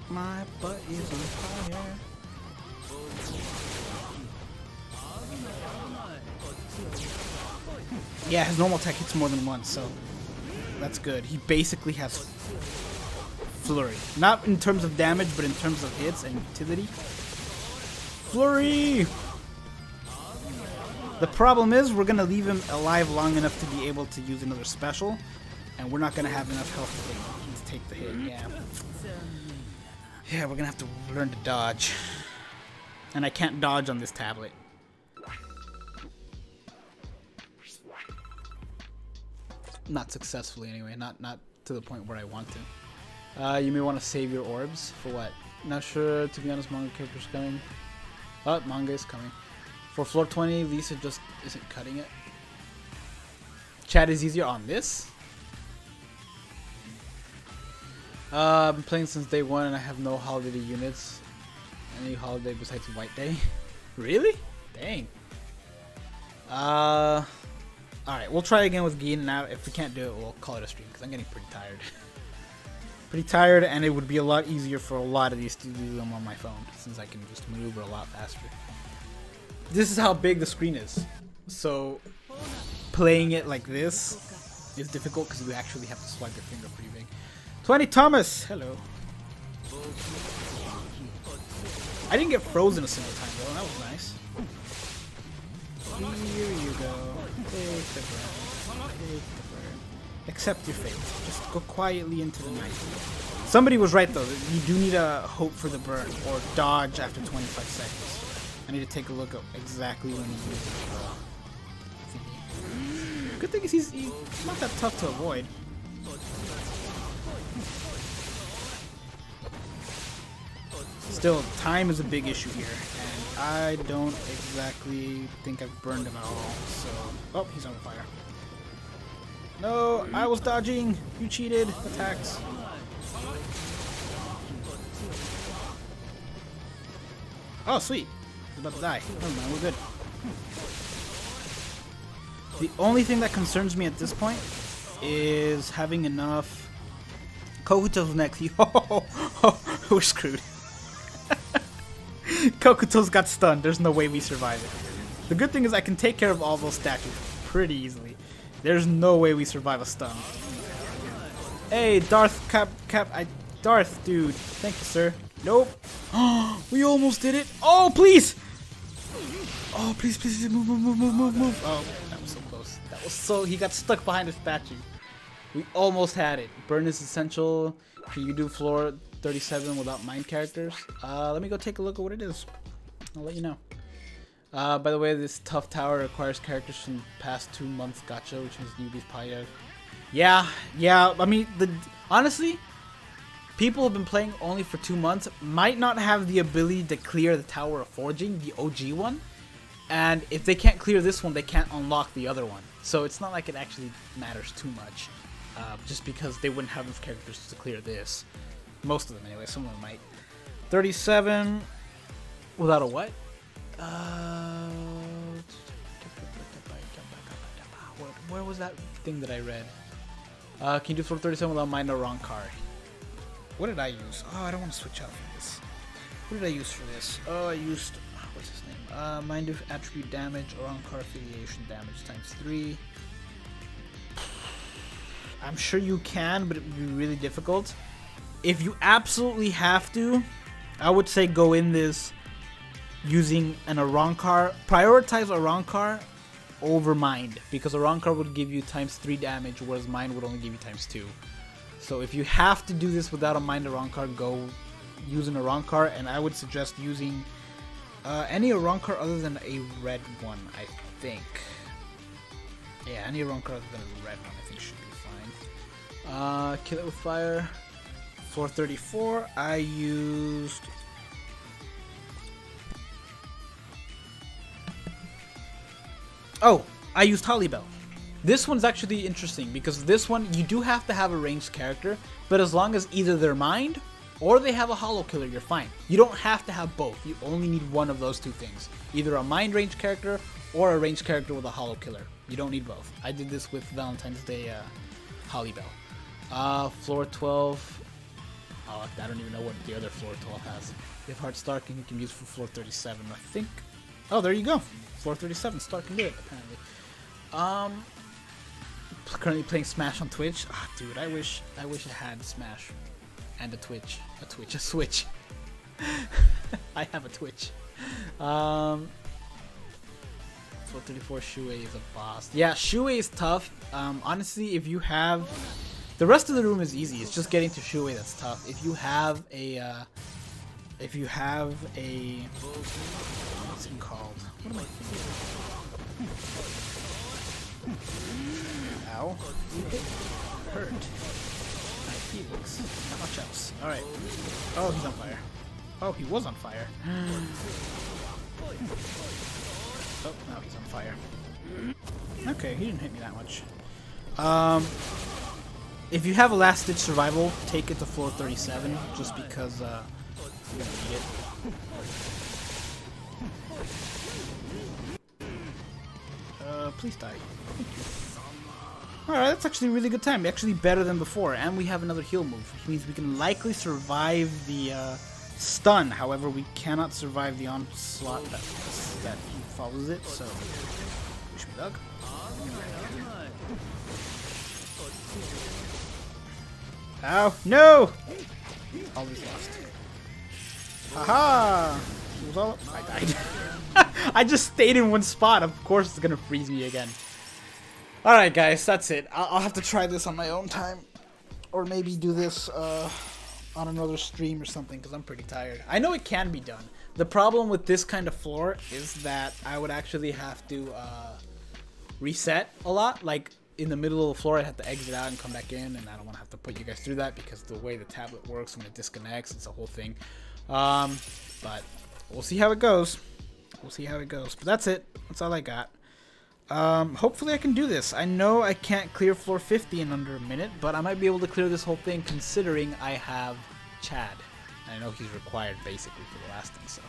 My butt is on fire. Yeah, his normal attack hits more than once, so that's good. He basically has Flurry. Not in terms of damage, but in terms of hits and utility. Flurry! The problem is we're going to leave him alive long enough to be able to use another special, and we're not going to have enough health to take the hit. Yeah, we're going to have to learn to dodge. And I can't dodge on this tablet. Not successfully anyway, not to the point where I want to. You may want to save your orbs. For what? Not sure, to be honest. Manga character's coming. Oh, manga is coming. For floor 20, Lisa just isn't cutting it. Chat is easier on this. I've been playing since day 1 and I have no holiday units. Any holiday besides White Day. Really? Dang. Alright, we'll try again with Gin now. If we can't do it, we'll call it a stream because I'm getting pretty tired. Pretty tired, and it would be a lot easier for a lot of these to do them on my phone since I can just maneuver a lot faster. This is how big the screen is. So, playing it like this is difficult because you actually have to swipe your finger pretty big. 20 Thomas! Hello. I didn't get frozen a single time though, that was nice. Here you go. Take the burn. Accept your fate. Just go quietly into the night. Somebody was right though, you do need a hope for the burn, or dodge after 25 seconds. I need to take a look at exactly when he uses the thingy. Good thing is he's not that tough to avoid. Still, time is a big issue here, and I don't exactly think I've burned him at all, so... Oh, he's on fire. No, I was dodging! You cheated! Attacks! Oh, sweet! He's about to die. Never mind, we're good. The only thing that concerns me at this point is having enough... Kokuto's next. We're screwed. Kokuto's got stunned. There's no way we survive it. The good thing is I can take care of all those statues pretty easily. There's no way we survive a stun. Hey, Darth, dude. Thank you, sir. Nope. We almost did it. Oh, please. Oh, please, please, move. Oh, that was so close. That was so... He got stuck behind a statue. We almost had it. Burn is essential. Can you do floor 37 without mind characters? Let me go take a look at what it is. I'll let you know. By the way, this tough tower requires characters from the past 2 months gacha, which means newbies probably... Yeah. I mean, honestly, people have been playing only for 2 months, might not have the ability to clear the Tower of Forging, the OG one. And if they can't clear this one, they can't unlock the other one. So it's not like it actually matters too much. Just because they wouldn't have enough characters to clear this. Most of them anyway, some of them might. 37 without a what? Where was that thing that I read? Can you do floor 37 without mind or wrong card? What did I use? Oh, I don't want to switch out for this. What did I use for this? Oh, I used... What's his name? Mind of attribute damage or wrong card affiliation damage times 3. I'm sure you can, but it would be really difficult. If you absolutely have to, I would say go in this using an Arankar. Prioritize Arankar over Mind, because Arankar would give you times 3 damage, whereas Mind would only give you times 2. So if you have to do this without a Mind Arankar, go use an Arankar, and I would suggest using any Arankar other than a red one, I think. Yeah, any Arankar other than a red one, I think should be fine. Kill it with fire. Floor 34, I used... Oh, I used Hollybell. This one's actually interesting because this one, you do have to have a ranged character, but as long as either they're mind or they have a hollow killer, you're fine. You don't have to have both. You only need one of those 2 things. Either a mind ranged character or a ranged character with a hollow killer. You don't need both. I did this with Valentine's Day Hollybell. Floor 12. Oh, I don't even know what the other floor 12 has. If Heart Stark, you can use for floor 37, I think. Oh, there you go. Floor 37, Stark can do it, apparently. Currently playing Smash on Twitch. Ah, oh, dude, I wish I had Smash and a Switch. I have a Twitch. Floor 34, Shuei is a boss. Yeah, Shuei is tough. Honestly, if you have... The rest of the room is easy. It's just getting to Shuei that's tough. If you have a... What's it called? What am I thinking? Ow. Hurt. My Felix. Not much else. Alright. Oh, he's on fire. Oh, he was on fire. Oh, now he's on fire. Okay, he didn't hit me that much. If you have a last ditch survival, take it to floor 37, just because you're gonna need it. Please die. Alright, that's actually a really good time. Actually better than before. And we have another heal move, which means we can likely survive the stun. However, we cannot survive the onslaught that follows it, so wish me luck. Ow! No! Always lost. Haha! It was all... I died. I just stayed in one spot. Of course it's gonna freeze me again. Alright guys, that's it. I'll have to try this on my own time. Or maybe do this on another stream or something, because I'm pretty tired. I know it can be done. The problem with this kind of floor is that I would actually have to reset a lot. Like, in the middle of the floor, I'd have to exit out and come back in, and I don't want to have to put you guys through that, because the way the tablet works when it disconnects, it's a whole thing. But we'll see how it goes. We'll see how it goes. But that's it. That's all I got. Hopefully I can do this. I know I can't clear floor 50 in under a minute, but I might be able to clear this whole thing considering I have Chad. I know he's required basically for the last thing, so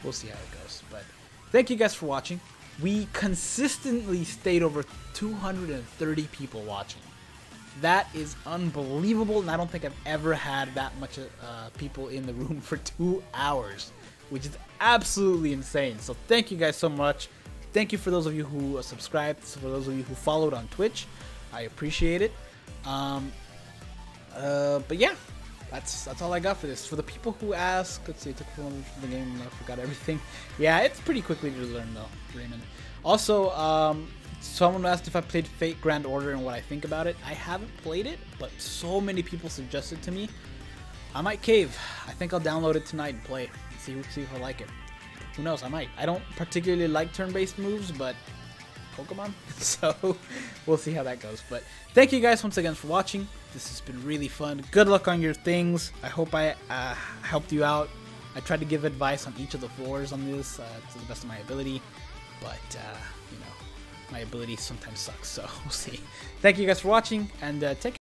we'll see how it goes. But thank you guys for watching. We consistently stayed over 230 people watching. That is unbelievable, and I don't think I've ever had that much people in the room for 2 hours, which is absolutely insane. So thank you guys so much. thank you for those of you who subscribed, for those of you who followed on Twitch. I appreciate it. But yeah, that's all I got for this. For the people who ask, let's see, it took long for the game, I forgot everything. Yeah, it's pretty quickly to learn though, Raymond. Also, someone asked if I played Fate Grand Order and what I think about it. I haven't played it, but so many people suggested to me. I might cave. I think I'll download it tonight and play. See if I like it. Who knows? I might. I don't particularly like turn-based moves, but Pokemon. So we'll see how that goes. But thank you guys once again for watching. This has been really fun. Good luck on your things. I hope I helped you out. I tried to give advice on each of the floors on this to the best of my ability, but you know, my ability sometimes sucks. So we'll see. Thank you guys for watching, and take care.